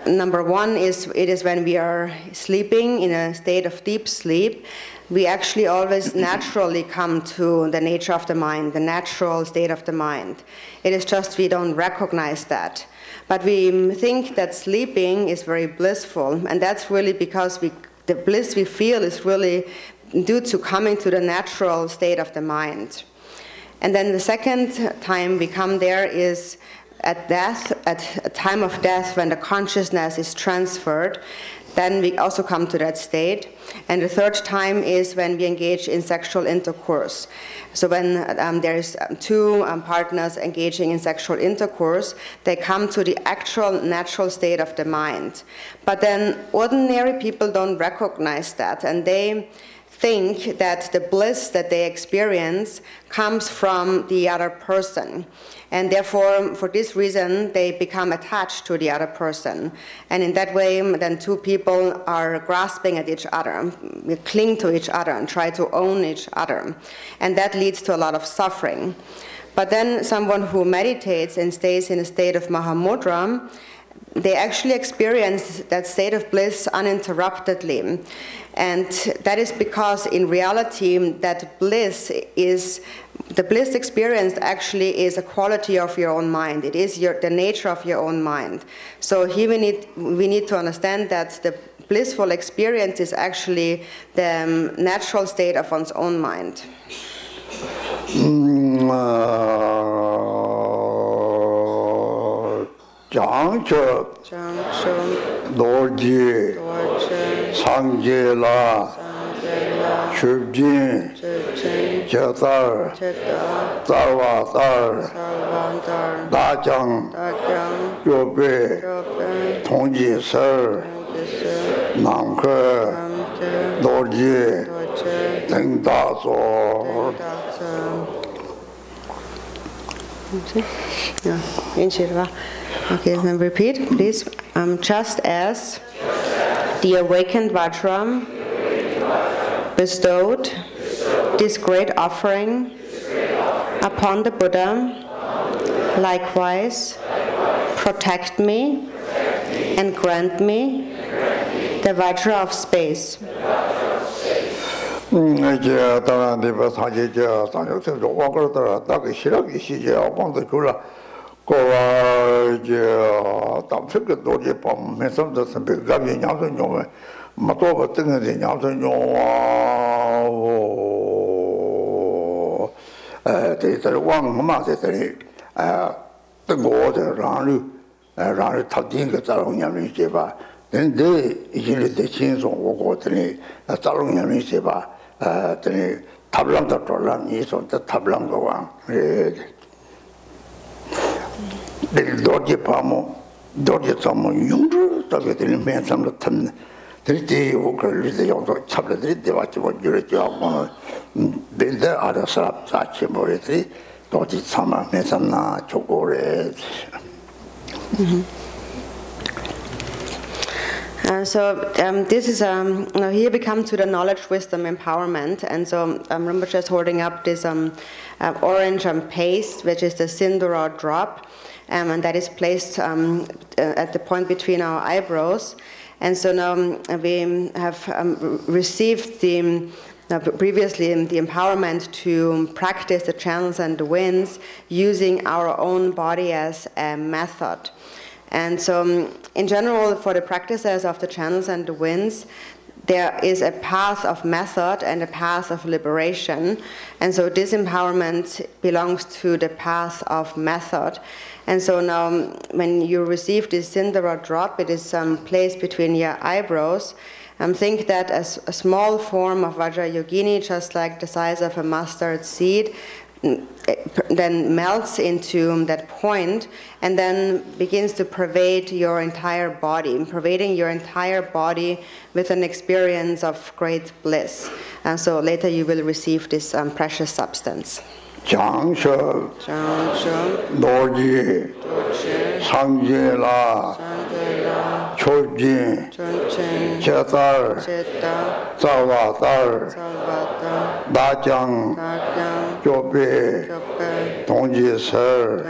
Number 1 is it is when we are sleeping in a state of deep sleep. We actually always naturally come to the nature of the mind, the natural state of the mind. It is just we don't recognize that. But we think that sleeping is very blissful, and that's really because the bliss we feel is really due to coming to the natural state of the mind. And then the second time we come there is at death, at a time of death when the consciousness is transferred. Then we also come to that state. And the third time is when we engage in sexual intercourse. So when there's two partners engaging in sexual intercourse, they come to the actual natural state of the mind. But then ordinary people don't recognize that, and they think that the bliss that they experience comes from the other person. And therefore, for this reason, they become attached to the other person. And in that way, then two people are grasping at each other, cling to each other, and try to own each other. And that leads to a lot of suffering. But then someone who meditates and stays in a state of Mahamudra, they actually experience that state of bliss uninterruptedly. And that is because in reality, that bliss is, the bliss experienced actually is a quality of your own mind. It is the nature of your own mind. So here we need to understand that the blissful experience is actually the natural state of one's own mind. Dorji, Sangjela, Shubjin, Chetar, Tarvatar, Dajang, Yobe, Tongji Sir, Namke, Dorji, Tengdazo. Okay, then repeat, please. Just as the awakened Vajra bestowed this great offering upon the Buddha, likewise protect me and grant me the Vajra of space. Dorji Pamo, Dorji Samo, Yungu, Tabithin, Mansam, the Tan, Triti, Oka, Chapter, the Vachivo, Jurija, then there are the Sarap, Sachi, Dorji Sama, Mansana, Chokore. This is, here we come to the knowledge, wisdom, empowerment. And so Rinpoche is holding up this orange paste, which is the Sindura drop. And that is placed at the point between our eyebrows. And so now we have received previously the empowerment to practice the channels and the winds using our own body as a method. And so in general, for the practices of the channels and the winds, there is a path of method and a path of liberation. And so this empowerment belongs to the path of method. And so now when you receive this Sindara drop, it is placed between your eyebrows. Think that as a small form of Vajrayogini, just like the size of a mustard seed, then melts into that point and then begins to pervade your entire body, pervading your entire body with an experience of great bliss. And so later you will receive this precious substance. Changsha, Dorji, Sangjela, Chojin, Chetar, Salvatar, Dajang, Yobe, Tongji Sir,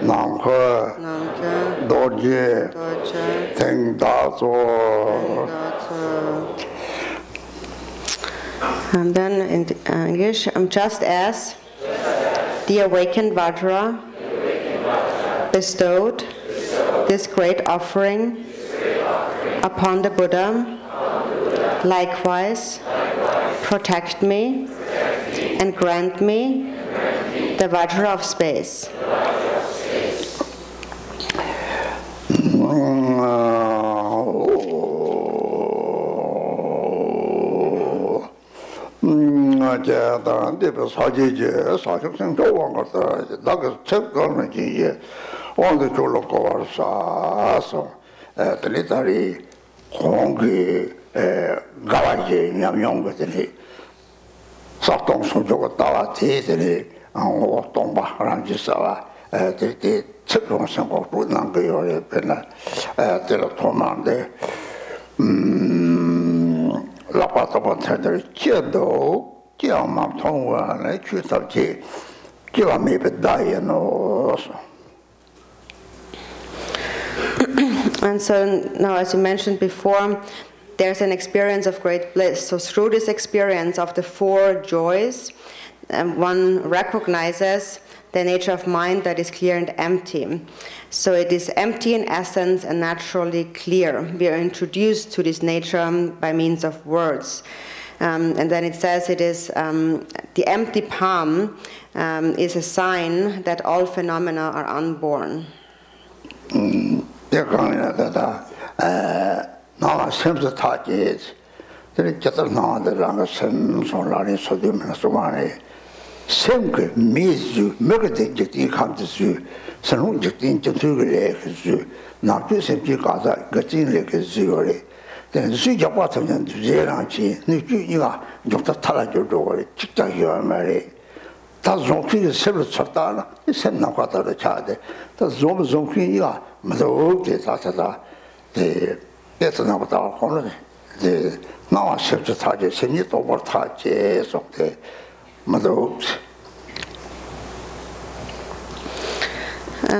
Namke, Dorji, Tengdazo. And then in English, just as the awakened Vajra bestowed this great offering upon the Buddha, likewise protect me and grant me the Vajra of space. And so now, as you mentioned before, there's an experience of great bliss. So through this experience of the four joys, one recognizes the nature of mind that is clear and empty. So it is empty in essence and naturally clear. We are introduced to this nature by means of words. And then it says it is the empty palm is a sign that all phenomena are unborn.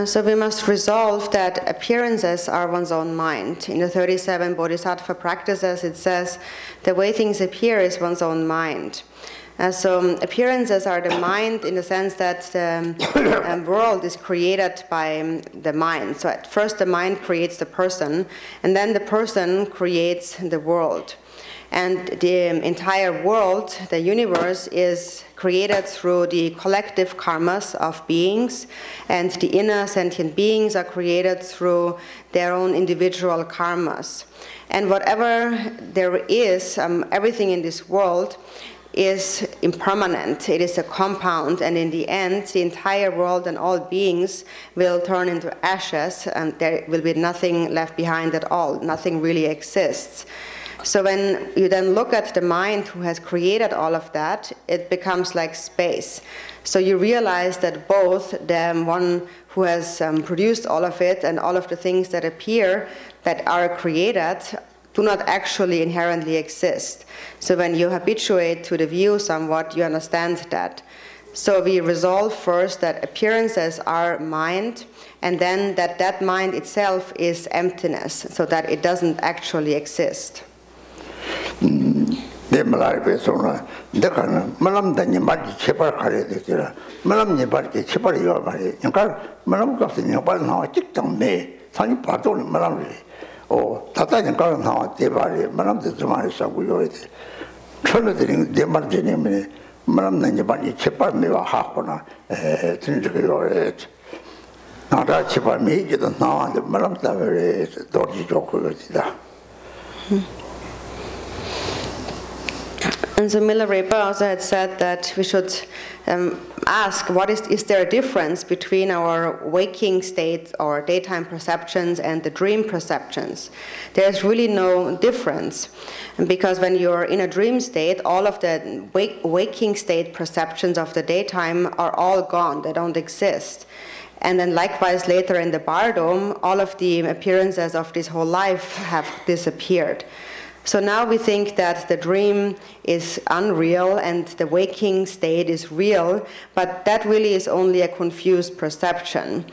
So we must resolve that appearances are one's own mind. In the 37 Bodhisattva practices, it says the way things appear is one's own mind. So appearances are the mind in the sense that the world is created by the mind. So at first the mind creates the person, and then the person creates the world. And the entire world, the universe, is created through the collective karmas of beings, and the inner sentient beings are created through their own individual karmas. And whatever there is, everything in this world is impermanent. It is a compound, and in the end, the entire world and all beings will turn into ashes, and there will be nothing left behind at all. Nothing really exists. So when you then look at the mind who has created all of that, it becomes like space. So you realize that both the one who has produced all of it and all of the things that appear that are created do not actually inherently exist. So when you habituate to the view somewhat, you understand that. So we resolve first that appearances are mind, and then that mind itself is emptiness, so that it doesn't actually exist. And so Milarepa also had said that we should ask, is there a difference between our waking state or daytime perceptions and the dream perceptions? There's really no difference, because when you're in a dream state, all of the waking state perceptions of the daytime are all gone, they don't exist. And then likewise later in the Bardom, all of the appearances of this whole life have disappeared. So now we think that the dream is unreal and the waking state is real, but that really is only a confused perception.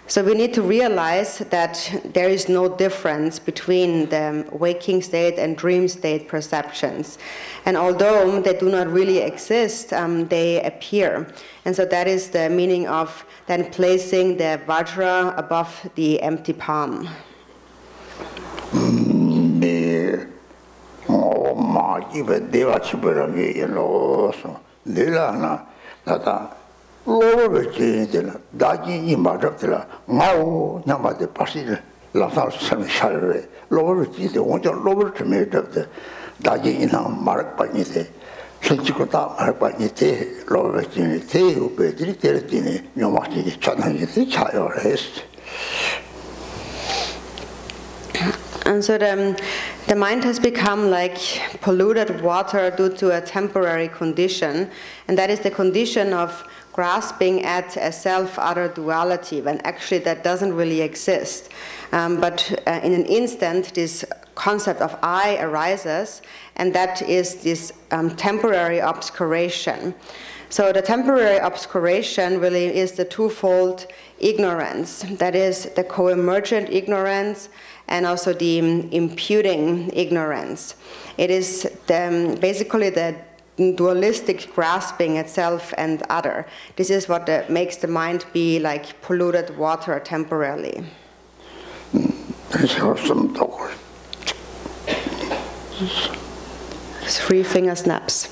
So we need to realize that there is no difference between the waking state and dream state perceptions. And although they do not really exist, they appear. And so that is the meaning of then placing the Vajra above the empty palm. Lilana, Nata, Lower Jane, Daji in Madratilla, Mao, Namade Passil, Lasal Sam Shire, Lower Jane, the one lower to make of the Daji in Mark Panite, Senchicota, Arpanite, Lower Jane, Teo, Petri, Teretine, Yomaki, Chananite, child rest. And so the mind has become like polluted water due to a temporary condition, and that is the condition of grasping at a self-other duality, when actually that doesn't really exist. But in an instant, this concept of I arises, and that is this temporary obscuration. So the temporary obscuration really is the twofold ignorance, that is the co-emergent ignorance and also the imputing ignorance. It is basically the dualistic grasping at self and other. This is what makes the mind be like polluted water temporarily. Three finger snaps.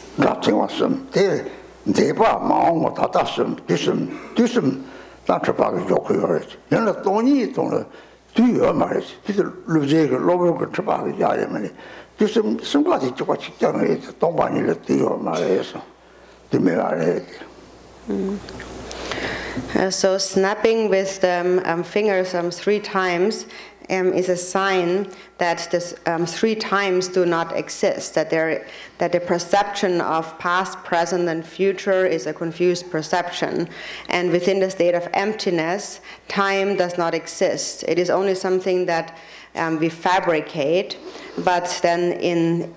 So snapping with the fingers 3 times is a sign that this 3 times do not exist, that the perception of past, present, and future is a confused perception. And within the state of emptiness, time does not exist. It is only something that we fabricate, but then in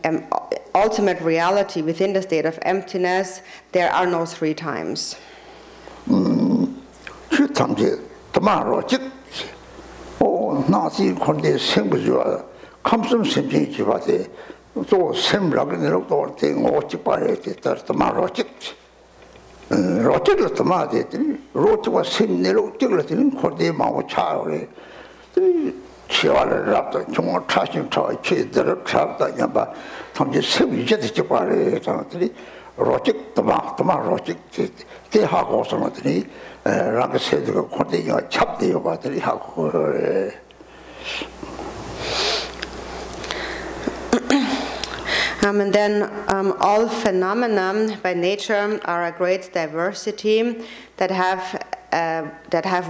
ultimate reality, within the state of emptiness, there are no 3 times. Nazi Conde Sembujua, Compson Simpi Chivate, so Sem Lagan thing or Chipare, Tamaro Chit. Roger Tamade, wrote was Sim Nero Tillatin, Corde Mao Chare. Chiara Raptor, Chumor Trashing Toy, Chase, the Trap, Yamba, Tom Sim Jet Chipare, Roger Tamaro Chit, they have also not any. Ranga said, "Continue chop the battery." And then all phenomena by nature are a great diversity that have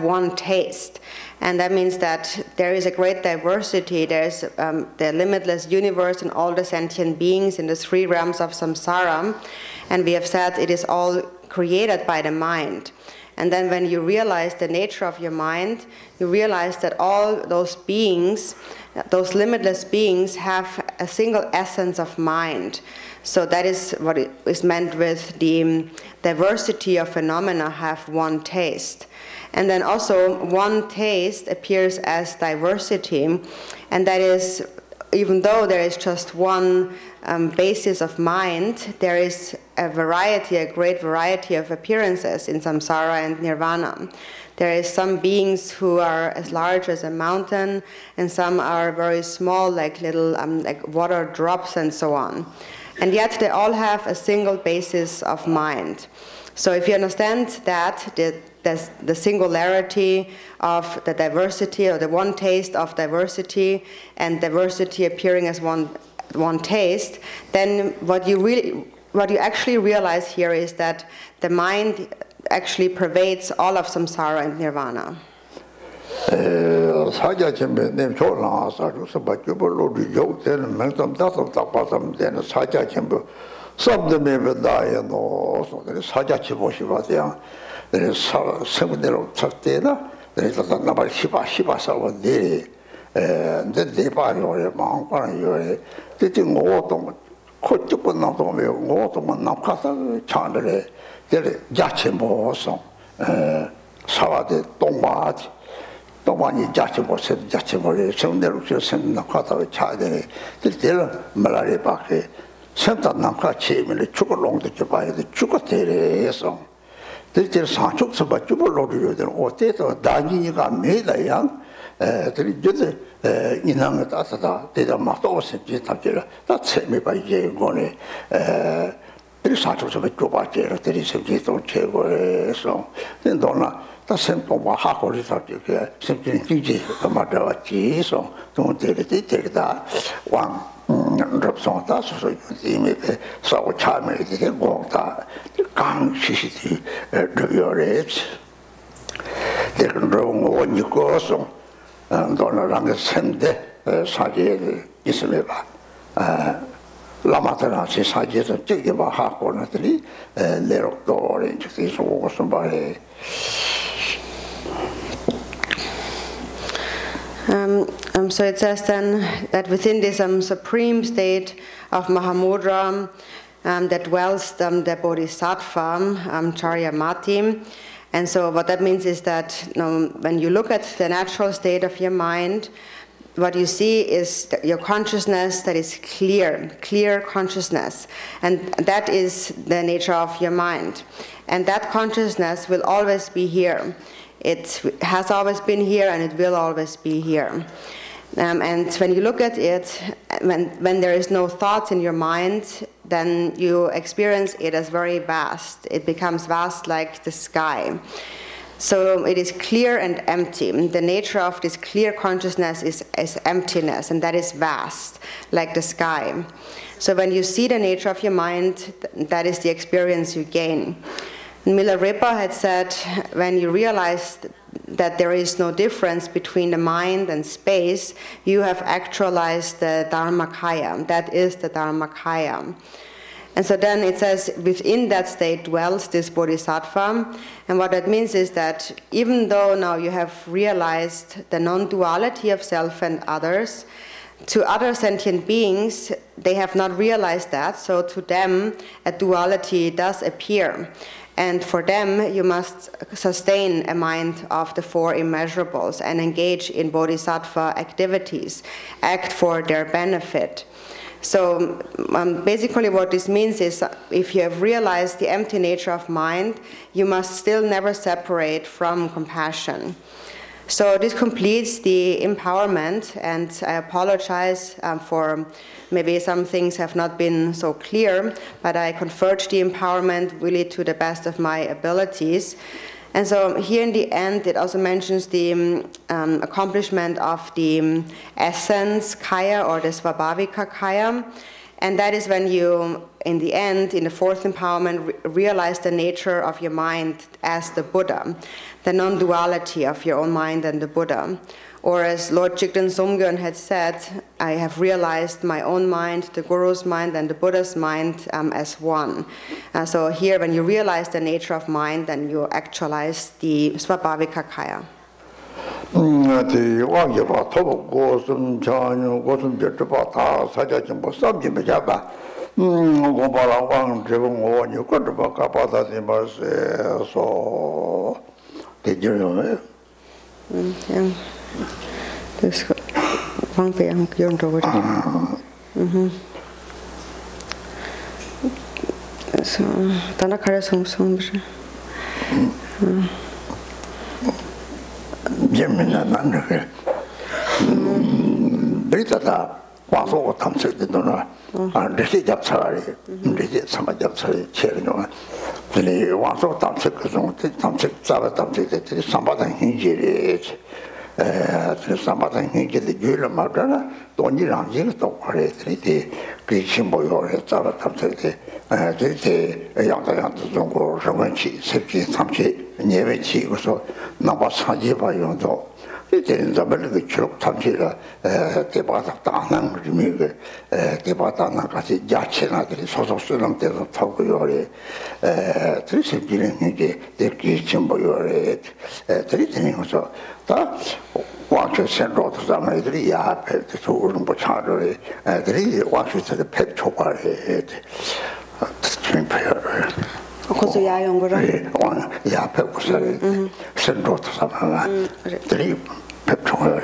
one taste, and that means that there is a great diversity. There is the limitless universe and all the sentient beings in the 3 realms of samsara, and we have said it is all created by the mind. And then when you realize the nature of your mind, you realize that all those beings, those limitless beings, have a single essence of mind. So that is what is meant with the diversity of phenomena have one taste. And then also one taste appears as diversity, and that is, even though there is just one basis of mind, there is a great variety of appearances in samsara and nirvana. There is some beings who are as large as a mountain, and some are very small, like little like water drops and so on. And yet they all have a single basis of mind. So if you understand that, the singularity of the diversity, or the one taste of diversity, and diversity appearing as one taste, then what you actually realize here is that the mind actually pervades all of samsara and nirvana. 동반이 자체고 자체고 성대로 좀 나가다 차대네 들들 말아리 밖에 선단남과 체면을 죽을롱도 좀 봐야 돼 죽어대래서 들들 사축서 봐 죽을롱도 되는 어때서 단기니가 매다야 들이 저들 인상을 따서다 대다 막도 없이 답지라 다 체면 봐 이제 거네 There is such a bit there is a bit of chair, so then Donna, the same of a half or simply the matter of cheese, so don't take that one drops on that, so you see me so charming, the water, the gang, she do your age. They can roam when you go, so and Donna run the same day, Saji is a Lamatana si saggiata che va a conatri le rotore ci sono somebody. So it says then that within this supreme state of Mahamudra that dwells the Bodhisattva, Charyamati. And so what that means is that when you look at the natural state of your mind, what you see is your consciousness that is clear consciousness. And that is the nature of your mind. And that consciousness will always be here. It has always been here and it will always be here. And when you look at it, when there is no thoughts in your mind, then you experience it as very vast. It becomes vast like the sky. So it is clear and empty. The nature of this clear consciousness is emptiness, and that is vast, like the sky. So when you see the nature of your mind, that is the experience you gain. Milarepa had said, when you realize that there is no difference between the mind and space, you have actualized the Dharmakaya. That is the Dharmakaya. And so then it says, within that state dwells this Bodhisattva. And what that means is that even though now you have realized the non-duality of self and others, to other sentient beings, they have not realized that. So to them, a duality does appear. And for them, you must sustain a mind of the four immeasurables and engage in Bodhisattva activities, act for their benefit. So basically what this means is if you have realized the empty nature of mind, you must still never separate from compassion. So this completes the empowerment, and I apologize for maybe some things have not been so clear, but I conferred the empowerment really to the best of my abilities. And so here in the end, it also mentions the accomplishment of the essence kaya or the svabhavika kaya. And that is when you, in the end, in the fourth empowerment, realize the nature of your mind as the Buddha, the non-duality of your own mind and the Buddha. Or as Lord Jigten Sumgön had said, I have realized my own mind, the Guru's mind, and the Buddha's mind as one. So here, when you realize the nature of mind, then you actualize the svabhavika kaya. Dus van bij een jong worden. Zo, dan kan je soms Jemina nange. Brita 와서 탐색도 나. 레시 잡차리. 레시 삼아 잡차리 체르노. 근데 와서 탐색 그중 탐색 잡아 탐색들이 삼바다 hin지리. 삼바다 hin지리 줄을 말하나 돈이랑 이것도 그래들이 그치 뭐요 잡아 탐색이 되게 양다양도 중국 정원치 sepsi 삼치 예배치 그래서 나와 사지 봐요도 이제는 저번에 기록 탐지라 대바닥 당한 의미가 대바닥나 같이 야채나들이 소속 쓰는 데서 타고요래 드리시기는 이게 대기 좀 보요래 드리는 거죠 다 와서 센로도 사람들이 야패 좋은 거 차를 애들이 와서 배 초과해 Koso yaayong ko rin. Ja, pepkusari. Senroto sama. Dari pepchonga.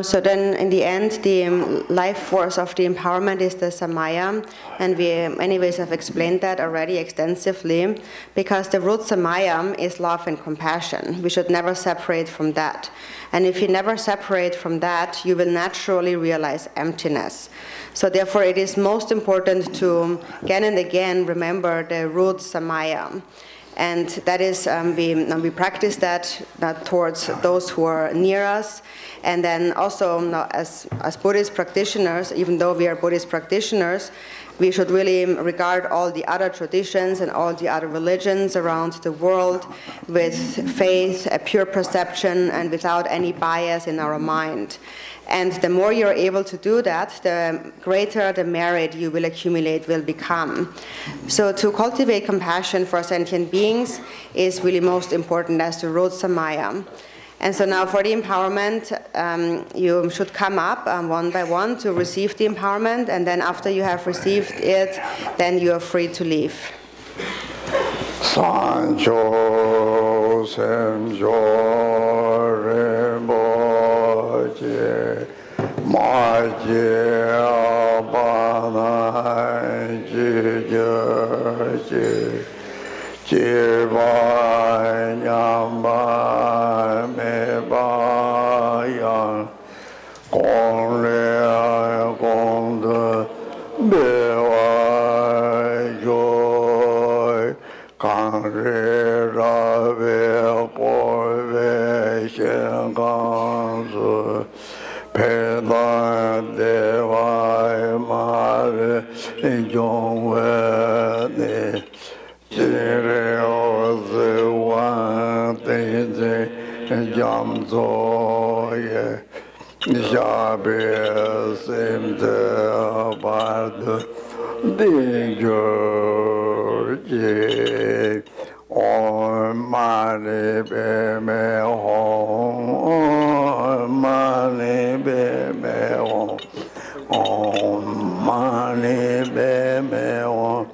So then, in the end, the life force of the empowerment is the Samaya, and we, anyways, have explained that already extensively, because the root Samaya is love and compassion. We should never separate from that. And if you never separate from that, you will naturally realize emptiness. So therefore, it is most important to, again and again, remember the root Samaya. And that is, we practice that towards those who are near us. And then also, as Buddhist practitioners, even though we are Buddhist practitioners, we should really regard all the other traditions and all the other religions around the world with faith, a pure perception, and without any bias in our mind. And the more you're able to do that, the greater the merit you will accumulate will become. So to cultivate compassion for sentient beings is really most important as the root Samaya. And so now for the empowerment, you should come up one by one to receive the empowerment, and then after you have received it, then you are free to leave. Sancho Semjo Rinpoche Maji Abana Jijaji Jiba Nyamba Mebaya Gong Le Gong De Bewa Joy Gang Re Ra Ve Bo Ve Shen Gang Zu Pe Dan De Wai Ma Re Jong We Ne Jire O Zi Wan Te Zi Jam Zo Ye Xia Be Sim De Ba De Di Jo Ji Om Mani Be Me Hong Om Mani Be Me Hong Om Mani Be Me Hong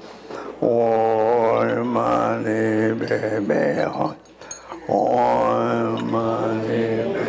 Om Mani Be Me Hong Om Mani Be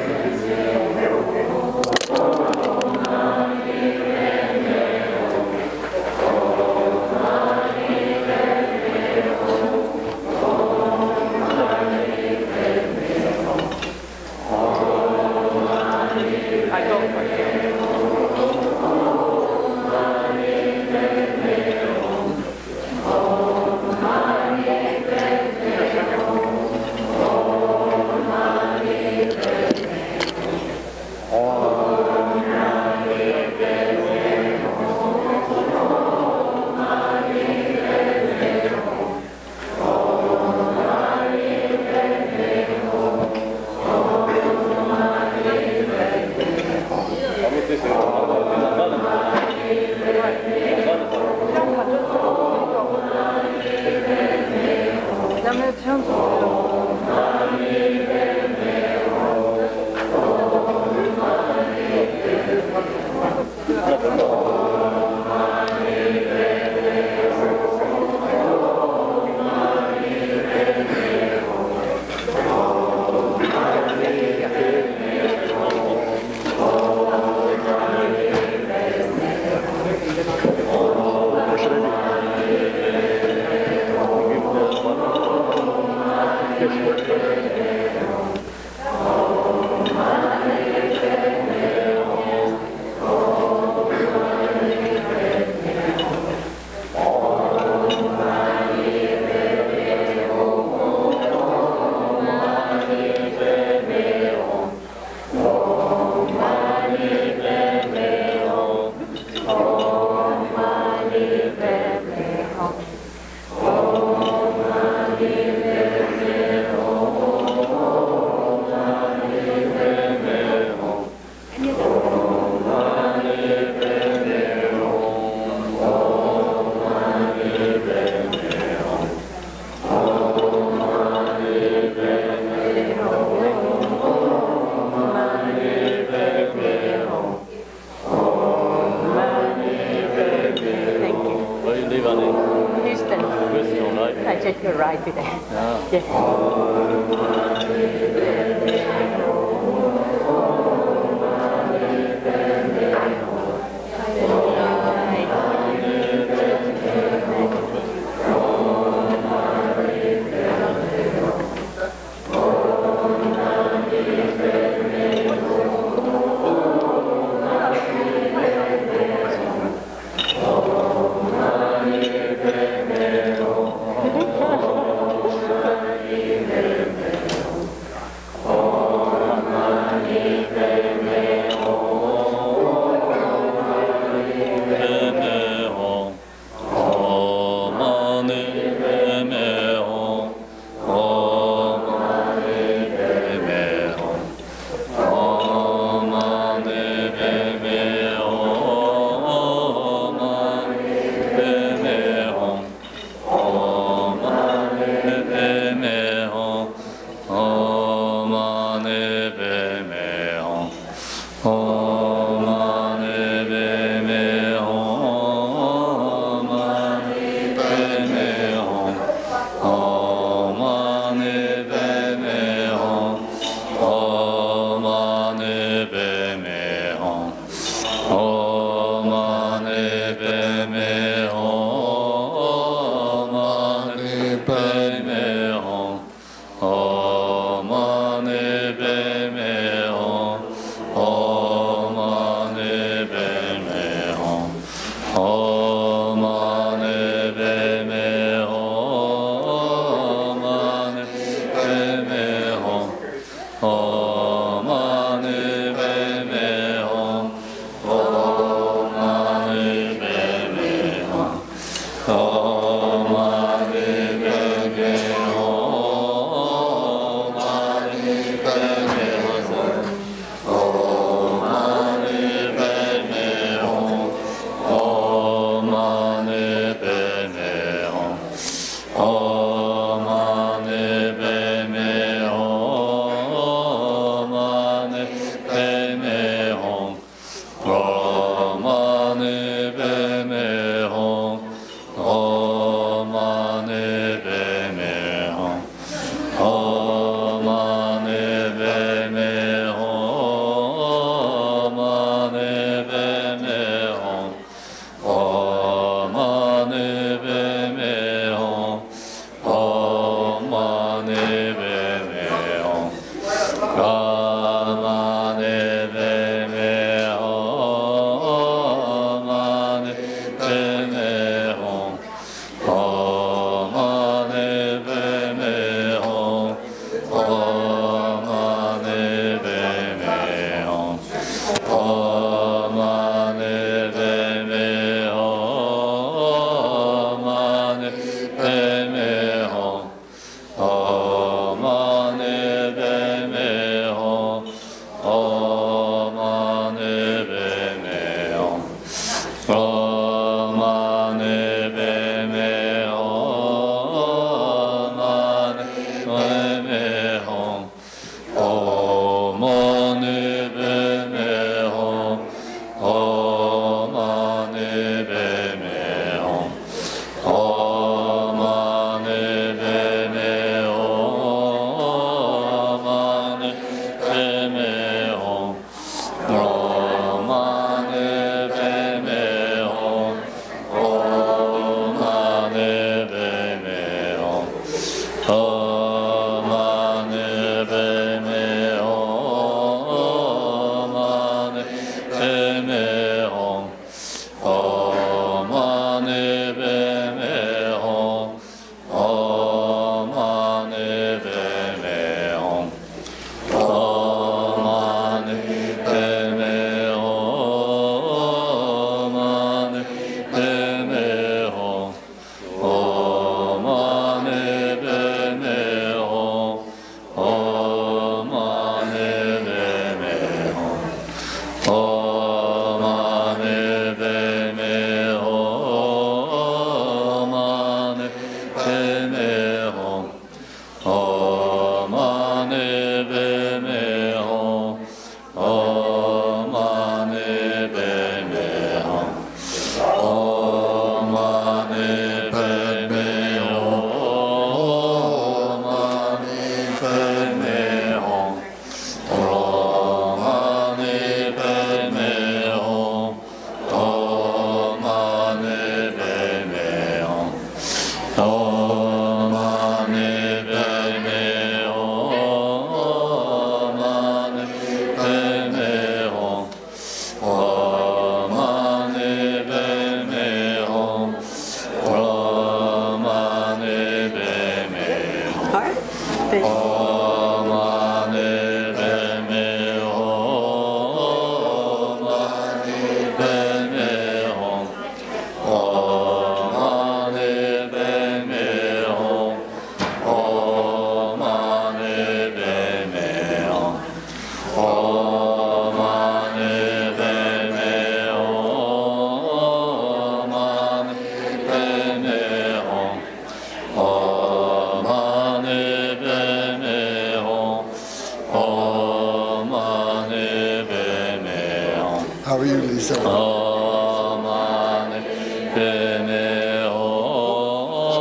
How are you, Lisa?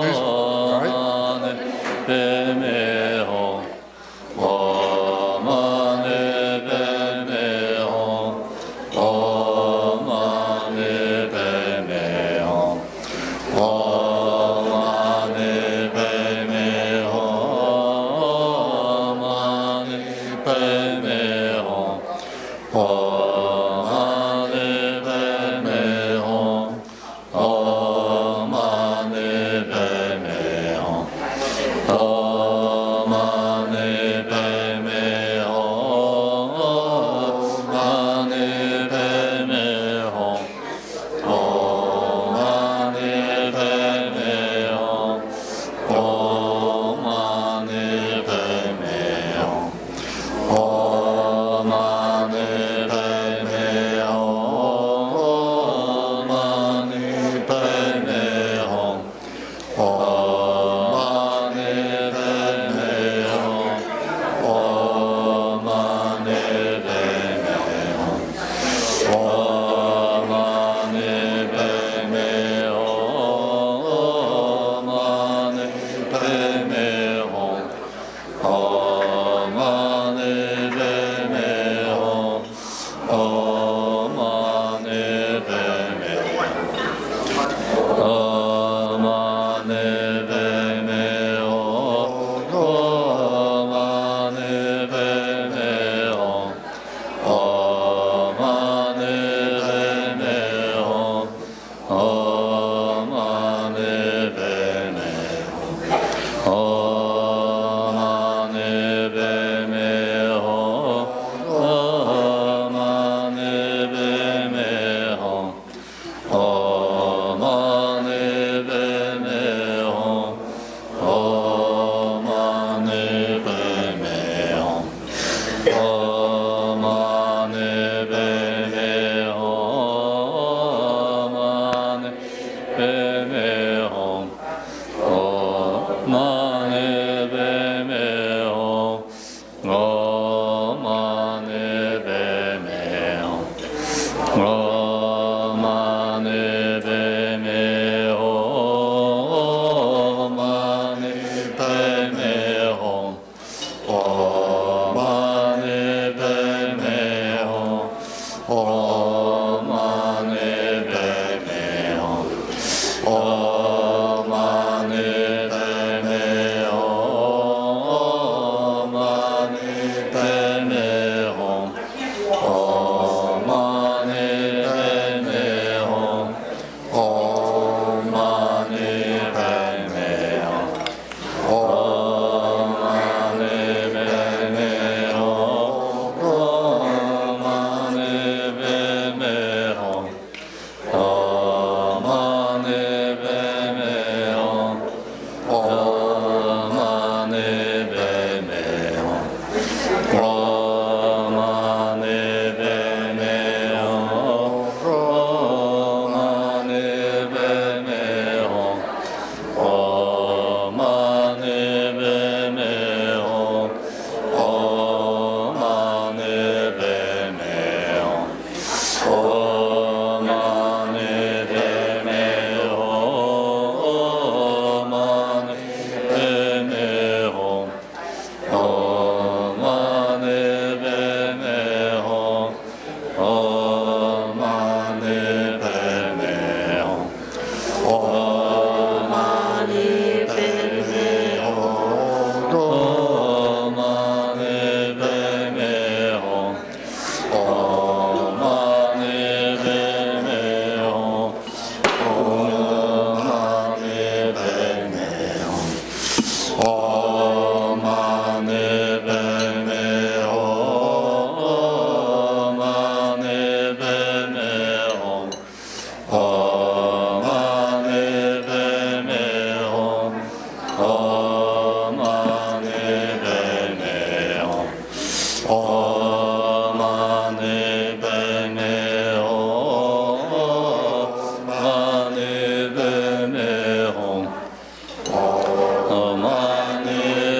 Excuse me. All right. Oh Om Mani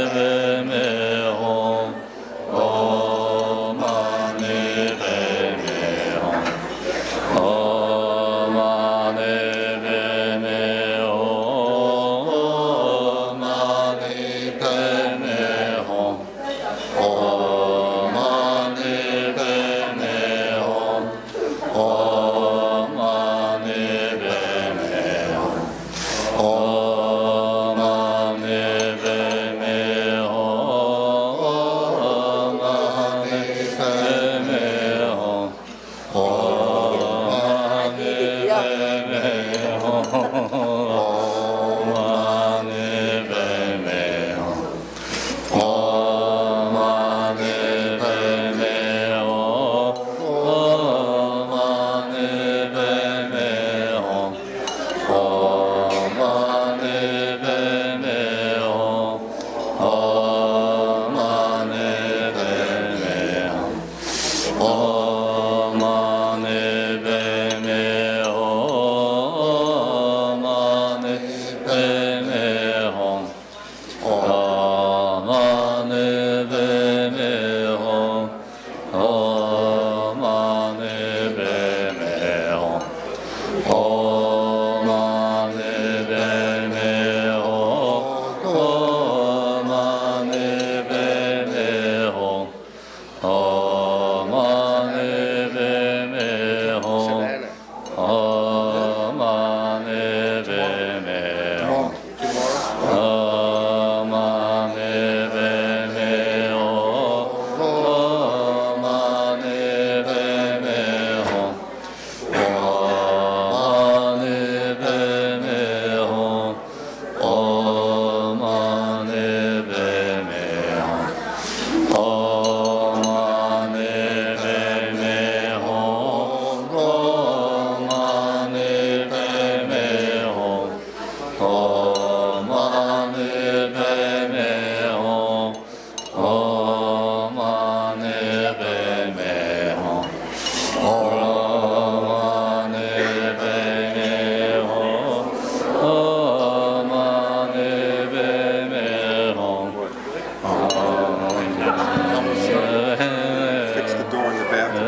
Fix the door in the bathroom.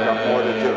Got more to do.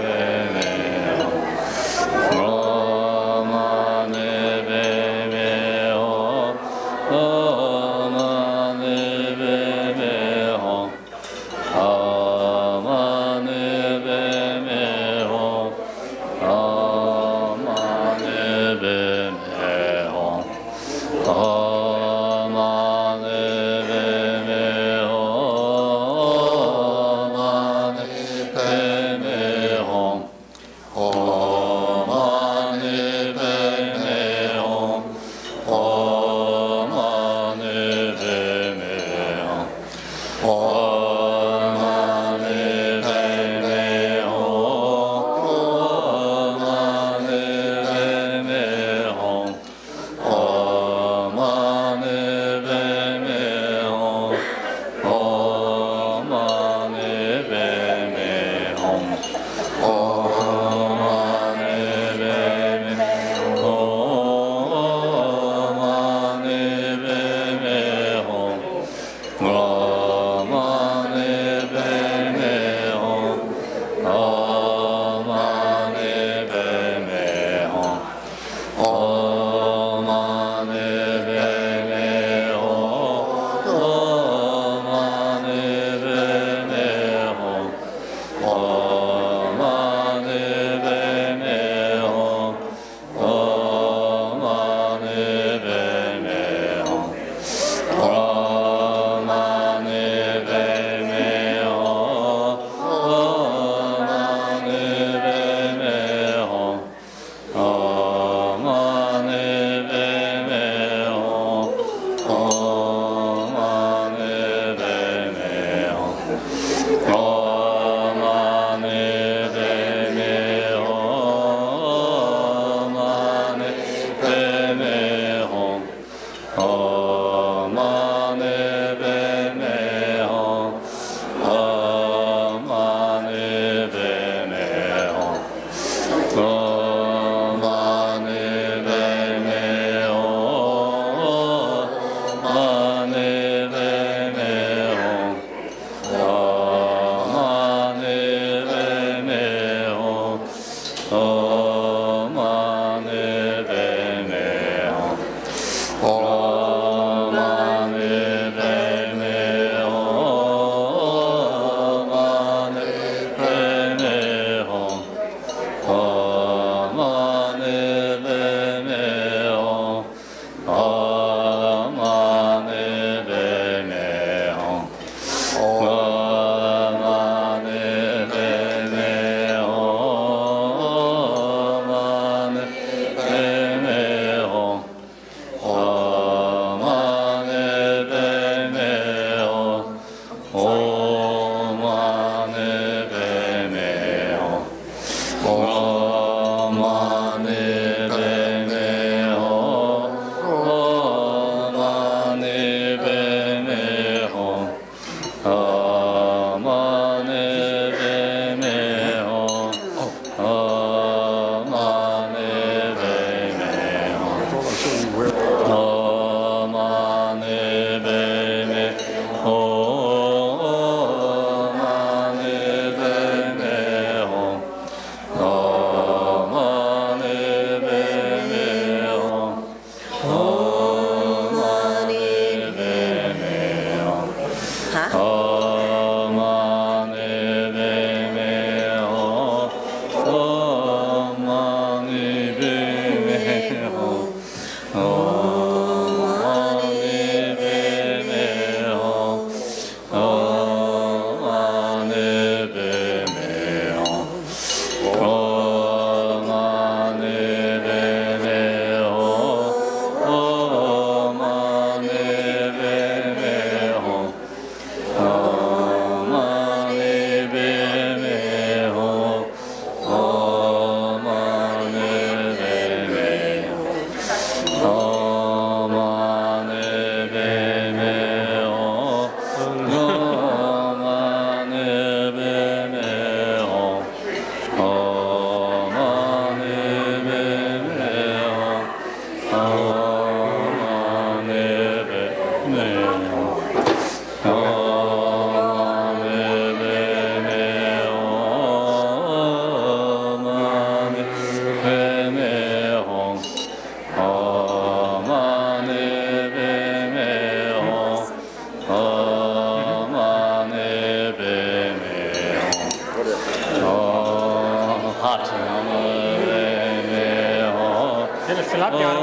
สลับยาว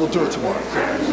We'll do it tomorrow.